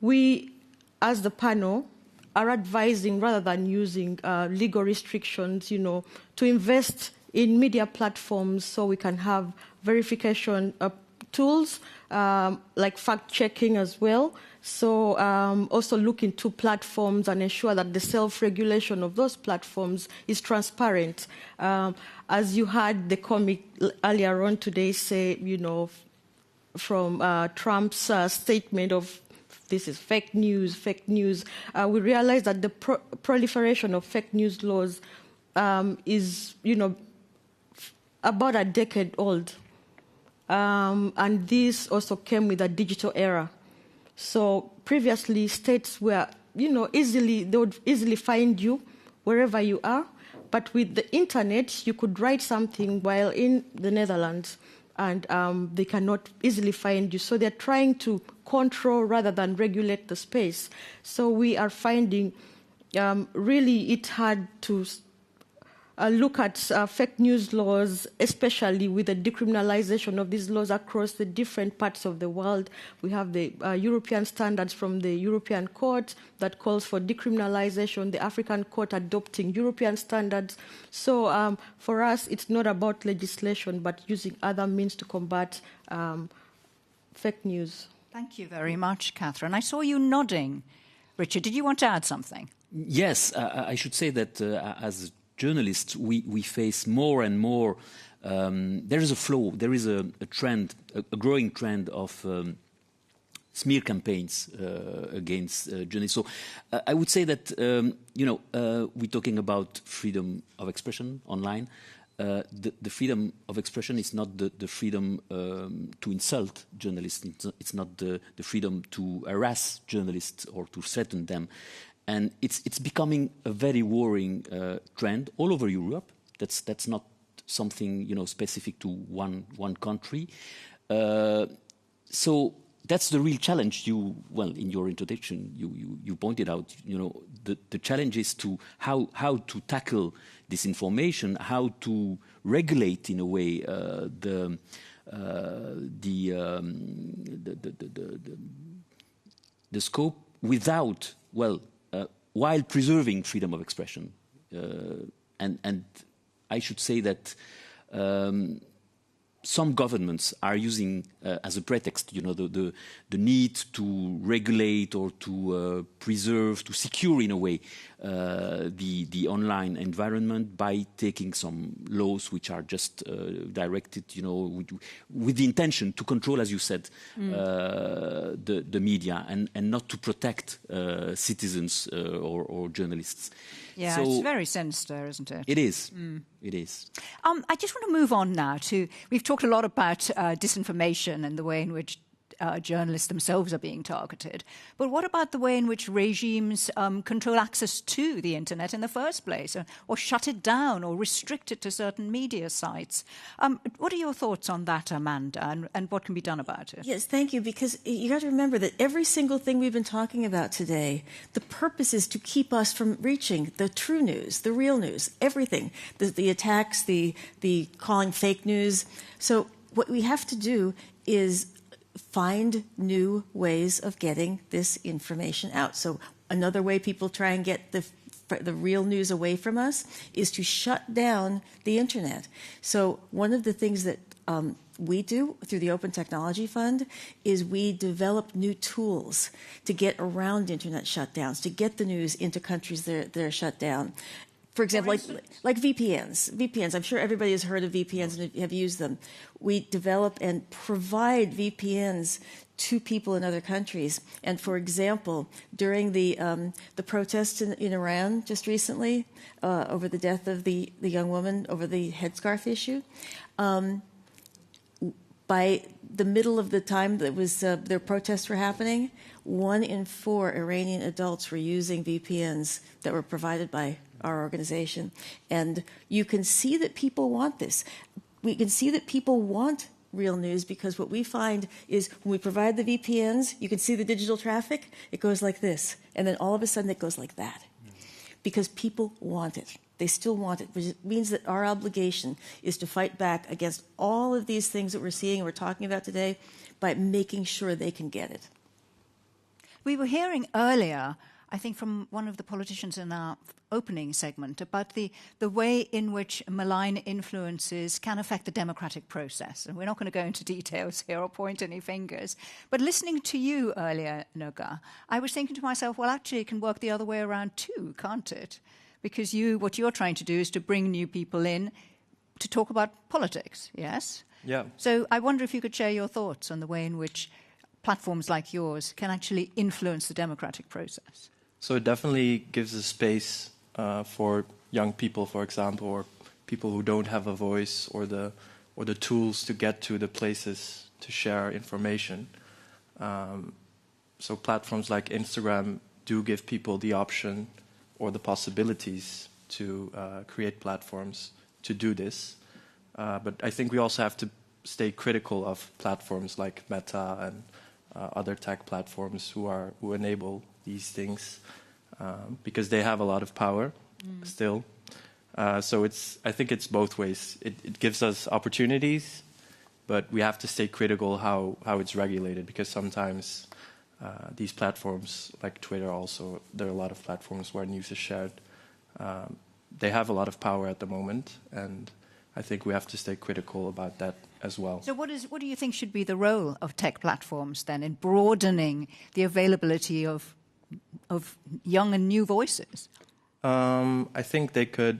we, as the panel, are advising, rather than using legal restrictions, to invest in media platforms so we can have verification tools like fact-checking as well. So also look into platforms and ensure that the self-regulation of those platforms is transparent. As you heard the comic earlier on today say, from Trump's statement of this is fake news, we realize that the proliferation of fake news laws is, about a decade old. And this also came with a digital era. So previously, states were, they would easily find you wherever you are. But with the internet, you could write something while in the Netherlands, and they cannot easily find you. So they're trying to control rather than regulate the space. So we are finding really it hard to look at fake news laws, especially with the decriminalization of these laws across the different parts of the world. We have the European standards from the European Court that calls for decriminalization, the African Court adopting European standards. So for us, it's not about legislation, but using other means to combat fake news. Thank you very much, Catherine. I saw you nodding. Richard, did you want to add something? Yes, I should say that as journalists, we face more and more. There is a flow. There is a trend, a growing trend of smear campaigns against journalists. So I would say that we're talking about freedom of expression online. The freedom of expression is not the freedom to insult journalists. It's not the freedom to harass journalists or to threaten them. And it's becoming a very worrying trend all over Europe. That's not something specific to one country. So that's the real challenge. In your introduction, you pointed out, the challenge is to how to tackle disinformation, how to regulate in a way the scope without, while preserving freedom of expression. And I should say that some governments are using as a pretext, the need to regulate or to preserve, to secure in a way the online environment by taking some laws which are just directed, with the intention to control, as you said, the media and not to protect citizens or journalists. Yeah, so, it's very sinister, isn't it? It is. It is. I just want to move on now to, we've talked a lot about disinformation and the way in which journalists themselves are being targeted. But what about the way in which regimes control access to the internet in the first place, or shut it down or restrict it to certain media sites? What are your thoughts on that, Amanda, and what can be done about it? Yes, thank you, because you got to remember that every single thing we've been talking about today, the purpose is to keep us from reaching the true news, the real news, everything, the attacks, the calling fake news. So what we have to do is find new ways of getting this information out. So another way people try and get the real news away from us is to shut down the internet. So one of the things that we do through the Open Technology Fund is we develop new tools to get around internet shutdowns, to get the news into countries that are shut down. For example, like VPNs. VPNs, I'm sure everybody has heard of VPNs and have used them. We develop and provide VPNs to people in other countries. And for example, during the protests in Iran just recently over the death of the young woman over the headscarf issue, by the middle of the time that their protests were happening, 1 in 4 Iranian adults were using VPNs that were provided by our organization. And you can see that people want this. We can see that people want real news, because what we find is when we provide the VPNs, you can see the digital traffic, it goes like this. And then all of a sudden it goes like that. Because people want it. They still want it, which means that our obligation is to fight back against all of these things that we're seeing and we're talking about today by making sure they can get it. We were hearing earlier, I think from one of the politicians in our opening segment, about the way in which malign influences can affect the democratic process. And we're not going to go into details here or point any fingers. But listening to you earlier, Noga, I was thinking to myself, well, actually, it can work the other way around too, can't it? Because what you're trying to do is to bring new people in to talk about politics, yes? Yeah. So I wonder if you could share your thoughts on the way in which platforms like yours can actually influence the democratic process. So it definitely gives a space for young people, for example, or people who don't have a voice or the tools to get to the places to share information. So platforms like Instagram do give people the option or the possibilities to create platforms to do this. But I think we also have to stay critical of platforms like Meta and other tech platforms who enable these things, because they have a lot of power still. So I think it's both ways. It gives us opportunities, but we have to stay critical how it's regulated, because sometimes these platforms, like Twitter also, there are a lot of platforms where news is shared. They have a lot of power at the moment, and I think we have to stay critical about that as well. So what do you think should be the role of tech platforms then in broadening the availability of young and new voices? I think they could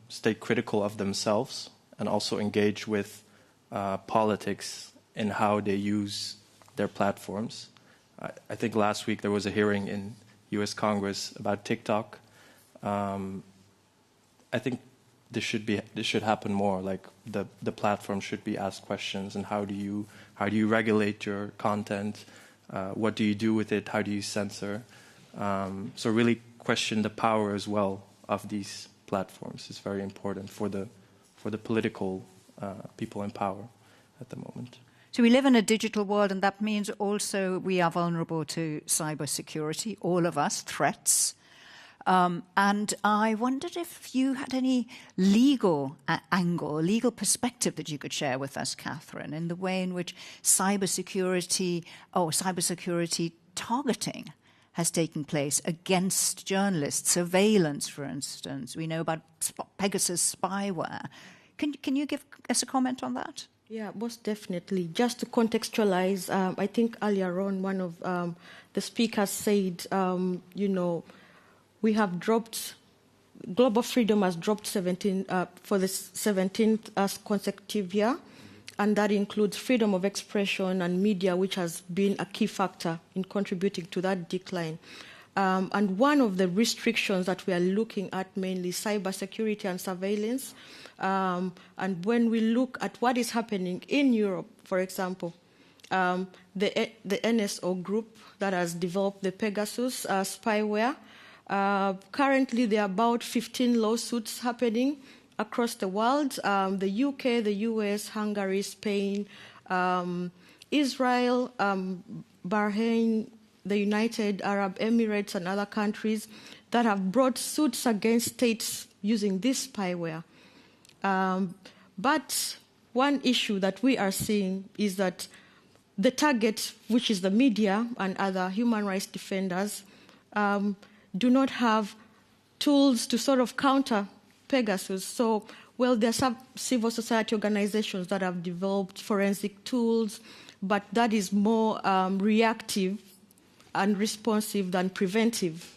stay critical of themselves and also engage with politics in how they use their platforms. I think last week there was a hearing in U.S. Congress about TikTok. I think this should happen more. Like the platform should be asked questions, and how do you regulate your content? What do you do with it? How do you censor? So really question the power as well of these platforms. It's very important for the political people in power at the moment. So we live in a digital world, and that means also we are vulnerable to cybersecurity, all of us, threats. And I wondered if you had any legal angle, legal perspective that you could share with us, Catherine, in the way in which cybersecurity targeting has taken place against journalists, surveillance, for instance. We know about Pegasus spyware. Can you give us a comment on that? Yeah, most definitely. Just to contextualize, I think earlier on one of the speakers said, we have dropped, global freedom has dropped 17 for the 17th consecutive year, and that includes freedom of expression and media, which has been a key factor in contributing to that decline. And one of the restrictions that we are looking at mainly cybersecurity and surveillance. And when we look at what is happening in Europe, for example, the NSO group that has developed the Pegasus spyware, currently there are about 15 lawsuits happening across the world. The UK, the US, Hungary, Spain, Israel, Bahrain, the United Arab Emirates and other countries that have brought suits against states using this spyware. But one issue that we are seeing is that the target, which is the media and other human rights defenders, do not have tools to sort of counter Pegasus. So, well, there are some civil society organizations that have developed forensic tools, but that is more reactive and responsive than preventive.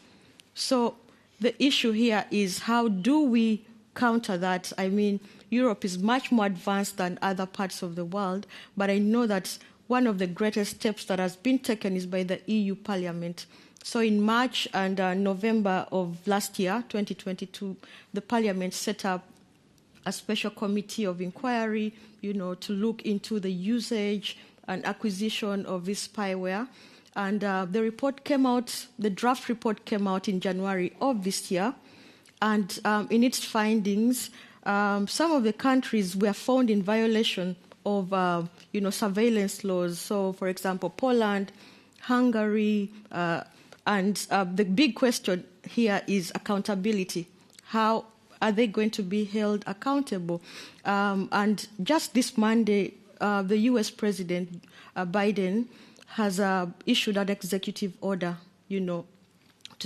So the issue here is how do we counter that? I mean, Europe is much more advanced than other parts of the world, but I know that one of the greatest steps that has been taken is by the EU Parliament. So in March and November of last year, 2022, the Parliament set up a special committee of inquiry, to look into the usage and acquisition of this spyware. And the report came out, the draft report came out in January of this year. And in its findings, some of the countries were found in violation of, surveillance laws. So, for example, Poland, Hungary, and the big question here is accountability. How are they going to be held accountable? And just this Monday, the US President Biden has issued an executive order, to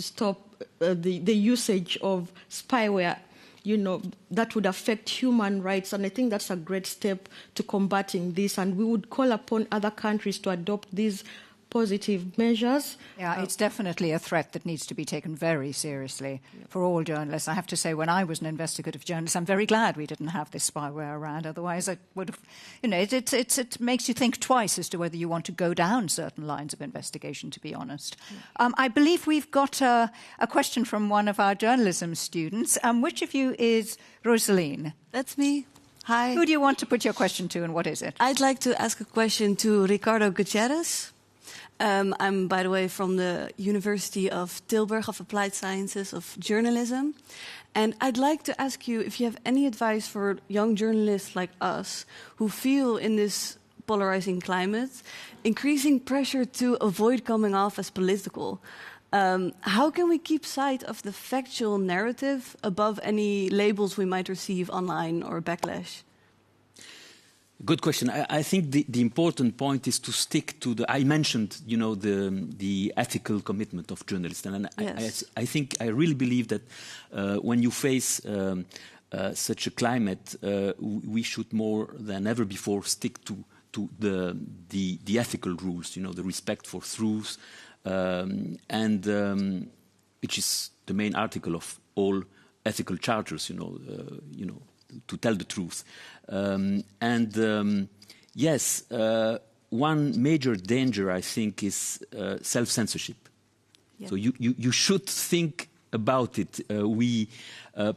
stop the usage of spyware, that would affect human rights. And I think that's a great step to combating this. And we would call upon other countries to adopt these positive measures. Yeah, it's definitely a threat that needs to be taken very seriously for all journalists. I have to say, when I was an investigative journalist, I'm very glad we didn't have this spyware around. Otherwise, I would have, it makes you think twice as to whether you want to go down certain lines of investigation, to be honest. I believe we've got a question from one of our journalism students. Which of you is Rosaline? That's me. Hi. Who do you want to put your question to, and what is it? I'd like to ask a question to Ricardo Gutierrez. I'm, by the way, from the University of Tilburg of Applied Sciences of Journalism. And I'd like to ask you if you have any advice for young journalists like us who feel in this polarizing climate increasing pressure to avoid coming off as political. How can we keep sight of the factual narrative above any labels we might receive online or backlash? Good question. I think the important point is to stick to I mentioned, the ethical commitment of journalists. And yes. I really believe that when you face such a climate, we should more than ever before stick to the ethical rules, the respect for truth, and which is the main article of all ethical charters, to tell the truth. Yes, one major danger, I think, is self-censorship. Yeah. So you should think about it. We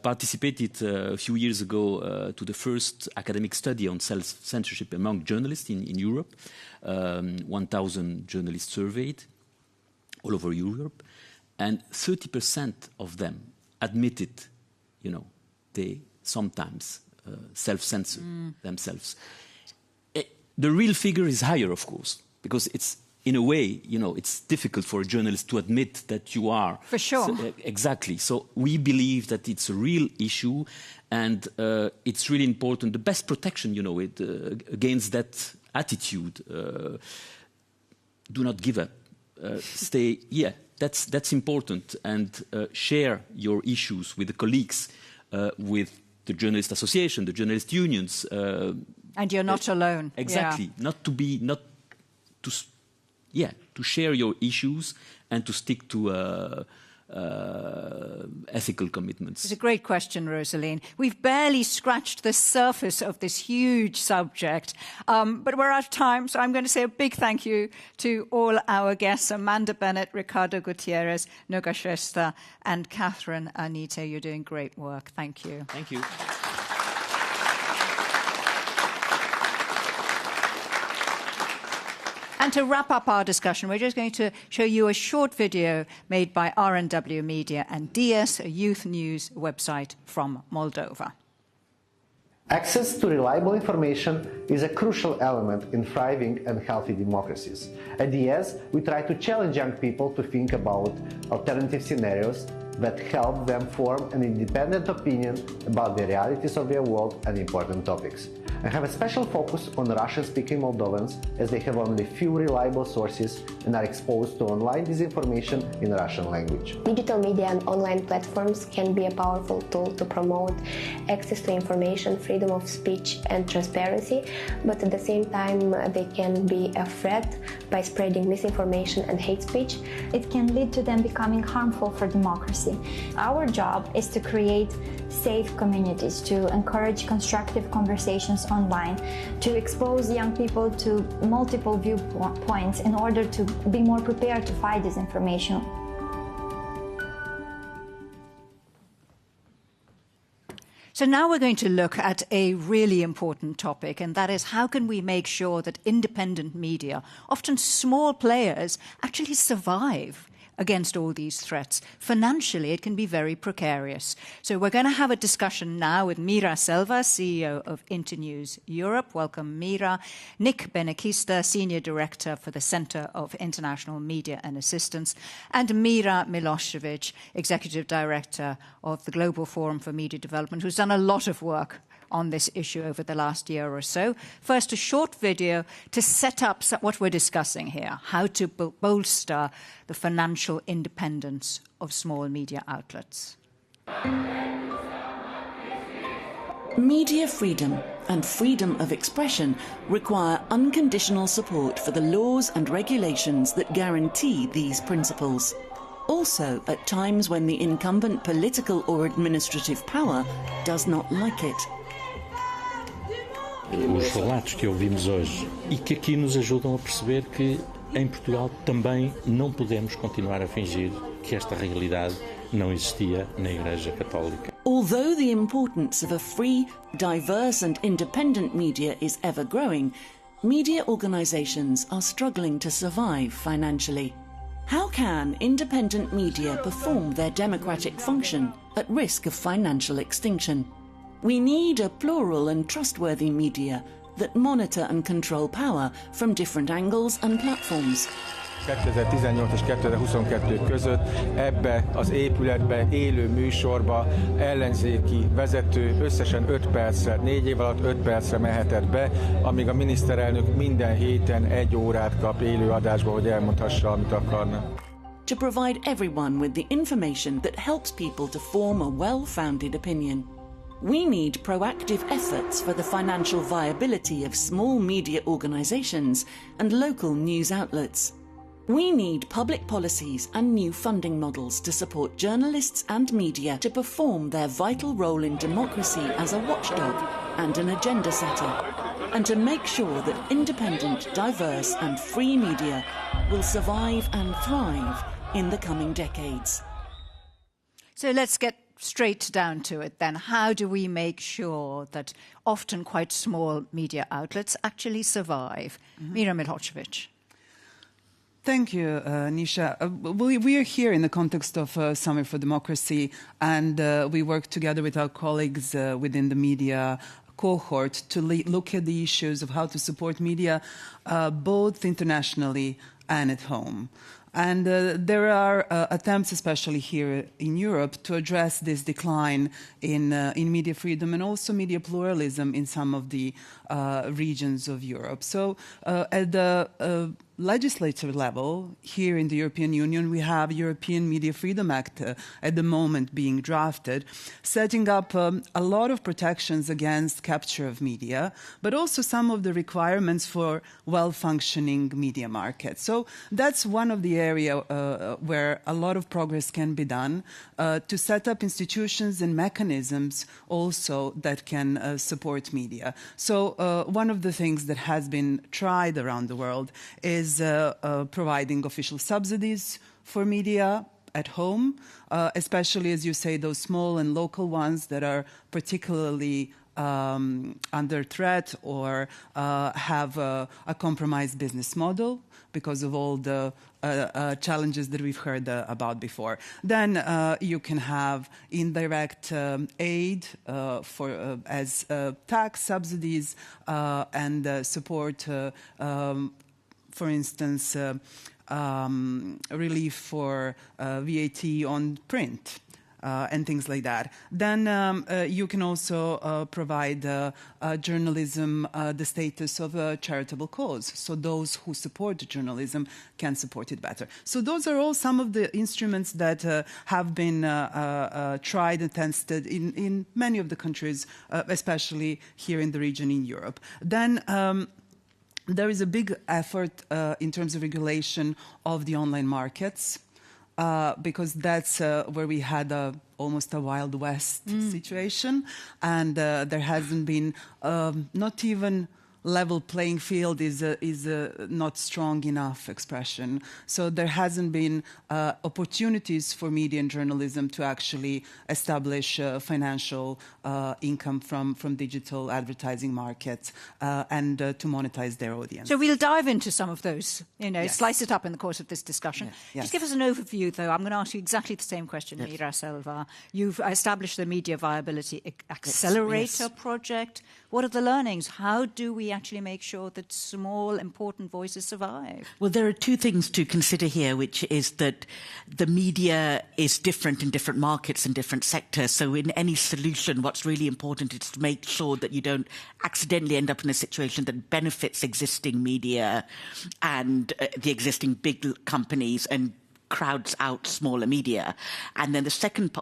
participated a few years ago to the first academic study on self-censorship among journalists in Europe. 1,000 journalists surveyed all over Europe, and 30% of them admitted, they sometimes self-censor themselves. The real figure is higher, of course, because it's, in a way, it's difficult for a journalist to admit that you are. For sure. Exactly. So we believe that it's a real issue, and it's really important. The best protection, against that attitude, do not give up. Stay. Yeah, that's important, and share your issues with the colleagues, with the journalist association, the journalist unions. And you're not alone. Exactly. Yeah. To share your issues and to stick to ethical commitments. It's a great question, Rosaline. We've barely scratched the surface of this huge subject, but we're out of time, so I'm going to say a big thank you to all our guests, Amanda Bennett, Ricardo Gutierrez, Noga Shrestha, and Catherine Anita. You're doing great work. Thank you. Thank you. And to wrap up our discussion, we're just going to show you a short video made by RNW Media and DS, a youth news website from Moldova. Access to reliable information is a crucial element in thriving and healthy democracies. At DS, we try to challenge young people to think about alternative scenarios that help them form an independent opinion about the realities of their world and important topics. I have a special focus on Russian-speaking Moldovans, as they have only few reliable sources and are exposed to online disinformation in Russian language. Digital media and online platforms can be a powerful tool to promote access to information, freedom of speech and transparency, but at the same time they can be a threat by spreading misinformation and hate speech. It can lead to them becoming harmful for democracy. Our job is to create safe communities, to encourage constructive conversations online, to expose young people to multiple viewpoints in order to be more prepared to fight disinformation. So now we're going to look at a really important topic, and that is how can we make sure that independent media, often small players, actually survive against all these threats. Financially, it can be very precarious. So we're going to have a discussion now with Mira Selva, CEO of Internews Europe. Welcome, Mira. Nick Benekista, Senior Director for the Center of International Media and Assistance. And Mira Milosevic, Executive Director of the Global Forum for Media Development, who's done a lot of work on this issue over the last year or so. First, a short video to set up what we're discussing here, how to bolster the financial independence of small media outlets. Media freedom and freedom of expression require unconditional support for the laws and regulations that guarantee these principles. Also, at times when the incumbent political or administrative power does not like it. Os relatos que ouvimos hoje e que aqui nos ajudam a perceber que em Portugal também não podemos continuar a fingir que esta realidade não existia na Igreja Católica. Although the importance of a free, diverse and independent media is ever growing, media organisations are struggling to survive financially. How can independent media perform their democratic function at risk of financial extinction? We need a plural and trustworthy media that monitor and control power from different angles and platforms. 2018 és 2022 között ebbe az épületbe, élő műsorba ellenzéki vezető összesen 5 percre, 4 év alatt 5 percre mehetett be, amíg a miniszterelnök minden héten 1 órát kap élő adásba, hogy elmondhassa, amit akarna. To provide everyone with the information that helps people to form a well-founded opinion. We need proactive efforts for the financial viability of small media organisations and local news outlets. We need public policies and new funding models to support journalists and media to perform their vital role in democracy as a watchdog and an agenda setter, and to make sure that independent, diverse and free media will survive and thrive in the coming decades. So let's get straight down to it then. How do we make sure that often quite small media outlets actually survive? Mira Milosevic. Thank you, Nisha. We are here in the context of Summit for Democracy, and we work together with our colleagues within the media cohort to look at the issues of how to support media both internationally and at home. And there are attempts, especially here in Europe, to address this decline in media freedom and also media pluralism in some of the regions of Europe. So at the legislative level, here in the European Union, we have European Media Freedom Act at the moment being drafted, setting up a lot of protections against capture of media, but also some of the requirements for well-functioning media markets. So that's one of the areas where a lot of progress can be done to set up institutions and mechanisms also that can support media. So one of the things that has been tried around the world is providing official subsidies for media at home, especially, as you say, those small and local ones that are particularly under threat or have a compromised business model because of all the challenges that we've heard about before. Then you can have indirect aid as tax subsidies and support, for instance, relief for VAT on print. And things like that. Then you can also provide journalism the status of a charitable cause. So those who support journalism can support it better. So those are all some of the instruments that have been tried and tested in many of the countries, especially here in the region in Europe. Then there is a big effort in terms of regulation of the online markets. Because that's where we had almost a Wild West situation, and there hasn't been not even level playing field is not strong enough expression. So there hasn't been opportunities for media and journalism to actually establish financial income from digital advertising markets and to monetize their audience. So we'll dive into some of those, Yes. slice it up in the course of this discussion. Yes. Just give us an overview, though. I'm going to ask you exactly the same question, Mira Selva. You've established the Media Viability Accelerator project. What are the learnings? How do we actually make sure that small, important voices survive? Well, there are two things to consider here, which is that the media is different in different markets and different sectors. So in any solution, what's really important is to make sure that you don't accidentally end up in a situation that benefits existing media and the existing big companies and crowds out smaller media. And then the second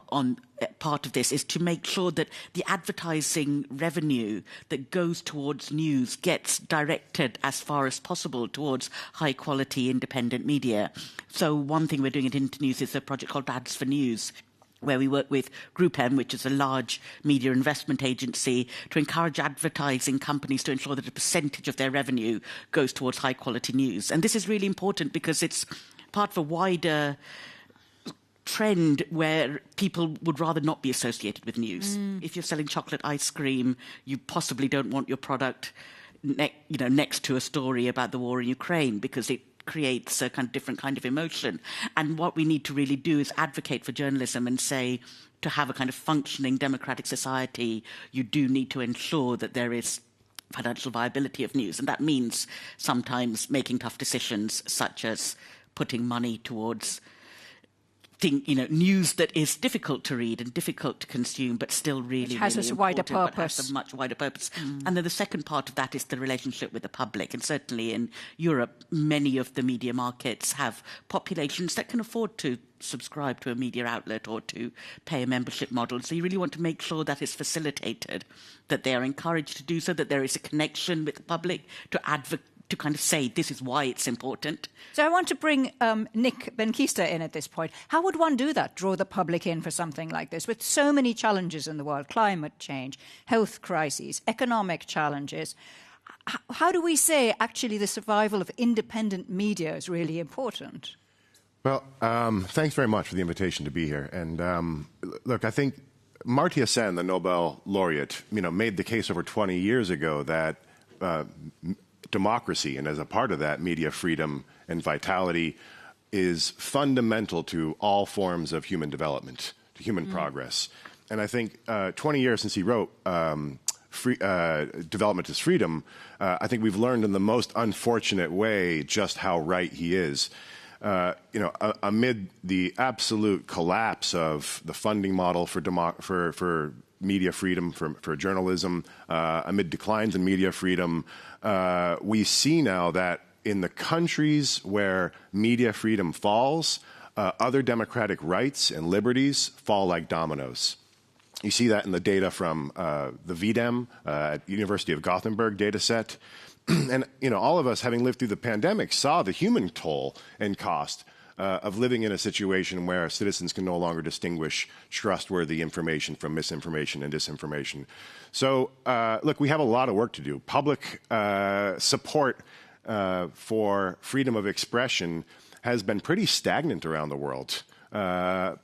part of this is to make sure that the advertising revenue that goes towards news gets directed as far as possible towards high quality independent media. So one thing we're doing at Internews is a project called Ads for News, where we work with Group M, which is a large media investment agency, to encourage advertising companies to ensure that a percentage of their revenue goes towards high quality news. And this is really important because it's part of a wider trend where people would rather not be associated with news. If you're selling chocolate ice cream, you possibly don't want your product next to a story about the war in Ukraine because it creates a different kind of emotion. And what we need to really do is advocate for journalism and say, to have a kind of functioning democratic society, you do need to ensure that there is financial viability of news. And that means sometimes making tough decisions, such as putting money towards news that is difficult to read and difficult to consume, but still really, has really a wider important, purpose. but has a much wider purpose. And then the second part of that is the relationship with the public. And certainly in Europe, many of the media markets have populations that can afford to subscribe to a media outlet or to pay a membership model. So you really want to make sure that is facilitated, that they are encouraged to do so, that there is a connection with the public to say this is why it's important. So I want to bring Nick Benkista in at this point. How would one do that, draw the public in for something like this, with so many challenges in the world, climate change, health crises, economic challenges? How do we say, actually, the survival of independent media is really important? Well, thanks very much for the invitation to be here. And look, I think Amartya Sen, the Nobel laureate, made the case over 20 years ago that democracy, and as a part of that, media freedom and vitality, is fundamental to all forms of human development, to human progress. And I think 20 years since he wrote development is freedom, I think we've learned in the most unfortunate way just how right he is. Amid the absolute collapse of the funding model for media freedom, for journalism, amid declines in media freedom, we see now that in the countries where media freedom falls, other democratic rights and liberties fall like dominoes. You see that in the data from the VDEM at University of Gothenburg data set. And, all of us, having lived through the pandemic, saw the human toll and cost of living in a situation where citizens can no longer distinguish trustworthy information from misinformation and disinformation. So, look, we have a lot of work to do. Public support for freedom of expression has been pretty stagnant around the world.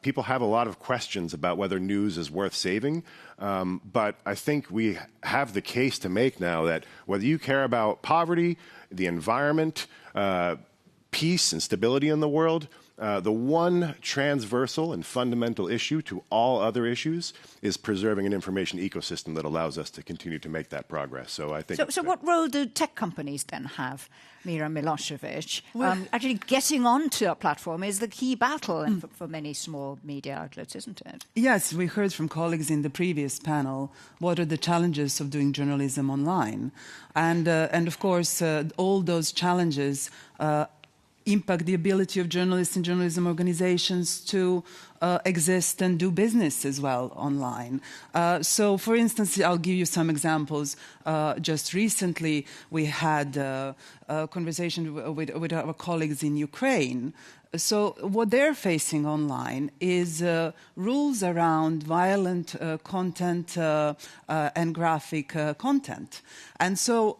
People have a lot of questions about whether news is worth saving, but I think we have the case to make now that whether you care about poverty, the environment, peace and stability in the world, the one transversal and fundamental issue to all other issues is preserving an information ecosystem that allows us to continue to make that progress. So I think. So what role do tech companies then have, Mira Milosevic? Actually, getting onto a platform is the key battle for many small media outlets, isn't it? Yes, we heard from colleagues in the previous panel what are the challenges of doing journalism online, and of course all those challenges impact the ability of journalists and journalism organizations to exist and do business as well online. So, for instance, I'll give you some examples. Just recently, we had a conversation with our colleagues in Ukraine. So what they're facing online is rules around violent content and graphic content. And so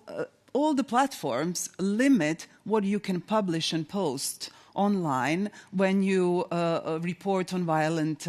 all the platforms limit what you can publish and post online when you report on violent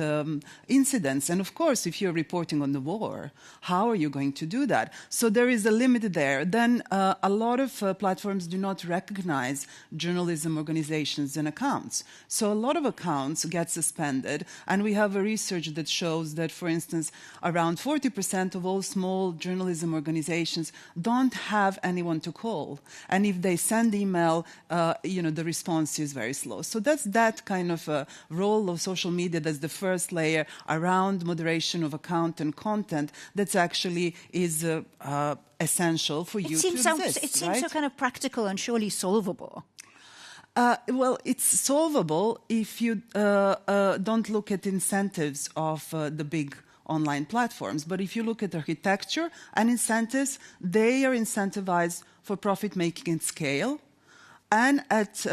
incidents. And of course, if you're reporting on the war, how are you going to do that? So there is a limit there. Then a lot of platforms do not recognize journalism organizations and accounts. So a lot of accounts get suspended. And we have a research that shows that, for instance, around 40% of all small journalism organizations don't have anyone to call. And if they send email, the response is very slow. So that's that kind of role of social media. That's the first layer around moderation of account and content that actually is essential for you to exist. It seems so kind of practical and surely solvable. Well, it's solvable if you don't look at incentives of the big online platforms. But if you look at architecture and incentives, they are incentivized for profit-making and scale, and at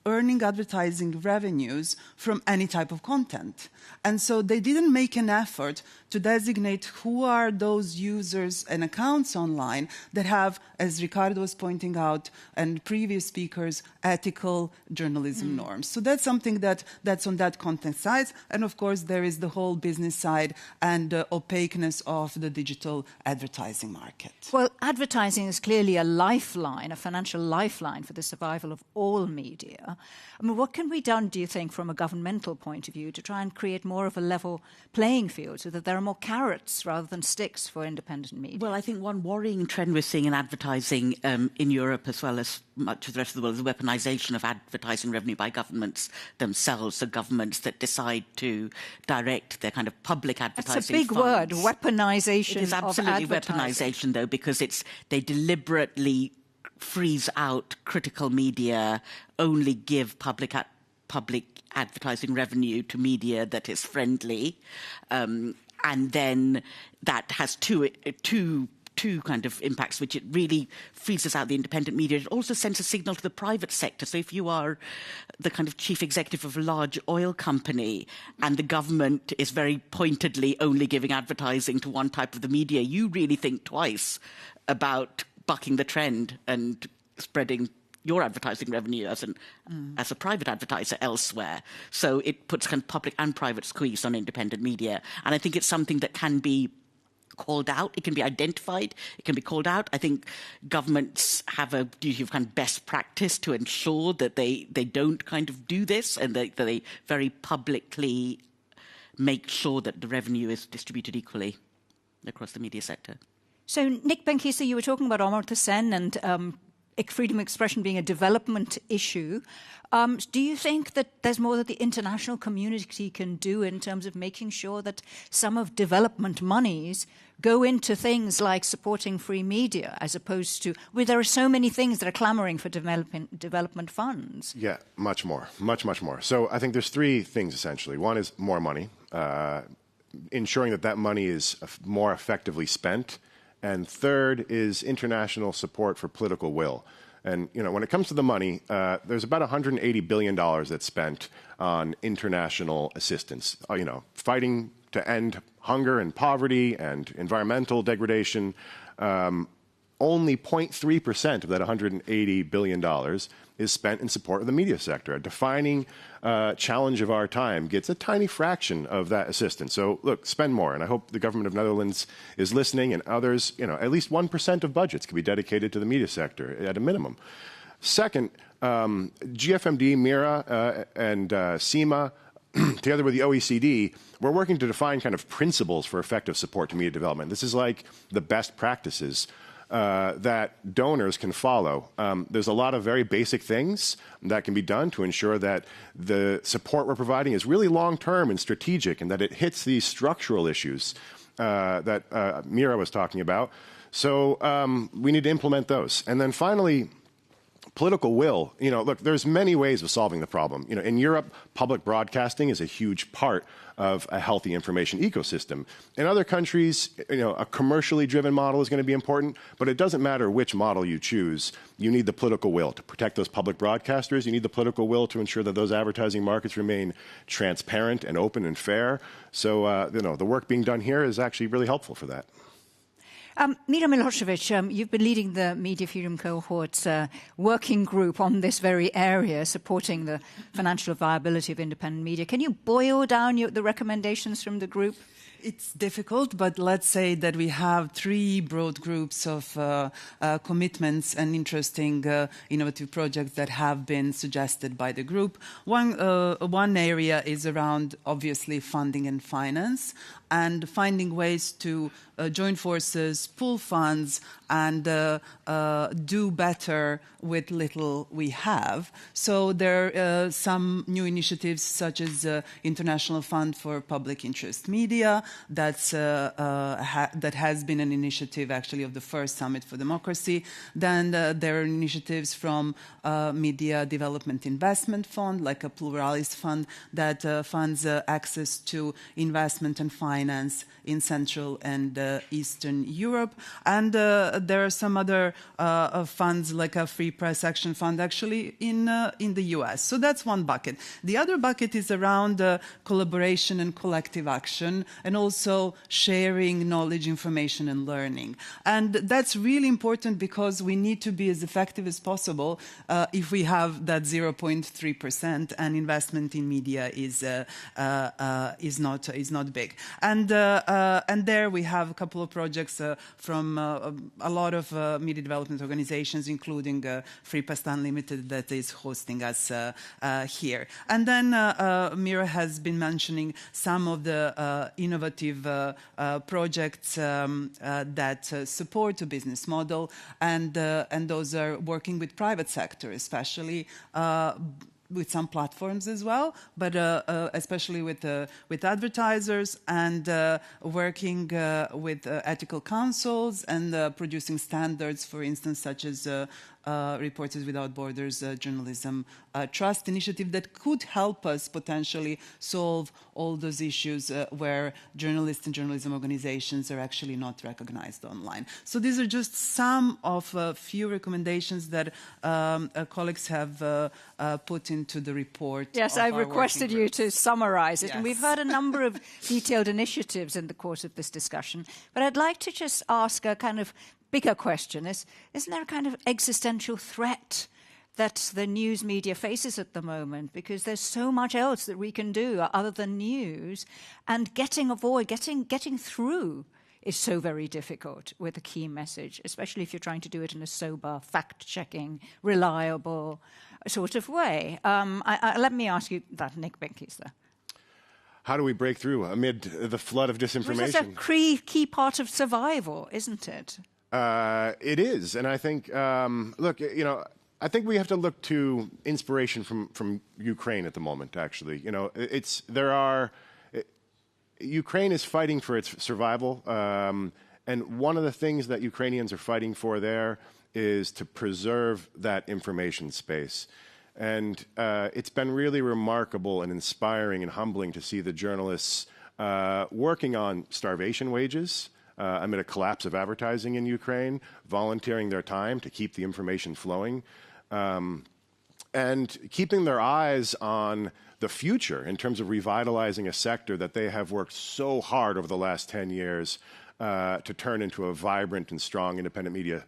earning advertising revenues from any type of content. And so they didn't make an effort to designate who are those users and accounts online that have, as Ricardo was pointing out, and previous speakers, ethical journalism norms. So that's something that's on that content side. And of course, there is the whole business side and opaqueness of the digital advertising market. Well, advertising is clearly a lifeline, a financial lifeline for the survival of all media. I mean, what can be done, do you think, from a governmental point of view to try and create more of a level playing field so that there are more carrots rather than sticks for independent media? Well, I think one worrying trend we're seeing in advertising in Europe as well as much of the rest of the world is the weaponization of advertising revenue by governments themselves, so governments that decide to direct their kind of public advertising That's a big funds. word, weaponization. It is absolutely of advertising. weaponization, though, because they deliberately freeze out critical media, only give public advertising revenue to media that is friendly, and then that has two kind of impacts, which it really freezes out the independent media. It also sends a signal to the private sector. So if you are the kind of chief executive of a large oil company and the government is very pointedly only giving advertising to one type of the media, you really think twice about bucking the trend and spreading your advertising revenue as a private advertiser elsewhere. So it puts kind of public and private squeeze on independent media. And I think it's something that can be called out. It can be identified. It can be called out. I think governments have a duty of kind of best practice to ensure that they don't kind of do this, and that they very publicly make sure that the revenue is distributed equally across the media sector. So, Nick Benkisa, you were talking about Amartya Sen and freedom of expression being a development issue. Do you think that there's more that the international community can do in terms of making sure that some of development monies go into things like supporting free media, as opposed to, well, there are so many things that are clamoring for development funds? Yeah, much more, much more. So I think there's three things, essentially. One is more money, ensuring that money is more effectively spent. And third is international support for political will. And, when it comes to the money, there's about $180 billion that's spent on international assistance, fighting to end hunger and poverty and environmental degradation. Only 0.3% of that $180 billion is spent in support of the media sector. A defining challenge of our time gets a tiny fraction of that assistance. So, look, spend more. And I hope the government of Netherlands is listening, and others, at least 1% of budgets can be dedicated to the media sector at a minimum. Second, GFMD, MIRA, and CIMA, together with the OECD, we're working to define kind of principles for effective support to media development. This is like the best practices that donors can follow. There's a lot of very basic things that can be done to ensure that the support we're providing is really long-term and strategic, and that it hits these structural issues that Mira was talking about. So we need to implement those. And then finally, political will. Look, there's many ways of solving the problem. In Europe, public broadcasting is a huge part of a healthy information ecosystem. In other countries, a commercially driven model is going to be important, but it doesn't matter which model you choose. You need the political will to protect those public broadcasters. You need the political will to ensure that those advertising markets remain transparent and open and fair. So, the work being done here is actually really helpful for that. Mira Milosevic, you've been leading the Media Freedom Cohort's working group on this very area, supporting the financial viability of independent media. Can you boil down the recommendations from the group? It's difficult, but let's say that we have three broad groups of commitments and interesting innovative projects that have been suggested by the group. One area is around, obviously, funding and finance, and finding ways to join forces, pool funds, and do better with little we have. So there are some new initiatives, such as International Fund for Public Interest Media, that has been an initiative, actually, of the first Summit for Democracy. Then there are initiatives from Media Development Investment Fund, like a Pluralist Fund, that funds access to investment and finance in Central and Eastern Europe. And there are some other funds, like a Free Press Action Fund, actually, in the US. So that's one bucket. The other bucket is around collaboration and collective action, and also sharing knowledge, information, and learning. And that's really important, because we need to be as effective as possible if we have that 0.3%, and investment in media is not big. And there we have a couple of projects from a lot of media development organizations, including Free Press Unlimited, that is hosting us here. And then Mira has been mentioning some of the innovative projects that support a business model, and those are working with private sector, especially with some platforms as well, but especially with advertisers, and working with ethical councils, and producing standards, for instance, such as Reporters Without Borders Journalism Trust initiative, that could help us potentially solve all those issues where journalists and journalism organizations are actually not recognized online. So these are just some of a few recommendations that colleagues have put into the report. Yes, I requested you to summarize it. Yes. And we've heard a number of detailed initiatives in the course of this discussion. But I'd like to just ask a kind of bigger question. Isn't there a kind of existential threat that the news media faces at the moment? Because there's so much else that we can do other than news, and getting through is so very difficult with a key message, especially if you're trying to do it in a sober, fact-checking, reliable sort of way. Let me ask you that, Nick Benkisa. how do we break through amid the flood of disinformation? Which is a key part of survival, isn't it? It is, and I think, look, I think we have to look to inspiration from Ukraine at the moment. Actually, Ukraine is fighting for its survival, and one of the things that Ukrainians are fighting for there is to preserve that information space. And it's been really remarkable and inspiring and humbling to see the journalists working on starvation wages amid a collapse of advertising in Ukraine, volunteering their time to keep the information flowing, and keeping their eyes on the future in terms of revitalizing a sector that they have worked so hard over the last 10 years to turn into a vibrant and strong independent media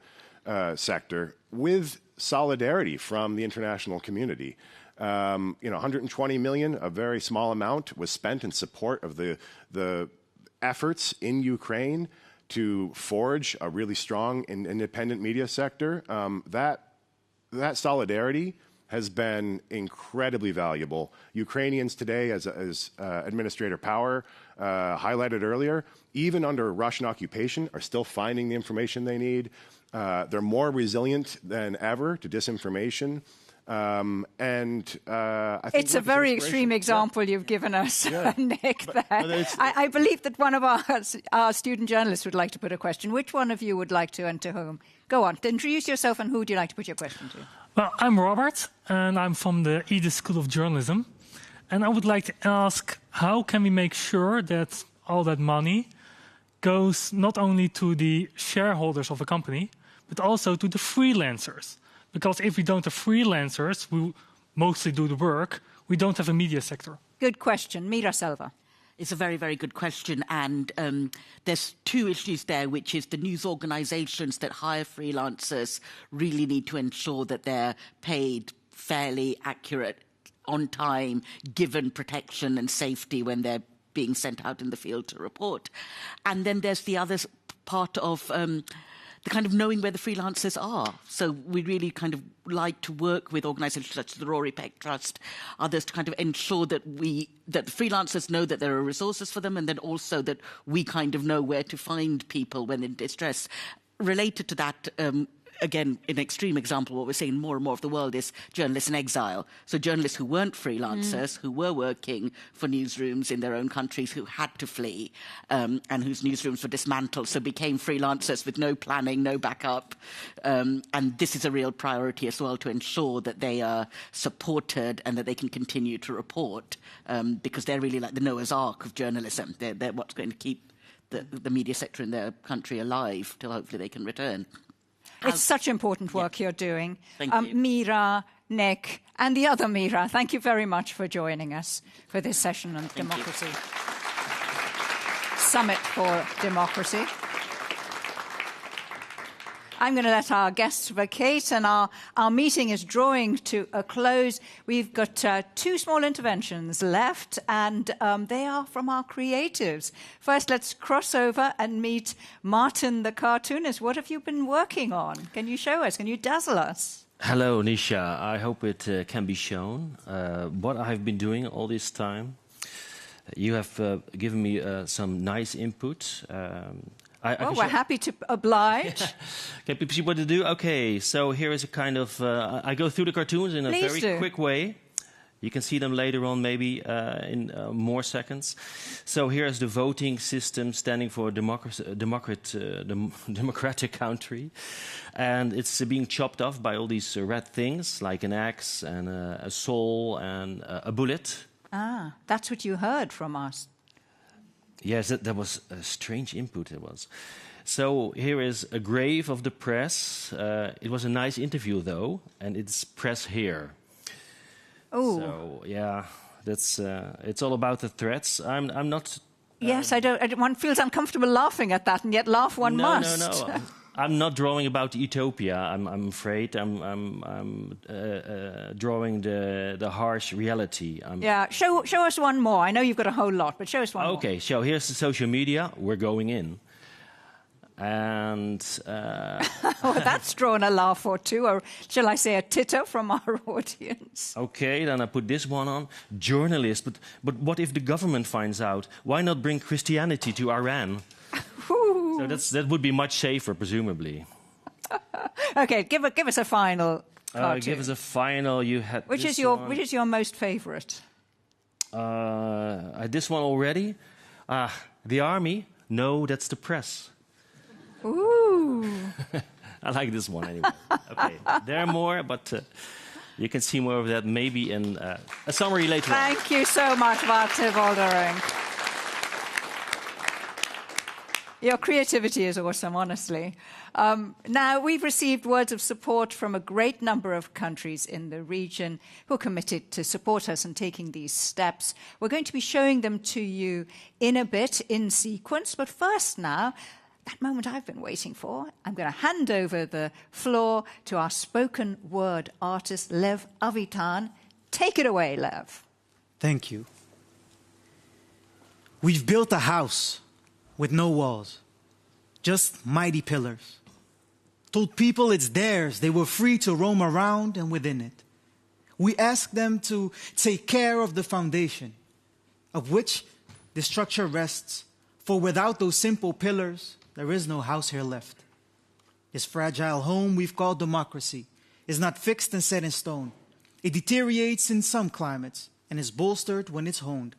sector with solidarity from the international community. 120 million, a very small amount, was spent in support of the efforts in Ukraine to forge a really strong and independent media sector. That solidarity has been incredibly valuable. Ukrainians today, as Administrator Power highlighted earlier, even under Russian occupation, are still finding the information they need. They're more resilient than ever to disinformation. I think it's a very extreme example you've given us, Nick, there. I believe that one of our student journalists would like to put a question. Which one of you would like to, and to whom? Go on, introduce yourself, and who would you like to put your question to? Well, I'm Robert, and I'm from the Edith School of Journalism. And I would like to ask, how can we make sure that all that money goes not only to the shareholders of a company, but also to the freelancers? Because if we don't have freelancers who mostly do the work, we don't have a media sector. Good question. Mira Selva. It's a very, very good question. And there's two issues there, which is the news organizations that hire freelancers really need to ensure that they're paid fairly, accurate, on time, given protection and safety when they're being sent out in the field to report. And then there's the other part of the kind of knowing where the freelancers are. So we really kind of like to work with organisations such as the Rory Peck Trust, others, to kind of ensure that the freelancers know that there are resources for them, and then also that we kind of know where to find people when in distress. Related to that, again, an extreme example, what we're seeing more and more of the world is journalists in exile. So journalists who weren't freelancers, who were working for newsrooms in their own countries, who had to flee, and whose newsrooms were dismantled, so became freelancers with no planning, no backup. And this is a real priority as well, to ensure that they are supported and that they can continue to report, because they're really like the Noah's Ark of journalism. They're what's going to keep the media sector in their country alive till hopefully they can return. It's such important work you're doing. Thank you. Mira, Nick, and the other Mira, thank you very much for joining us for this session on democracy. Summit for Democracy. I'm going to let our guests vacate, and our meeting is drawing to a close. We've got two small interventions left, and they are from our creatives. First, let's cross over and meet Martin the cartoonist. What have you been working on? Can you show us? Can you dazzle us? Hello, Nisha. I hope it can be shown what I've been doing all this time. You have given me some nice input. We're happy to oblige. Can people see what to do? Okay, so here is a kind of... I go through the cartoons in a very quick way. You can see them later on, maybe in more seconds. So here is the voting system standing for a democratic country. And it's being chopped off by all these red things, like an axe and a saw and a bullet. Ah, that's what you heard from us. Yes, that was a strange input, it was. So here is a grave of the press. It was a nice interview, though, and it's press here. Oh. So, yeah, that's it's all about the threats. I'm not... Yes, I don't. One feels uncomfortable laughing at that, and yet laugh one must. No. I'm not drawing about utopia. I'm afraid. I'm drawing the harsh reality. Show us one more. I know you've got a whole lot, but show us one more. Okay, so here's the social media. We're going in. And oh, that's drawn a laugh or two, or shall I say a titter from our audience. Okay, then I put this one on. Journalist, but what if the government finds out? Why not bring Christianity to Iran? So that would be much safer, presumably. Okay, give us a final cartoon. Give us a final. You had which this is your most favourite? This one already. The army. No, that's the press. Ooh. I like this one anyway. Okay, there are more, but you can see more of that maybe in a summary later on. Thank you so much, Warte Woldering. Your creativity is awesome, honestly. Now, we've received words of support from a great number of countries in the region who are committed to support us in taking these steps. We're going to be showing them to you in a bit, in sequence. But first now, that moment I've been waiting for, I'm going to hand over the floor to our spoken word artist, Lev Avitan. Take it away, Lev. Thank you. We've built a house with no walls, just mighty pillars. Told people it's theirs, they were free to roam around and within it. We asked them to take care of the foundation, of which the structure rests, for without those simple pillars, there is no house here left. This fragile home we've called democracy is not fixed and set in stone. It deteriorates in some climates and is bolstered when it's honed.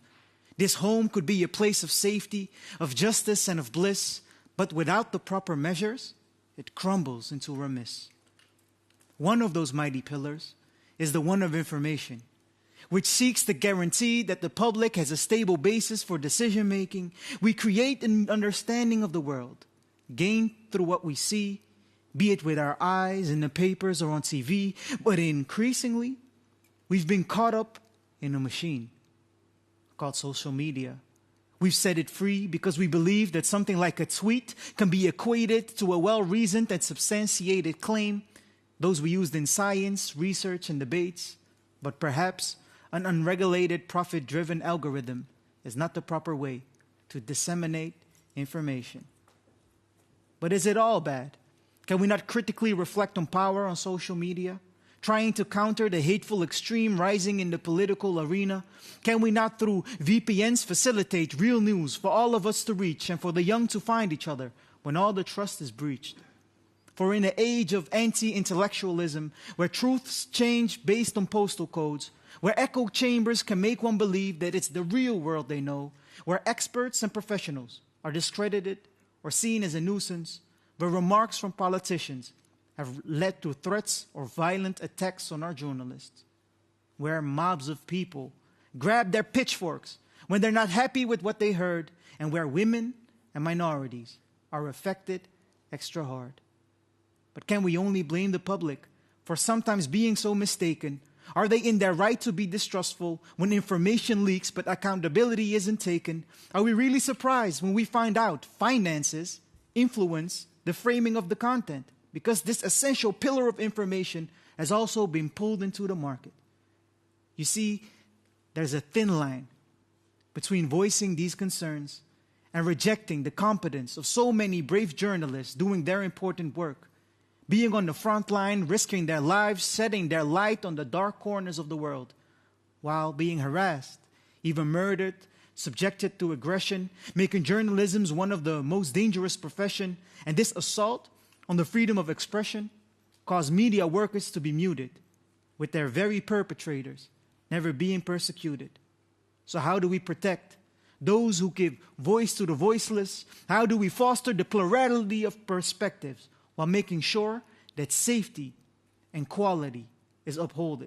This home could be a place of safety, of justice, and of bliss, but without the proper measures, it crumbles into remiss. One of those mighty pillars is the one of information, which seeks to guarantee that the public has a stable basis for decision-making. We create an understanding of the world, gained through what we see, be it with our eyes, in the papers, or on TV, but increasingly, we've been caught up in a machine called social media. We've set it free because we believe that something like a tweet can be equated to a well-reasoned and substantiated claim, those we used in science, research, and debates. But perhaps an unregulated, profit-driven algorithm is not the proper way to disseminate information. But is it all bad? Can we not critically reflect on power on social media, trying to counter the hateful extreme rising in the political arena? Can we not, through VPNs, facilitate real news for all of us to reach and for the young to find each other when all the trust is breached? For in an age of anti-intellectualism, where truths change based on postal codes, where echo chambers can make one believe that it's the real world they know, where experts and professionals are discredited or seen as a nuisance, where remarks from politicians have led to threats or violent attacks on our journalists, where mobs of people grab their pitchforks when they're not happy with what they heard, and where women and minorities are affected extra hard. But can we only blame the public for sometimes being so mistaken? Are they in their right to be distrustful when information leaks but accountability isn't taken? Are we really surprised when we find out finances influence the framing of the content? Because this essential pillar of information has also been pulled into the market. You see, there's a thin line between voicing these concerns and rejecting the competence of so many brave journalists doing their important work, being on the front line, risking their lives, setting their light on the dark corners of the world, while being harassed, even murdered, subjected to aggression, making journalism one of the most dangerous professions. And this assault on the freedom of expression caused media workers to be muted, with their very perpetrators never being persecuted. So how do we protect those who give voice to the voiceless? How do we foster the plurality of perspectives while making sure that safety and quality is upheld?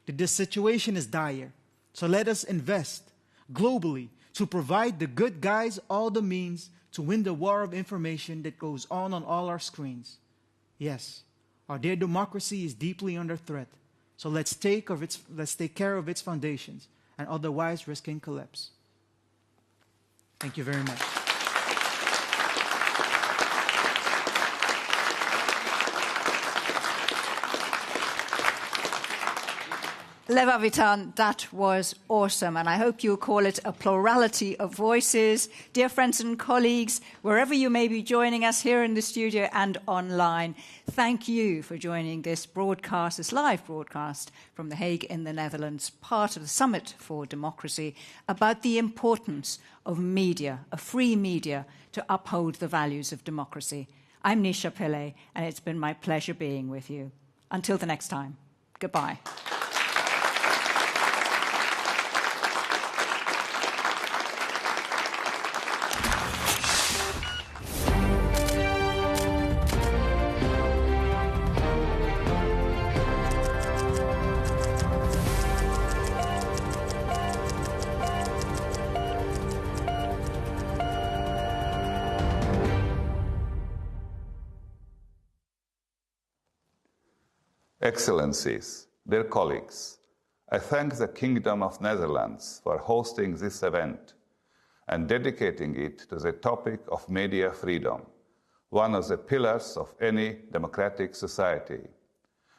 This situation is dire, so let us invest globally to provide the good guys all the means to win the war of information that goes on all our screens. Yes, our dear democracy is deeply under threat, so let's take care of its foundations and otherwise risking collapse. Thank you very much. Levavitan, that was awesome, and I hope you'll call it a plurality of voices. Dear friends and colleagues, wherever you may be joining us here in the studio and online, thank you for joining this broadcast, this live broadcast from The Hague in the Netherlands, part of the Summit for Democracy, about the importance of media, of free media, to uphold the values of democracy. I'm Nisha Pillay, and it's been my pleasure being with you. Until the next time, goodbye. Excellencies, dear colleagues, I thank the Kingdom of Netherlands for hosting this event and dedicating it to the topic of media freedom, one of the pillars of any democratic society.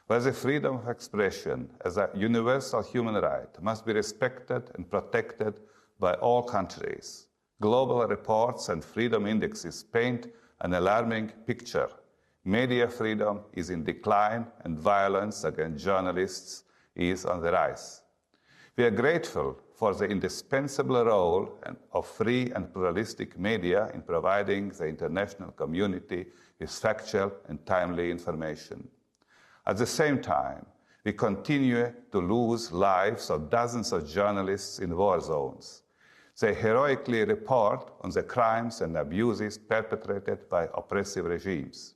Where the freedom of expression as a universal human right must be respected and protected by all countries. Global reports and freedom indexes paint an alarming picture. Media freedom is in decline and violence against journalists is on the rise. We are grateful for the indispensable role of free and pluralistic media in providing the international community with factual and timely information. At the same time, we continue to lose lives of dozens of journalists in war zones. They heroically report on the crimes and abuses perpetrated by oppressive regimes.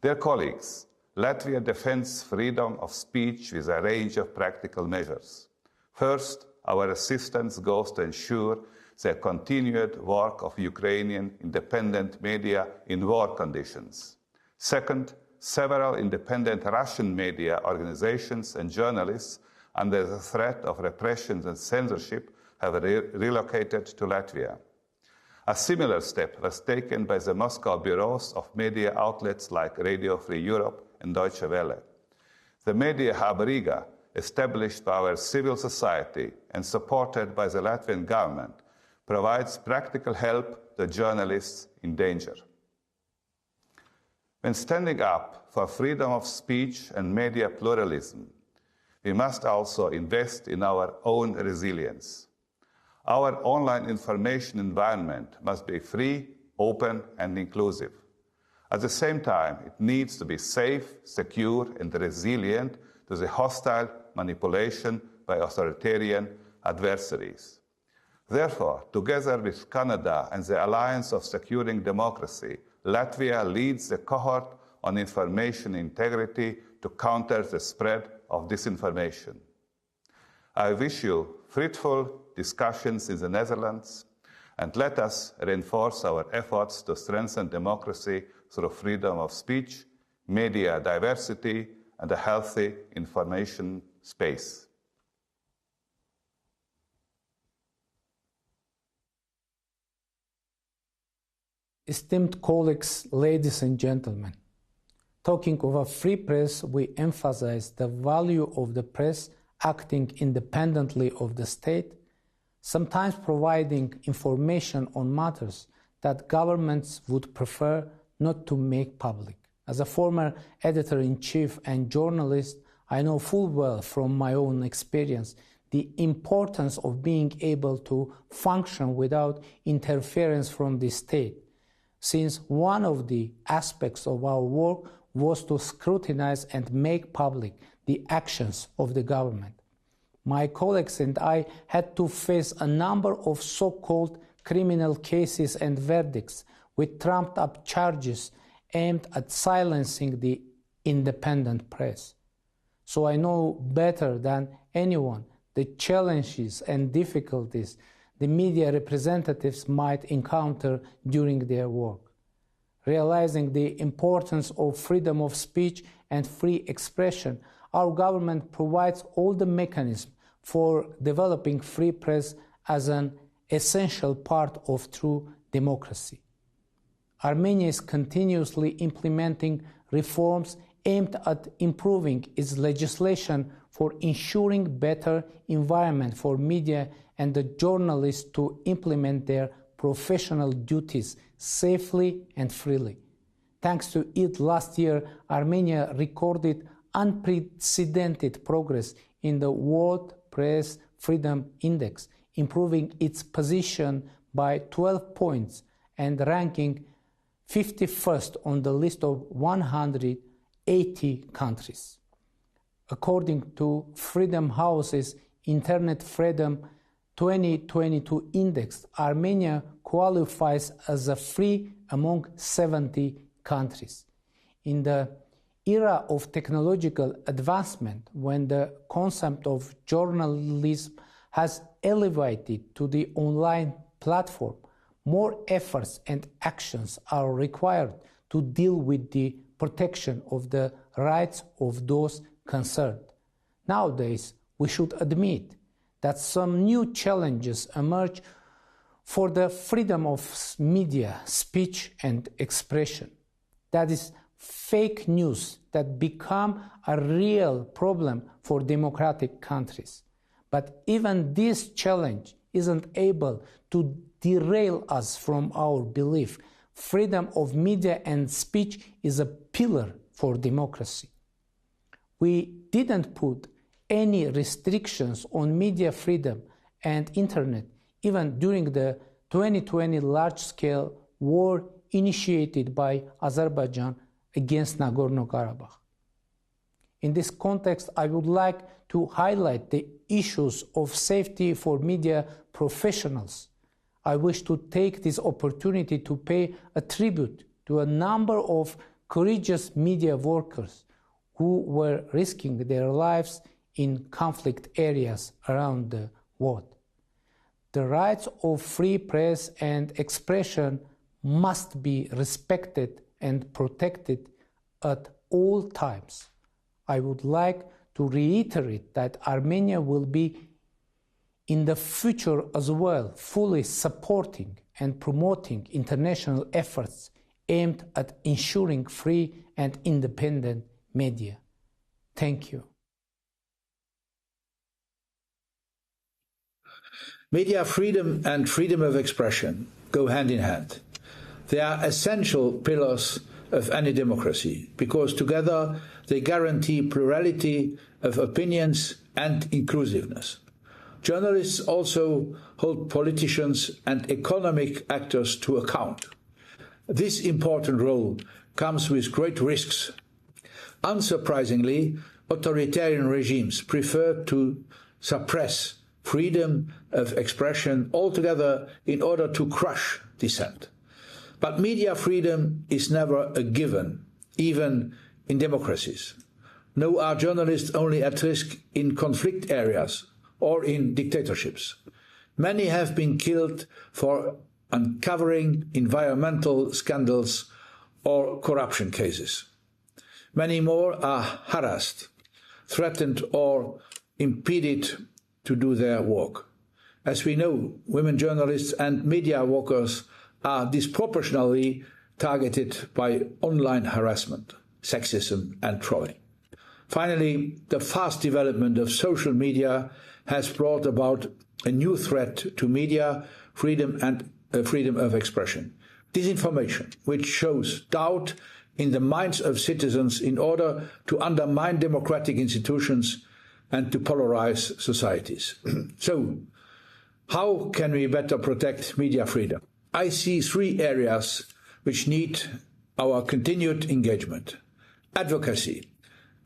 Dear colleagues, Latvia defends freedom of speech with a range of practical measures. First, our assistance goes to ensure the continued work of Ukrainian independent media in war conditions. Second, several independent Russian media organizations and journalists under the threat of repression and censorship have relocated to Latvia. A similar step was taken by the Moscow bureaus of media outlets like Radio Free Europe and Deutsche Welle. The media hub Riga, established by our civil society and supported by the Latvian government, provides practical help to journalists in danger. When standing up for freedom of speech and media pluralism, we must also invest in our own resilience. Our online information environment must be free, open, and inclusive. At the same time, it needs to be safe, secure, and resilient to the hostile manipulation by authoritarian adversaries. Therefore, together with Canada and the Alliance of Securing Democracy, Latvia leads the cohort on information integrity to counter the spread of disinformation. I wish you fruitful discussions in the Netherlands, and let us reinforce our efforts to strengthen democracy through freedom of speech, media diversity, and a healthy information space. Esteemed colleagues, ladies and gentlemen, talking of a free press, we emphasize the value of the press acting independently of the state, sometimes providing information on matters that governments would prefer not to make public. As a former editor-in-chief and journalist, I know full well from my own experience the importance of being able to function without interference from the state, since one of the aspects of our work was to scrutinize and make public the actions of the government. My colleagues and I had to face a number of so-called criminal cases and verdicts with trumped-up charges aimed at silencing the independent press. So I know better than anyone the challenges and difficulties the media representatives might encounter during their work. Realizing the importance of freedom of speech and free expression, our government provides all the mechanisms for developing free press as an essential part of true democracy. Armenia is continuously implementing reforms aimed at improving its legislation for ensuring better environment for media and the journalists to implement their professional duties safely and freely. Thanks to it, last year, Armenia recorded unprecedented progress in the World Press Freedom Index, improving its position by 12 points and ranking 51st on the list of 180 countries. According to Freedom House's Internet Freedom 2022 Index, Armenia qualifies as a free among 70 countries. In the era of technological advancement, when the concept of journalism has elevated to the online platform, more efforts and actions are required to deal with the protection of the rights of those concerned. Nowadays, we should admit that some new challenges emerge for the freedom of media, speech and expression. That is, fake news that become a real problem for democratic countries. But even this challenge isn't able to derail us from our belief. Freedom of media and speech is a pillar for democracy. We didn't put any restrictions on media freedom and internet, even during the 2020 large-scale war initiated by Azerbaijan against Nagorno-Karabakh. In this context, I would like to highlight the issues of safety for media professionals. I wish to take this opportunity to pay a tribute to a number of courageous media workers who were risking their lives in conflict areas around the world. The rights of free press and expression must be respected and protected at all times. I would like to reiterate that Armenia will be in the future as well fully supporting and promoting international efforts aimed at ensuring free and independent media. Thank you. Media freedom and freedom of expression go hand in hand. They are essential pillars of any democracy because together they guarantee plurality of opinions and inclusiveness. Journalists also hold politicians and economic actors to account. This important role comes with great risks. Unsurprisingly, authoritarian regimes prefer to suppress freedom of expression altogether in order to crush dissent. But media freedom is never a given, even in democracies. Nor are journalists only at risk in conflict areas or in dictatorships. Many have been killed for uncovering environmental scandals or corruption cases. Many more are harassed, threatened or impeded to do their work. As we know, women journalists and media workers are disproportionately targeted by online harassment, sexism and trolling. Finally, the fast development of social media has brought about a new threat to media freedom and freedom of expression. Disinformation, which shows doubt in the minds of citizens in order to undermine democratic institutions and to polarize societies. So, how can we better protect media freedom? I see three areas which need our continued engagement. Advocacy.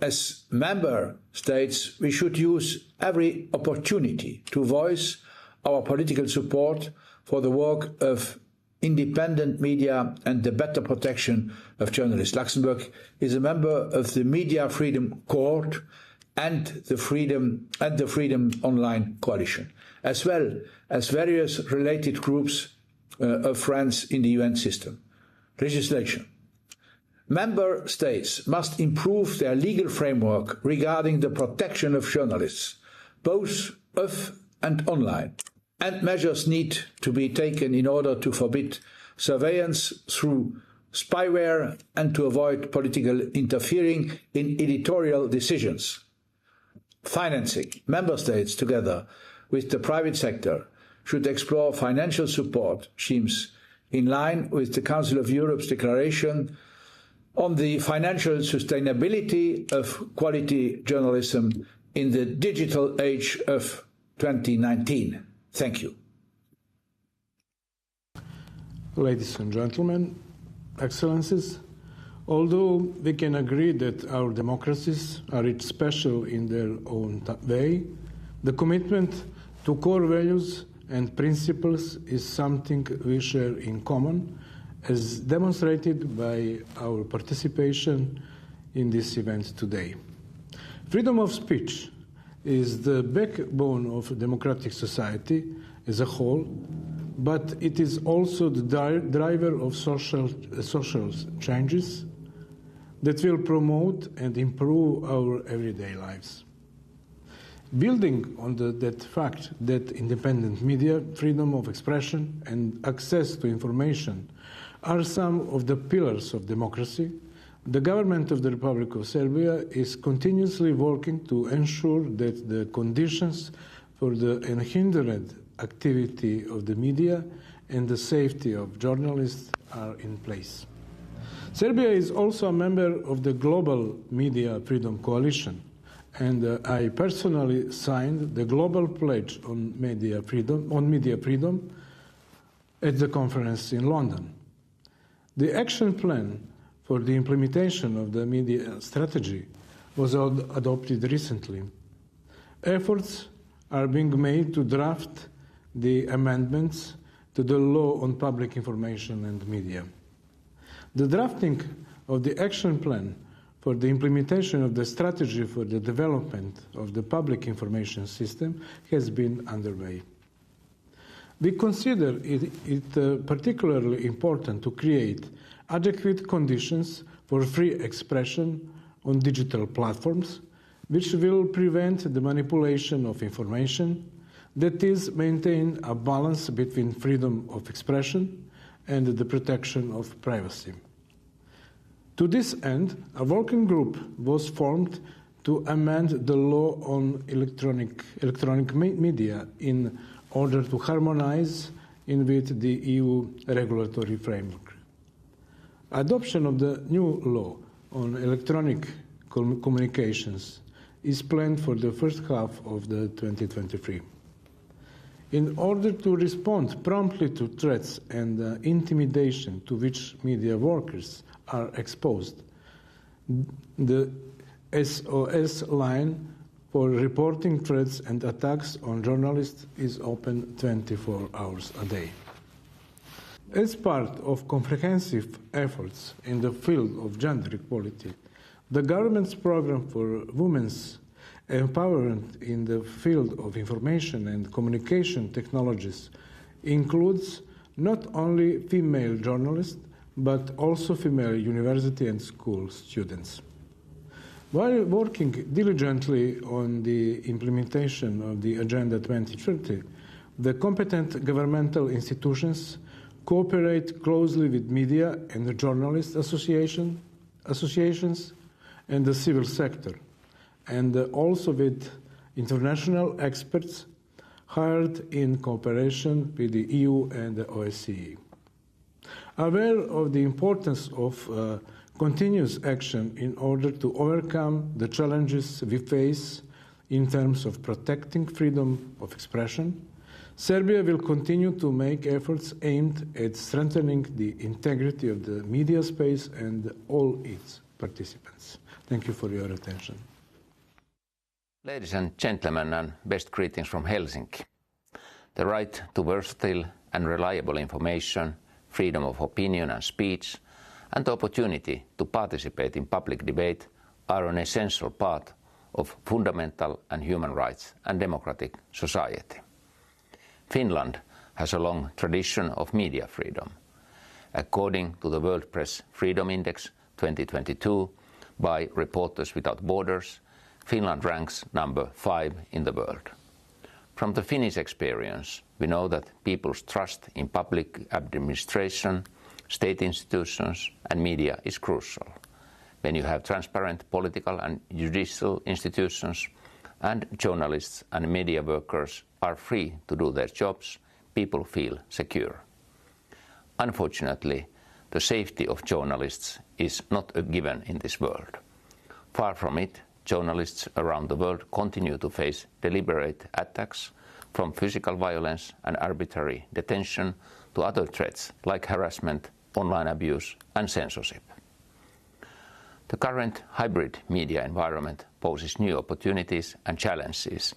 As member states, we should use every opportunity to voice our political support for the work of independent media and the better protection of journalists. Luxembourg is a member of the Media Freedom Court and the Freedom Online Coalition, as well as various related groups of friends in the UN system. Legislation. Member states must improve their legal framework regarding the protection of journalists, both off and online. And measures need to be taken in order to forbid surveillance through spyware and to avoid political interfering in editorial decisions. financing. Member states, together with the private sector, should explore financial support schemes in line with the Council of Europe's declaration on the financial sustainability of quality journalism in the digital age of 2019. Thank you. Ladies and gentlemen, Excellencies, although we can agree that our democracies are each special in their own way, the commitment to core values and principles is something we share in common, as demonstrated by our participation in this event today. Freedom of speech is the backbone of a democratic society as a whole, but it is also the driver of social changes that will promote and improve our everyday lives. Building on that fact that independent media, freedom of expression and access to information are some of the pillars of democracy, the government of the Republic of Serbia is continuously working to ensure that the conditions for the unhindered activity of the media and the safety of journalists are in place. Serbia is also a member of the Global Media Freedom Coalition, and I personally signed the Global Pledge on Media Freedom at the conference in London. The action plan for the implementation of the media strategy was adopted recently. Efforts are being made to draft the amendments to the law on public information and media. The drafting of the action plan for the implementation of the strategy for the development of the public information system has been underway. We consider it particularly important to create adequate conditions for free expression on digital platforms, which will prevent the manipulation of information, that is, maintain a balance between freedom of expression and the protection of privacy. To this end, a working group was formed to amend the law on electronic media in order to harmonize it with the EU regulatory framework. Adoption of the new law on electronic communications is planned for the first half of 2023. In order to respond promptly to threats and intimidation to which media workers are exposed, the SOS line for reporting threats and attacks on journalists is open 24 hours a day. As part of comprehensive efforts in the field of gender equality, the government's program for women's empowerment in the field of information and communication technologies includes not only female journalists, but also female university and school students. While working diligently on the implementation of the Agenda 2030, the competent governmental institutions cooperate closely with media and the journalist associations and the civil sector, and also with international experts hired in cooperation with the EU and the OSCE. Aware of the importance of continuous action in order to overcome the challenges we face in terms of protecting freedom of expression, Serbia will continue to make efforts aimed at strengthening the integrity of the media space and all its participants. Thank you for your attention. Ladies and gentlemen, and best greetings from Helsinki. The right to versatile and reliable information, freedom of opinion and speech, and the opportunity to participate in public debate are an essential part of fundamental and human rights and democratic society. Finland has a long tradition of media freedom. According to the World Press Freedom Index 2022 by Reporters Without Borders, Finland ranks number 5 in the world. From the Finnish experience, we know that people's trust in public administration, state institutions and media is crucial. When you have transparent political and judicial institutions, and journalists and media workers are free to do their jobs, people feel secure. Unfortunately, the safety of journalists is not a given in this world. Far from it, journalists around the world continue to face deliberate attacks, from physical violence and arbitrary detention to other threats like harassment, online abuse and censorship. The current hybrid media environment poses new opportunities and challenges,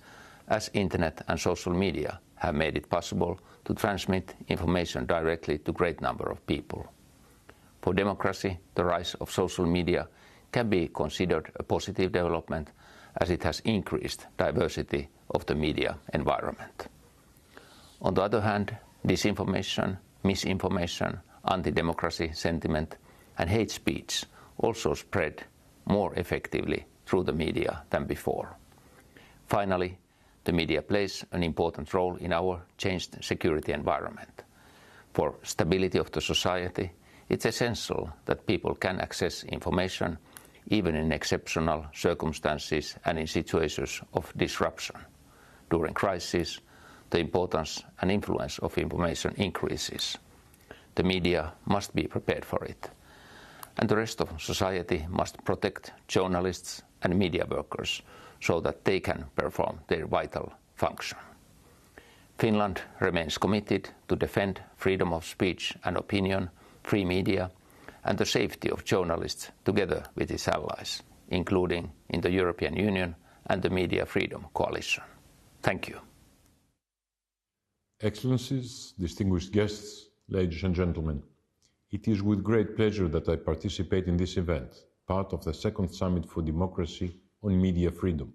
as internet and social media have made it possible to transmit information directly to a great number of people. For democracy, the rise of social media can be considered a positive development, as it has increased diversity of the media environment. On the other hand, disinformation, misinformation, anti-democracy sentiment and hate speech also spread more effectively through the media than before. Finally, the media plays an important role in our changed security environment. For stability of the society, it's essential that people can access information even in exceptional circumstances and in situations of disruption. During crises, the importance and influence of information increases. The media must be prepared for it. And the rest of society must protect journalists and media workers so that they can perform their vital function. Finland remains committed to defend freedom of speech and opinion, free media, and the safety of journalists together with its allies, including in the European Union and the Media Freedom Coalition. Thank you. Excellencies, distinguished guests, ladies and gentlemen, it is with great pleasure that I participate in this event, part of the Second Summit for Democracy on Media Freedom.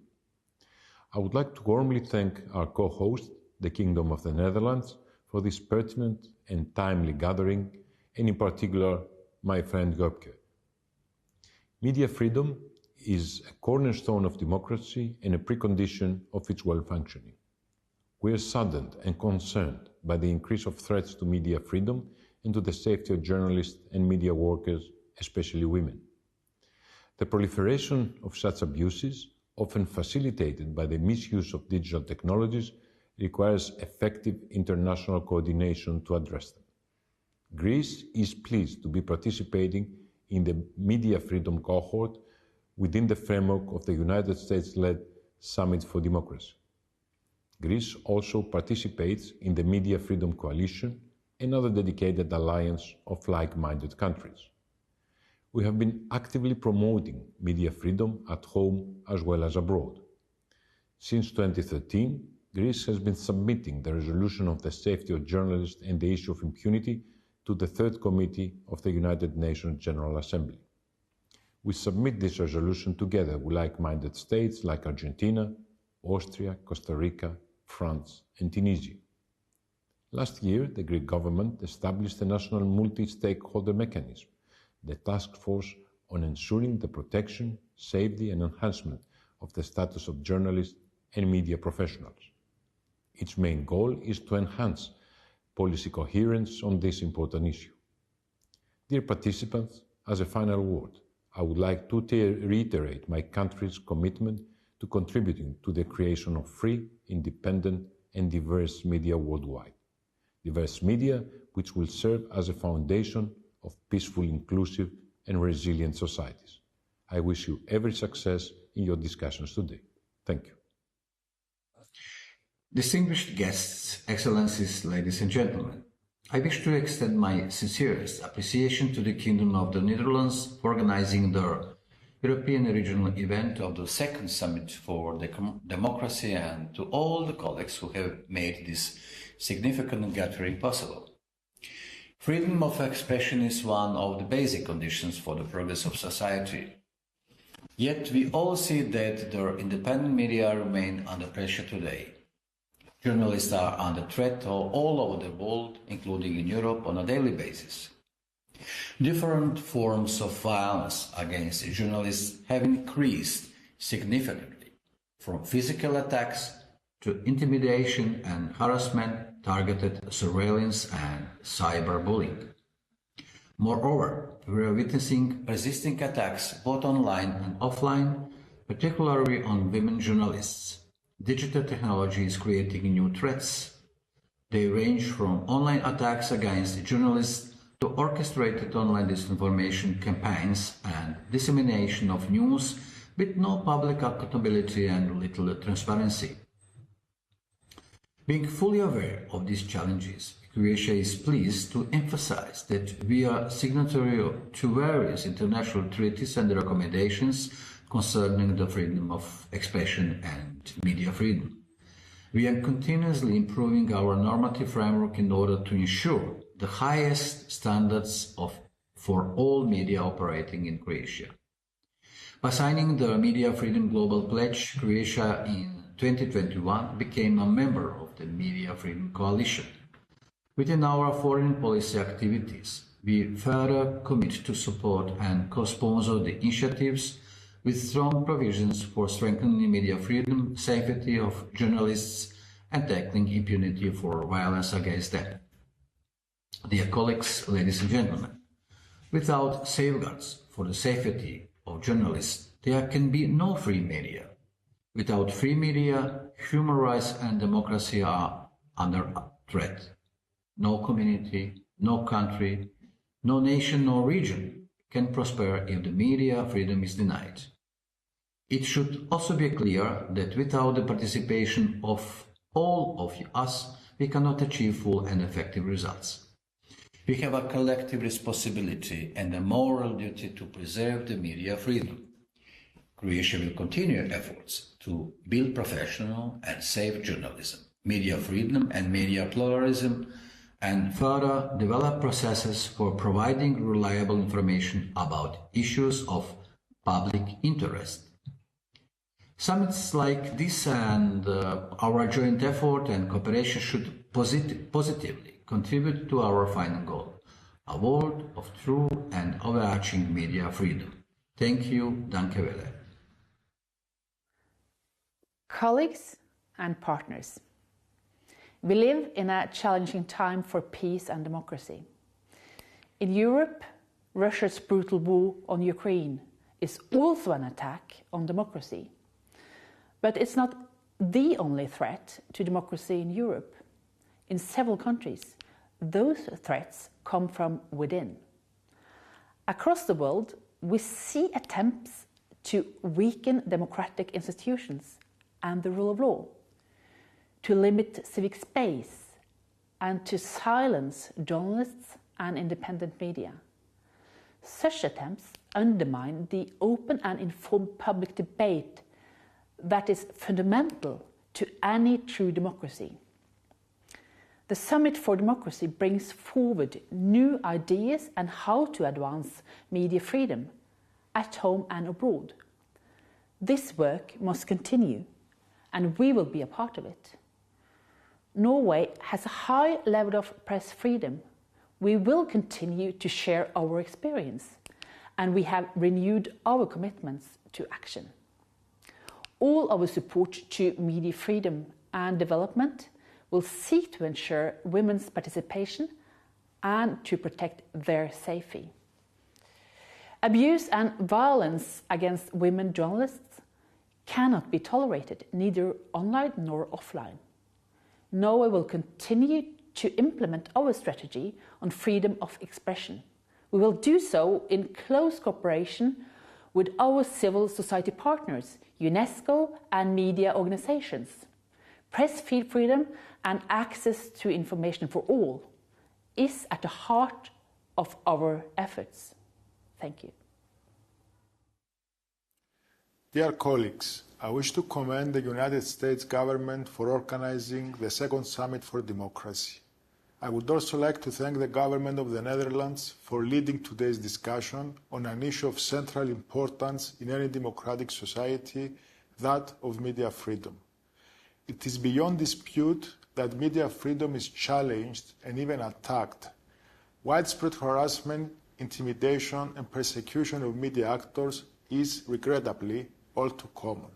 I would like to warmly thank our co-host, the Kingdom of the Netherlands, for this pertinent and timely gathering, and in particular, my friend Göbke. Media freedom is a cornerstone of democracy and a precondition of its well-functioning. We are saddened and concerned by the increase of threats to media freedom and to the safety of journalists and media workers, especially women. The proliferation of such abuses, often facilitated by the misuse of digital technologies, requires effective international coordination to address them. Greece is pleased to be participating in the Media Freedom Cohort within the framework of the United States-led Summit for Democracy. Greece also participates in the Media Freedom Coalition, another dedicated alliance of like-minded countries. We have been actively promoting media freedom at home as well as abroad. Since 2013, Greece has been submitting the resolution of the safety of journalists and the issue of impunity to the Third Committee of the United Nations General Assembly. We submit this resolution together with like-minded states like Argentina, Austria, Costa Rica, France, and Tunisia. Last year, the Greek government established a national multi-stakeholder mechanism, the Task Force on ensuring the protection, safety, and enhancement of the status of journalists and media professionals. Its main goal is to enhance policy coherence on this important issue. Dear participants, as a final word, I would like to reiterate my country's commitment to contributing to the creation of free, independent, and diverse media worldwide. Diverse media which will serve as a foundation of peaceful, inclusive, and resilient societies. I wish you every success in your discussions today. Thank you. Distinguished guests, Excellencies, ladies and gentlemen, I wish to extend my sincerest appreciation to the Kingdom of the Netherlands for organizing the European regional event of the Second Summit for Democracy, and to all the colleagues who have made this significant gathering possible. Freedom of expression is one of the basic conditions for the progress of society. Yet we all see that the independent media remain under pressure today. Journalists are under threat all over the world, including in Europe, on a daily basis. Different forms of violence against journalists have increased significantly, from physical attacks to intimidation and harassment, targeted surveillance and cyberbullying. Moreover, we are witnessing persisting attacks both online and offline, particularly on women journalists. Digital technology is creating new threats. They range from online attacks against journalists to orchestrated online disinformation campaigns and dissemination of news with no public accountability and little transparency. Being fully aware of these challenges, Croatia is pleased to emphasize that we are signatory to various international treaties and recommendations concerning the freedom of expression and media freedom. We are continuously improving our normative framework in order to ensure the highest standards for all media operating in Croatia. By signing the Media Freedom Global Pledge, Croatia in 2021 became a member of the Media Freedom Coalition. Within our foreign policy activities, we further commit to support and co-sponsor the initiatives with strong provisions for strengthening media freedom, safety of journalists, and tackling impunity for violence against them. Dear colleagues, ladies and gentlemen, without safeguards for the safety of journalists, there can be no free media. Without free media, human rights and democracy are under threat. No community, no country, no nation, no region can prosper if the media freedom is denied. It should also be clear that without the participation of all of us, we cannot achieve full and effective results. We have a collective responsibility and a moral duty to preserve the media freedom. Croatia will continue efforts to build professional and safe journalism, media freedom and media pluralism, and further develop processes for providing reliable information about issues of public interest. Summits like this and our joint effort and cooperation should positively contribute to our final goal, a world of true and overarching media freedom. Thank you, danke vele. Colleagues and partners, we live in a challenging time for peace and democracy. In Europe, Russia's brutal war on Ukraine is also an attack on democracy. But it's not the only threat to democracy in Europe. In several countries, those threats come from within. Across the world, we see attempts to weaken democratic institutions and the rule of law, to limit civic space, and to silence journalists and independent media. Such attempts undermine the open and informed public debate that is fundamental to any true democracy. The Summit for Democracy brings forward new ideas on how to advance media freedom at home and abroad. This work must continue, and we will be a part of it. Norway has a high level of press freedom. We will continue to share our experience, and we have renewed our commitments to action. All our support to media freedom and development will seek to ensure women's participation and to protect their safety. Abuse and violence against women journalists cannot be tolerated, neither online nor offline. Norway will continue to implement our strategy on freedom of expression. We will do so in close cooperation with our civil society partners, UNESCO and media organizations. Press freedom and access to information for all is at the heart of our efforts. Thank you. Dear colleagues, I wish to commend the United States government for organizing the Second Summit for Democracy. I would also like to thank the government of the Netherlands for leading today's discussion on an issue of central importance in any democratic society, that of media freedom. It is beyond dispute that media freedom is challenged and even attacked. Widespread harassment, intimidation and persecution of media actors is, regrettably, all too common.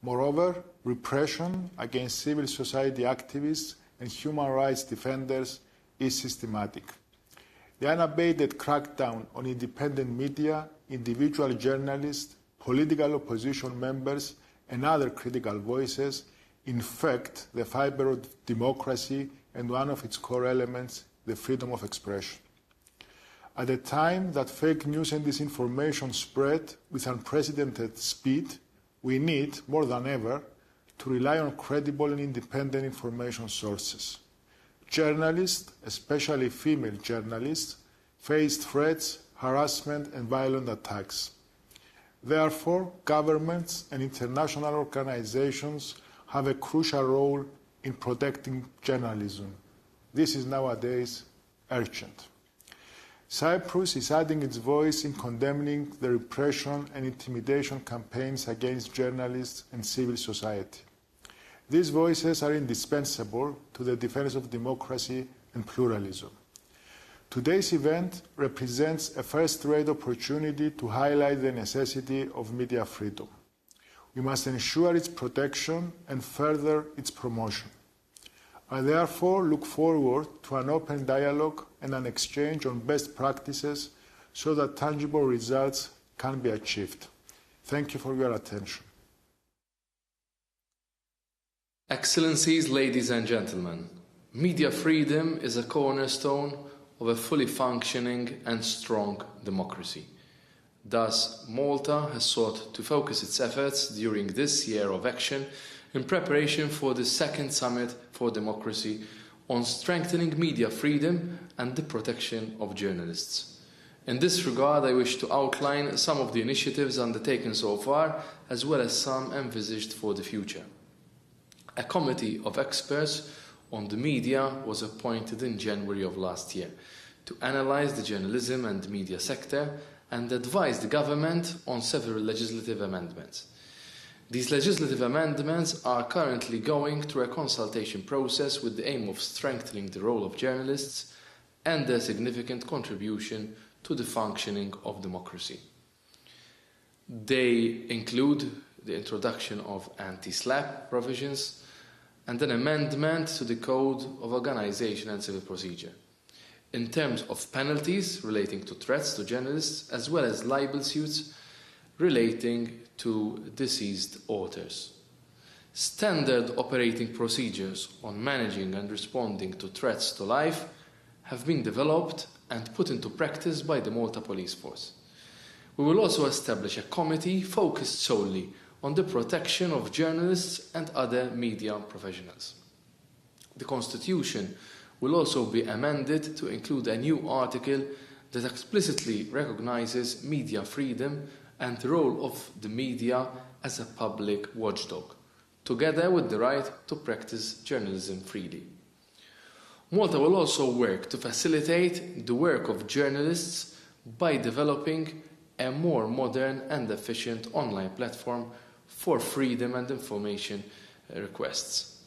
Moreover, repression against civil society activists and human rights defenders is systematic. The unabated crackdown on independent media, individual journalists, political opposition members and other critical voices in fact, the fibre of democracy and one of its core elements, the freedom of expression. At a time that fake news and disinformation spread with unprecedented speed, we need, more than ever, to rely on credible and independent information sources. Journalists, especially female journalists, faced threats, harassment and violent attacks. Therefore, governments and international organizations have a crucial role in protecting journalism. This is nowadays urgent. Cyprus is adding its voice in condemning the repression and intimidation campaigns against journalists and civil society. These voices are indispensable to the defense of democracy and pluralism. Today's event represents a first-rate opportunity to highlight the necessity of media freedom. We must ensure its protection and further its promotion. I therefore look forward to an open dialogue and an exchange on best practices so that tangible results can be achieved. Thank you for your attention. Excellencies, ladies and gentlemen, media freedom is a cornerstone of a fully functioning and strong democracy. Thus, Malta has sought to focus its efforts during this year of action in preparation for the second Summit for Democracy on strengthening media freedom and the protection of journalists. In this regard, I wish to outline some of the initiatives undertaken so far, as well as some envisaged for the future. A committee of experts on the media was appointed in January of last year to analyse the journalism and media sector and advise the government on several legislative amendments. These legislative amendments are currently going through a consultation process with the aim of strengthening the role of journalists and their significant contribution to the functioning of democracy. They include the introduction of anti-SLAPP provisions and an amendment to the Code of Organisation and Civil Procedure in terms of penalties relating to threats to journalists as well as libel suits relating to deceased authors. Standard operating procedures on managing and responding to threats to life have been developed and put into practice by the Malta Police Force. We will also establish a committee focused solely on the protection of journalists and other media professionals. The Constitution will also be amended to include a new article that explicitly recognises media freedom and the role of the media as a public watchdog, together with the right to practice journalism freely. Malta will also work to facilitate the work of journalists by developing a more modern and efficient online platform for freedom and information requests.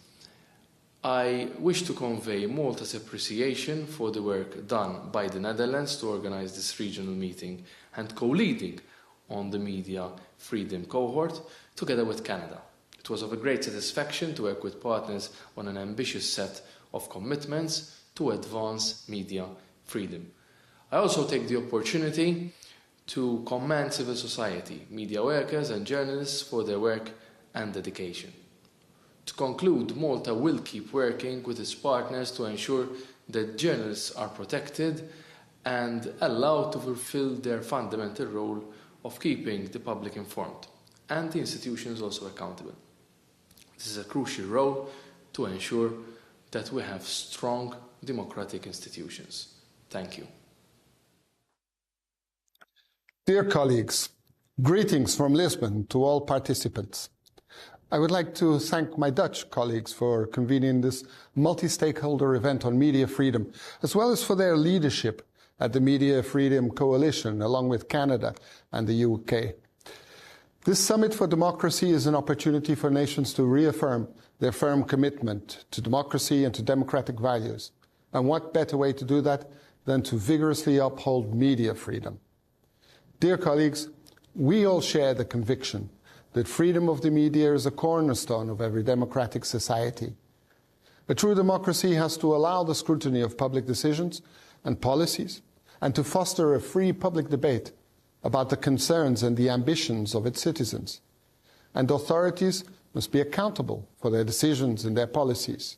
I wish to convey Malta's appreciation for the work done by the Netherlands to organise this regional meeting and co-leading on the media freedom cohort together with Canada. It was of a great satisfaction to work with partners on an ambitious set of commitments to advance media freedom. I also take the opportunity to commend civil society, media workers and journalists for their work and dedication. To conclude, Malta will keep working with its partners to ensure that journalists are protected and allowed to fulfil their fundamental role of keeping the public informed and the institutions also accountable. This is a crucial role to ensure that we have strong democratic institutions. Thank you. Dear colleagues, greetings from Lisbon to all participants. I would like to thank my Dutch colleagues for convening this multi-stakeholder event on media freedom, as well as for their leadership at the Media Freedom Coalition, along with Canada and the UK. This Summit for Democracy is an opportunity for nations to reaffirm their firm commitment to democracy and to democratic values. And what better way to do that than to vigorously uphold media freedom? Dear colleagues, we all share the conviction that freedom of the media is a cornerstone of every democratic society. A true democracy has to allow the scrutiny of public decisions and policies, and to foster a free public debate about the concerns and the ambitions of its citizens. And authorities must be accountable for their decisions and their policies.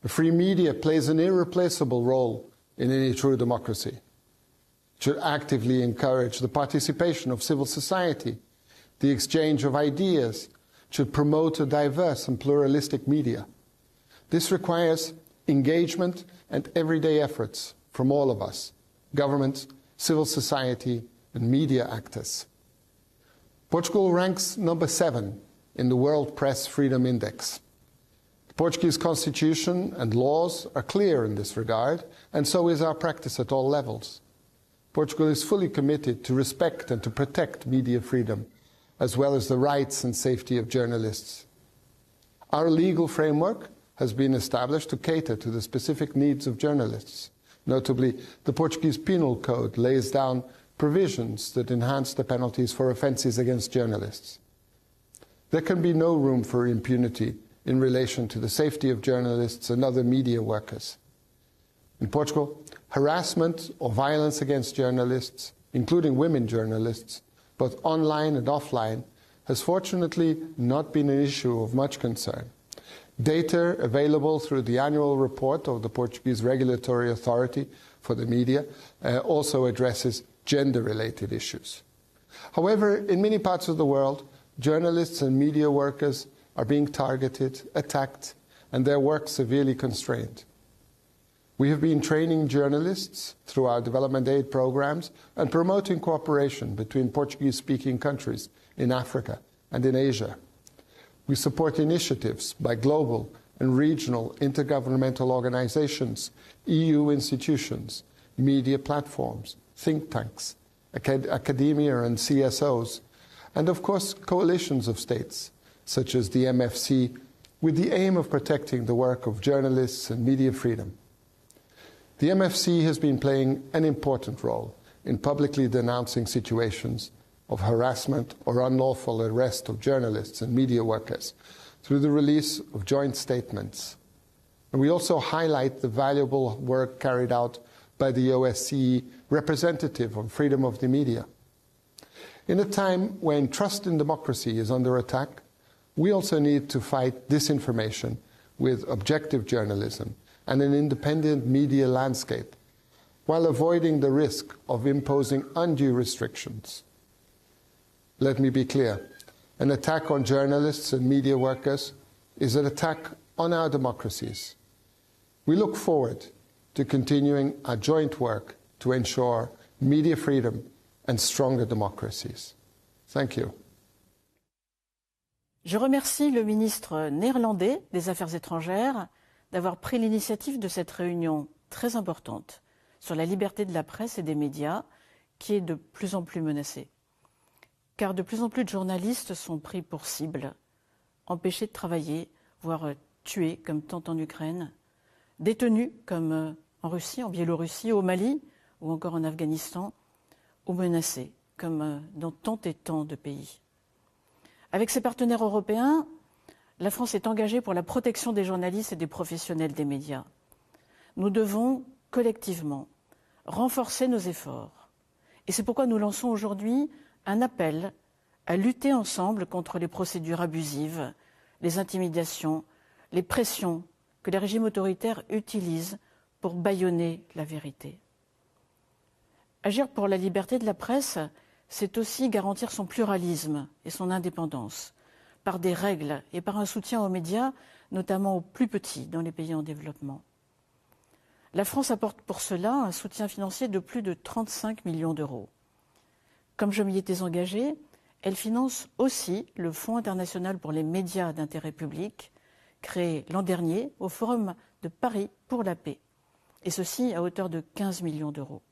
The free media plays an irreplaceable role in any true democracy. It should actively encourage the participation of civil society, the exchange of ideas, should promote a diverse and pluralistic media. This requires engagement and everyday efforts from all of us, governments, civil society, and media actors. Portugal ranks number 7 in the World Press Freedom Index. The Portuguese constitution and laws are clear in this regard, and so is our practice at all levels. Portugal is fully committed to respect and to protect media freedom, as well as the rights and safety of journalists. Our legal framework has been established to cater to the specific needs of journalists. Notably, the Portuguese Penal Code lays down provisions that enhance the penalties for offences against journalists. There can be no room for impunity in relation to the safety of journalists and other media workers. In Portugal, harassment or violence against journalists, including women journalists, both online and offline, has fortunately not been an issue of much concern. Data available through the annual report of the Portuguese Regulatory Authority for the Media also addresses gender-related issues. However, in many parts of the world, journalists and media workers are being targeted, attacked, and their work severely constrained. We have been training journalists through our development aid programs and promoting cooperation between Portuguese-speaking countries in Africa and in Asia. We support initiatives by global and regional intergovernmental organizations, EU institutions, media platforms, think tanks, academia and CSOs, and of course coalitions of states, such as the MFC, with the aim of protecting the work of journalists and media freedom. The MFC has been playing an important role in publicly denouncing situations of harassment or unlawful arrest of journalists and media workers through the release of joint statements. And we also highlight the valuable work carried out by the OSCE representative on freedom of the media. In a time when trust in democracy is under attack, we also need to fight disinformation with objective journalism and an independent media landscape, while avoiding the risk of imposing undue restrictions. Let me be clear, an attack on journalists and media workers is an attack on our democracies. We look forward to continuing our joint work to ensure media freedom and stronger democracies. Thank you. Je remercie le ministre néerlandais des Affaires étrangères d'avoir pris l'initiative de cette réunion très importante sur la liberté de la presse et des médias qui est de plus en plus menacée. Car de plus en plus de journalistes sont pris pour cible, empêchés de travailler, voire tués comme tant en Ukraine, détenus comme en Russie, en Biélorussie, au Mali ou encore en Afghanistan, ou menacés comme dans tant et tant de pays. Avec ses partenaires européens, la France est engagée pour la protection des journalistes et des professionnels des médias. Nous devons collectivement renforcer nos efforts. Et c'est pourquoi nous lançons aujourd'hui un appel à lutter ensemble contre les procédures abusives, les intimidations, les pressions que les régimes autoritaires utilisent pour bâillonner la vérité. Agir pour la liberté de la presse, c'est aussi garantir son pluralisme et son indépendance, par des règles et par un soutien aux médias, notamment aux plus petits dans les pays en développement. La France apporte pour cela un soutien financier de plus de 35 millions d'euros. Comme je m'y étais engagée, elle finance aussi le Fonds international pour les médias d'intérêt public, créé l'an dernier au Forum de Paris pour la paix, et ceci à hauteur de 15 millions d'euros.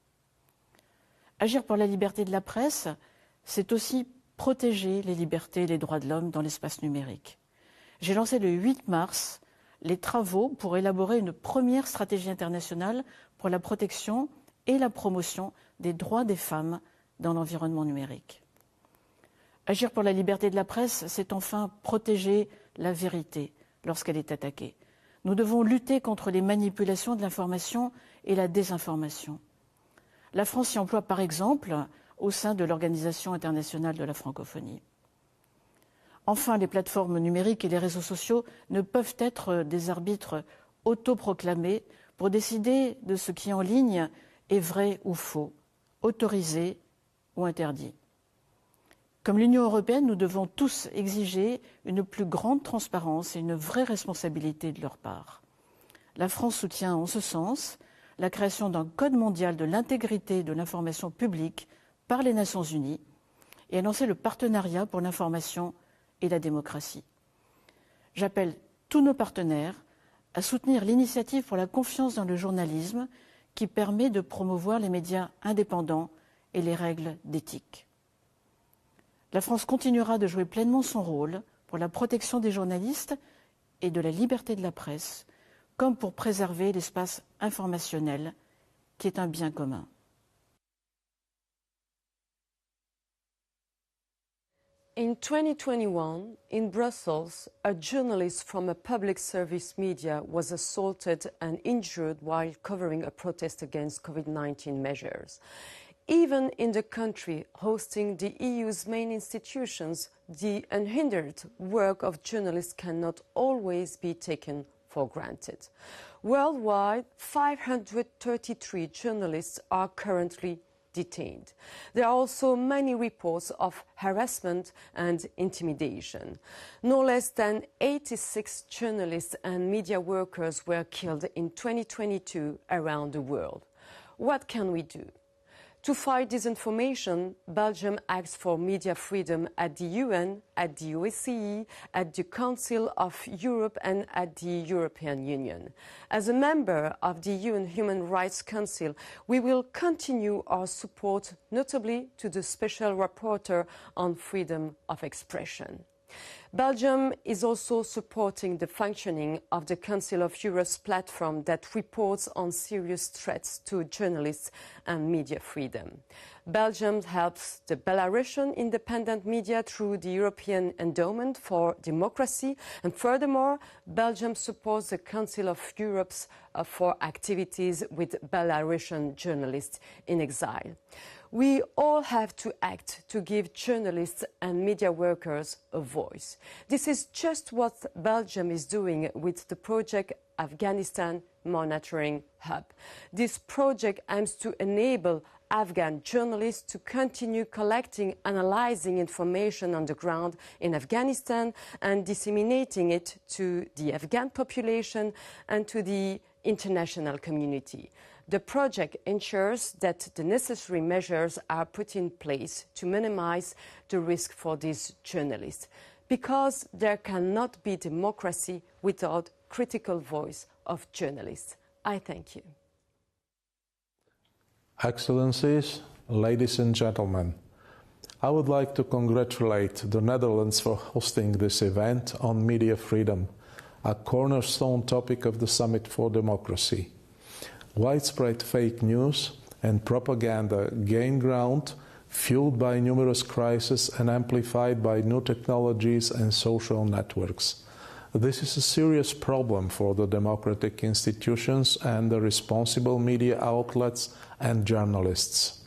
Agir pour la liberté de la presse, c'est aussi protéger les libertés et les droits de l'homme dans l'espace numérique. J'ai lancé le 8 mars les travaux pour élaborer une première stratégie internationale pour la protection et la promotion des droits des femmes dans l'environnement numérique. Agir pour la liberté de la presse, c'est enfin protéger la vérité lorsqu'elle est attaquée. Nous devons lutter contre les manipulations de l'information et la désinformation. La France s'y emploie par exemple au sein de l'Organisation internationale de la francophonie. Enfin, les plateformes numériques et les réseaux sociaux ne peuvent être des arbitres autoproclamés pour décider de ce qui en ligne est vrai ou faux, autorisé ou interdit. Comme l'Union européenne, nous devons tous exiger une plus grande transparence et une vraie responsabilité de leur part. La France soutient en ce sens la création d'un code mondial de l'intégrité de l'information publique par les Nations unies et a lancé le partenariat pour l'information et la démocratie. J'appelle tous nos partenaires à soutenir l'initiative pour la confiance dans le journalisme qui permet de promouvoir les médias indépendants et les règles d'éthique. La France continuera de jouer pleinement son rôle pour la protection des journalistes et de la liberté de la presse, comme pour préserver l'espace informationnel, qui est un bien commun. In 2021, in Brussels, a journalist from a public service media was assaulted and injured while covering a protest against COVID-19 measures. Even in the country hosting the EU's main institutions, the unhindered work of journalists cannot always be taken for granted. Worldwide, 533 journalists are currently detained. There are also many reports of harassment and intimidation. No less than 86 journalists and media workers were killed in 2022 around the world. What can we do? To fight disinformation, Belgium acts for media freedom at the UN, at the OSCE, at the Council of Europe and at the European Union. As a member of the UN Human Rights Council, we will continue our support, notably to the Special Rapporteur on freedom of expression. Belgium is also supporting the functioning of the Council of Europe's platform that reports on serious threats to journalists and media freedom. Belgium helps the Belarusian independent media through the European Endowment for Democracy, and furthermore, Belgium supports the Council of Europe's for activities with Belarusian journalists in exile. We all have to act to give journalists and media workers a voice. This is just what Belgium is doing with the project Afghanistan Monitoring Hub. This project aims to enable Afghan journalists to continue collecting, analyzing information on the ground in Afghanistan and disseminating it to the Afghan population and to the international community. The project ensures that the necessary measures are put in place to minimize the risk for these journalists, because there cannot be democracy without critical voice of journalists. I thank you. Excellencies, ladies and gentlemen, I would like to congratulate the Netherlands for hosting this event on media freedom, a cornerstone topic of the Summit for Democracy. Widespread fake news and propaganda gain ground, fueled by numerous crises and amplified by new technologies and social networks. This is a serious problem for the democratic institutions and the responsible media outlets and journalists.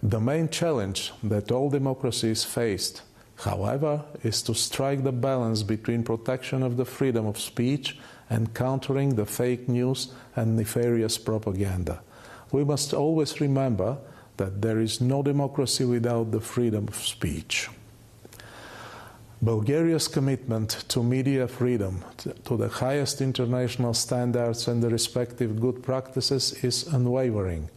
The main challenge that all democracies faced, however, is to strike the balance between protection of the freedom of speech and countering the fake news and nefarious propaganda. We must always remember that there is no democracy without the freedom of speech. Bulgaria's commitment to media freedom, to the highest international standards and the respective good practices is unwavering.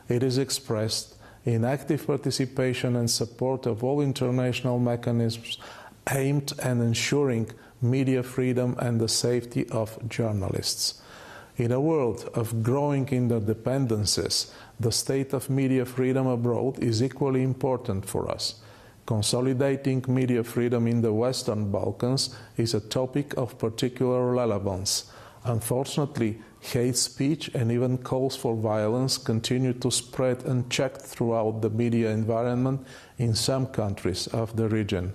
It is expressed in active participation and support of all international mechanisms aimed at ensuring media freedom and the safety of journalists. In a world of growing interdependencies, the state of media freedom abroad is equally important for us. Consolidating media freedom in the Western Balkans is a topic of particular relevance. Unfortunately, hate speech and even calls for violence continue to spread unchecked throughout the media environment in some countries of the region.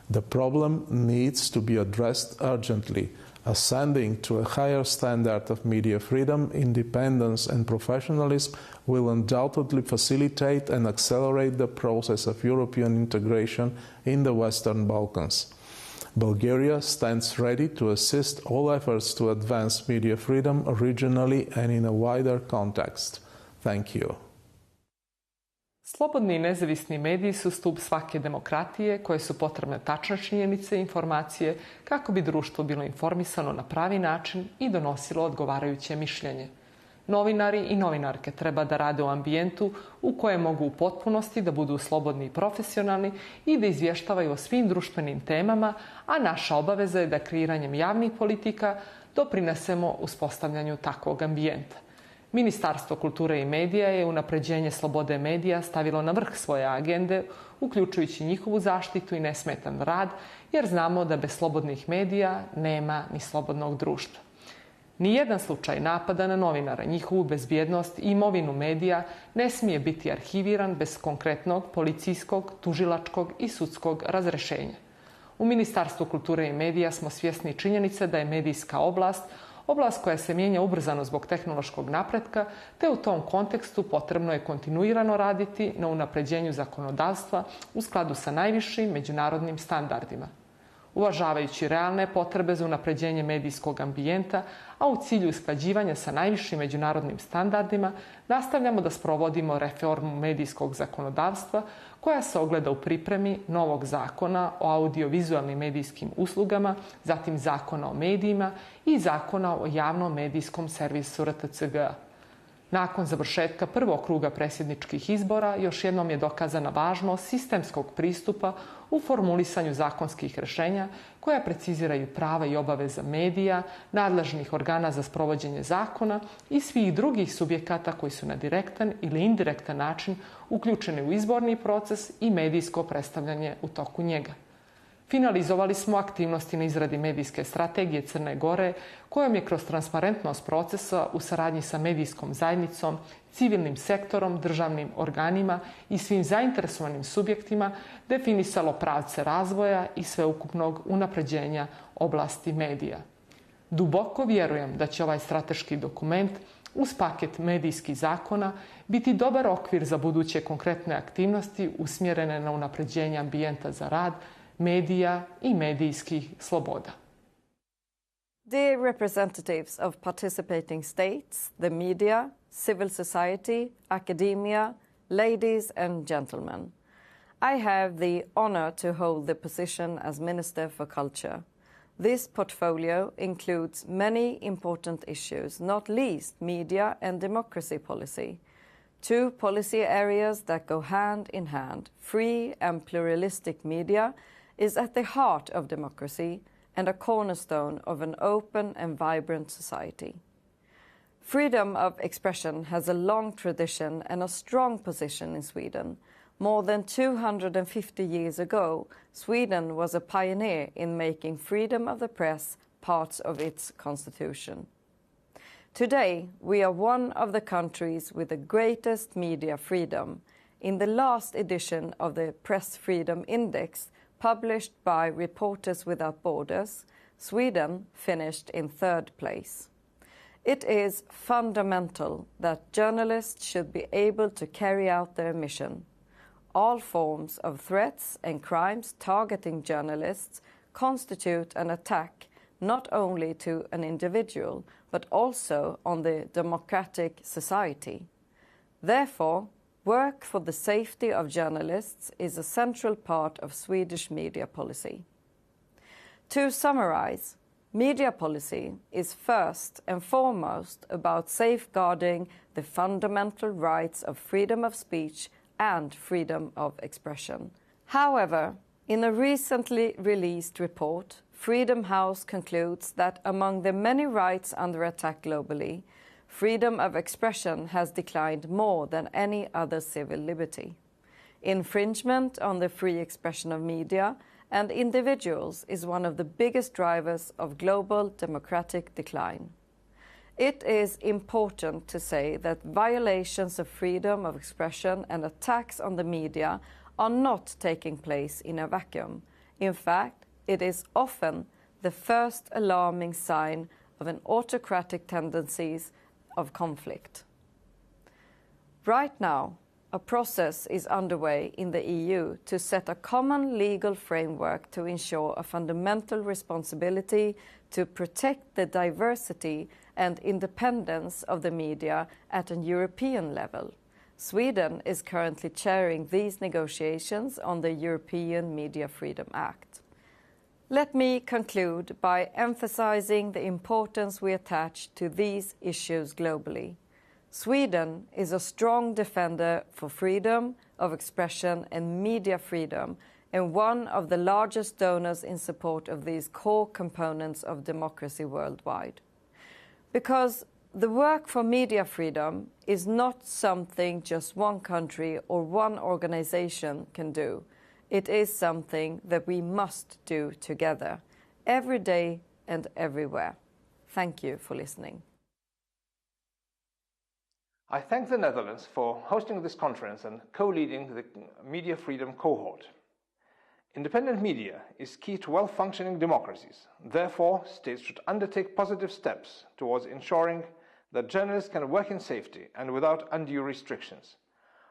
The problem needs to be addressed urgently. Ascending to a higher standard of media freedom, independence and professionalism will undoubtedly facilitate and accelerate the process of European integration in the Western Balkans. Bulgaria stands ready to assist all efforts to advance media freedom regionally and in a wider context. Thank you. Slobodni i nezavisni mediji su stup svake demokratije koje su potrebne tačne činjenice i informacije kako bi društvo bilo informisano na pravi način i donosilo odgovarajuće mišljenje. Novinari i novinarke treba da rade u ambijentu u kojem mogu u potpunosti da budu slobodni i profesionalni i da izvještavaju o svim društvenim temama, a naša obaveza je da kreiranjem javnih politika doprinesemo uspostavljanju takvog ambijenta. Ministarstvo kulture i medija je unapređenje slobode medija stavilo na vrh svoje agende, uključujući njihovu zaštitu i nesmetan rad, jer znamo da bez slobodnih medija nema ni slobodnog društva. Nijedan slučaj napada na novinara, njihovu bezbjednost i imovinu medija ne smije biti arhiviran bez konkretnog policijskog, tužilačkog i sudskog razrešenja. U Ministarstvu kulture i medija smo svjesni činjenice da je medijska oblast koja se mijenja ubrzano zbog tehnološkog napretka, te u tom kontekstu potrebno je kontinuirano raditi na unapređenju zakonodavstva u skladu sa najvišim međunarodnim standardima. Uvažavajući realne potrebe za unapređenje medijskog ambijenta, a u cilju usklađivanja sa najvišim međunarodnim standardima, nastavljamo da sprovodimo reformu medijskog zakonodavstva koja se ogleda u pripremi novog zakona o audiovizualnim medijskim uslugama, zatim zakona o medijima i zakona o javnom medijskom servisu RTCG-a. Nakon završetka prvog kruga predsjedničkih izbora, još jednom je dokazana važnost sistemskog pristupa u formulisanju zakonskih rješenja koja preciziraju prava i obaveza medija, nadležnih organa za sprovođenje zakona i svih drugih subjekata koji su na direktan ili indirektan način uključeni u izborni proces i medijsko predstavljanje u toku njega. Finalizovali smo aktivnosti na izradi medijske strategije Crne Gore, kojom je kroz transparentnost procesa u saradnji sa medijskom zajednicom, civilnim sektorom, državnim organima i svim zainteresovanim subjektima definisalo pravce razvoja i sveukupnog unapređenja oblasti medija. Duboko vjerujem da će ovaj strateški dokument uz paket medijskih zakona biti dobar okvir za buduće konkretne aktivnosti usmjerene na unapređenje ambijenta za rad, medija i medijskih sloboda. Dear representatives of participating states, the media, civil society, academia, ladies and gentlemen, I have the honor to hold the position as Minister for Culture. This portfolio includes many important issues, not least media and democracy policy, two policy areas that go hand in hand. Free and pluralistic media is at the heart of democracy and a cornerstone of an open and vibrant society. Freedom of expression has a long tradition and a strong position in Sweden. More than 250 years ago, Sweden was a pioneer in making freedom of the press part of its constitution. Today, we are one of the countries with the greatest media freedom. In the last edition of the Press Freedom Index, published by Reporters Without Borders, Sweden finished in third place. It is fundamental that journalists should be able to carry out their mission. All forms of threats and crimes targeting journalists constitute an attack not only to an individual, but also on the democratic society. Therefore, work for the safety of journalists is a central part of Swedish media policy. To summarize, media policy is first and foremost about safeguarding the fundamental rights of freedom of speech and freedom of expression. However, in a recently released report, Freedom House concludes that among the many rights under attack globally, freedom of expression has declined more than any other civil liberty. Infringement on the free expression of media and individuals is one of the biggest drivers of global democratic decline. It is important to say that violations of freedom of expression and attacks on the media are not taking place in a vacuum. In fact, it is often the first alarming sign of an autocratic tendencies of conflict. Right now, a process is underway in the EU to set a common legal framework to ensure a fundamental responsibility to protect the diversity and independence of the media at a European level. Sweden is currently chairing these negotiations on the European Media Freedom Act. Let me conclude by emphasizing the importance we attach to these issues globally. Sweden is a strong defender for freedom of expression and media freedom, and one of the largest donors in support of these core components of democracy worldwide. Because the work for media freedom is not something just one country or one organization can do. It is something that we must do together, every day and everywhere. Thank you for listening. I thank the Netherlands for hosting this conference and co-leading the Media Freedom Cohort. Independent media is key to well-functioning democracies. Therefore, states should undertake positive steps towards ensuring that journalists can work in safety and without undue restrictions.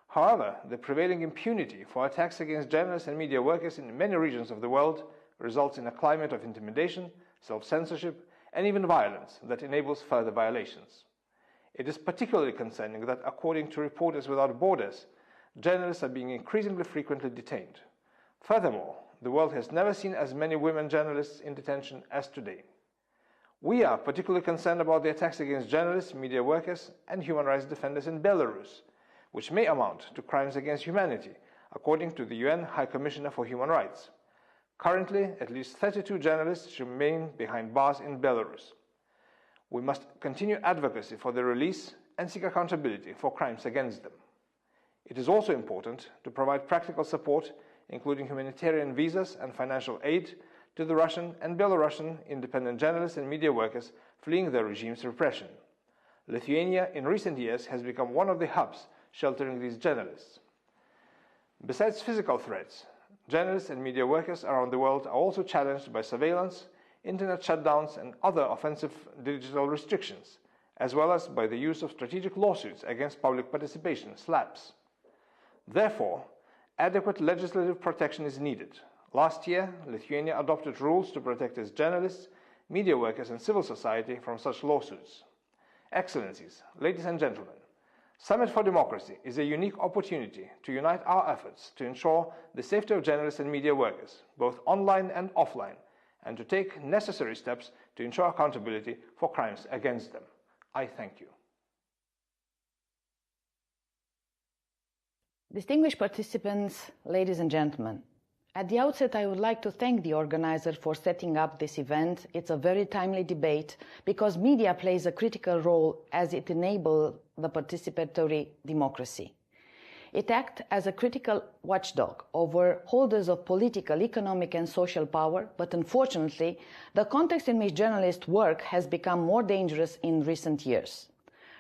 However, the prevailing impunity for attacks against journalists and media workers in many regions of the world results in a climate of intimidation, self-censorship, and even violence that enables further violations. It is particularly concerning that, according to Reporters Without Borders, journalists are being increasingly frequently detained. Furthermore, the world has never seen as many women journalists in detention as today. We are particularly concerned about the attacks against journalists, media workers, and human rights defenders in Belarus, which may amount to crimes against humanity, according to the UN High Commissioner for Human Rights. Currently, at least 32 journalists remain behind bars in Belarus. We must continue advocacy for their release and seek accountability for crimes against them. It is also important to provide practical support, including humanitarian visas and financial aid, to the Russian and Belarusian independent journalists and media workers fleeing their regime's repression. Lithuania, in recent years, has become one of the hubs sheltering these journalists. Besides physical threats, journalists and media workers around the world are also challenged by surveillance, internet shutdowns, and other offensive digital restrictions, as well as by the use of strategic lawsuits against public participation, SLAPPs. Therefore, adequate legislative protection is needed. Last year, Lithuania adopted rules to protect its journalists, media workers, and civil society from such lawsuits. Excellencies, ladies and gentlemen, Summit for Democracy is a unique opportunity to unite our efforts to ensure the safety of journalists and media workers, both online and offline, and to take necessary steps to ensure accountability for crimes against them. I thank you. Distinguished participants, ladies and gentlemen, at the outset I would like to thank the organizer for setting up this event. It's a very timely debate because media plays a critical role as it enables the participatory democracy. It acts as a critical watchdog over holders of political, economic and social power, but unfortunately, the context in which journalists work has become more dangerous in recent years.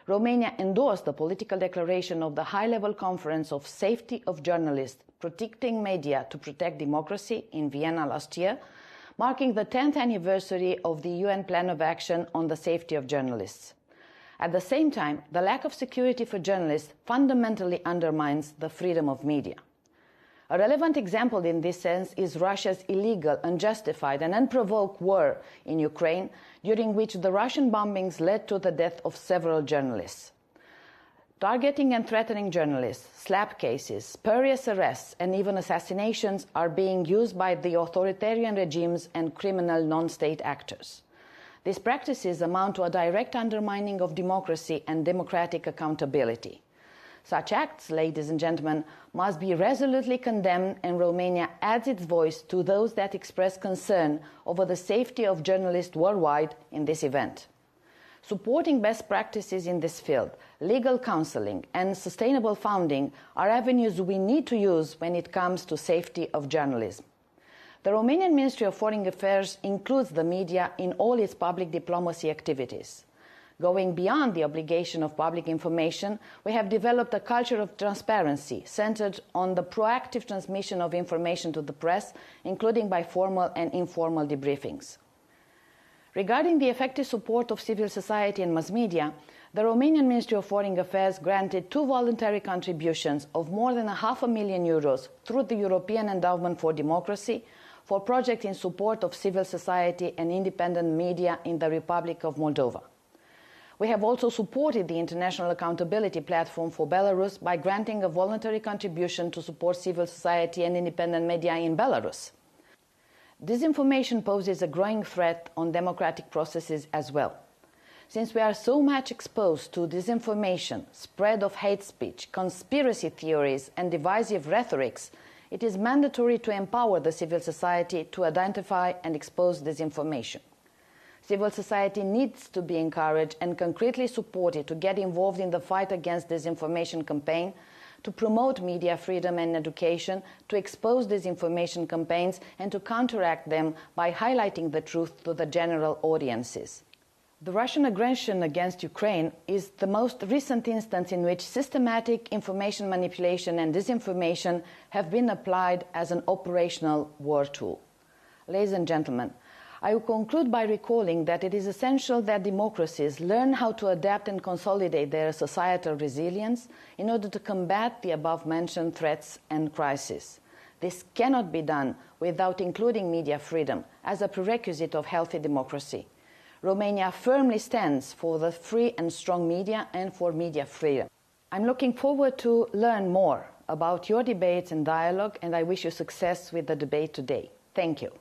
Romania endorsed the political declaration of the High-Level Conference of Safety of Journalists, Protecting Media to Protect Democracy in Vienna last year, marking the 10th anniversary of the UN Plan of Action on the Safety of Journalists. At the same time, the lack of security for journalists fundamentally undermines the freedom of media. A relevant example in this sense is Russia's illegal, unjustified and unprovoked war in Ukraine, during which the Russian bombings led to the death of several journalists. Targeting and threatening journalists, slap cases, spurious arrests and even assassinations are being used by the authoritarian regimes and criminal non-state actors. These practices amount to a direct undermining of democracy and democratic accountability. Such acts, ladies and gentlemen, must be resolutely condemned, and Romania adds its voice to those that express concern over the safety of journalists worldwide in this event. Supporting best practices in this field, legal counseling and sustainable funding are avenues we need to use when it comes to safety of journalism. The Romanian Ministry of Foreign Affairs includes the media in all its public diplomacy activities. Going beyond the obligation of public information, we have developed a culture of transparency centered on the proactive transmission of information to the press, including by formal and informal debriefings. Regarding the effective support of civil society and mass media, The Romanian Ministry of Foreign Affairs granted 2 voluntary contributions of more than €500,000 through the European Endowment for Democracy for projects in support of civil society and independent media in the Republic of Moldova. We have also supported the International Accountability Platform for Belarus by granting a voluntary contribution to support civil society and independent media in Belarus. Disinformation poses a growing threat on democratic processes as well. Since we are so much exposed to disinformation, spread of hate speech, conspiracy theories, and divisive rhetorics, it is mandatory to empower the civil society to identify and expose disinformation. Civil society needs to be encouraged and concretely supported to get involved in the fight against disinformation campaign, to promote media freedom and education, to expose disinformation campaigns, and to counteract them by highlighting the truth to the general audiences. The Russian aggression against Ukraine is the most recent instance in which systematic information manipulation and disinformation have been applied as an operational war tool. Ladies and gentlemen, I will conclude by recalling that it is essential that democracies learn how to adapt and consolidate their societal resilience in order to combat the above-mentioned threats and crises. This cannot be done without including media freedom as a prerequisite of healthy democracy. Romania firmly stands for the free and strong media and for media freedom. I'm looking forward to learn more about your debates and dialogue, and I wish you success with the debate today. Thank you.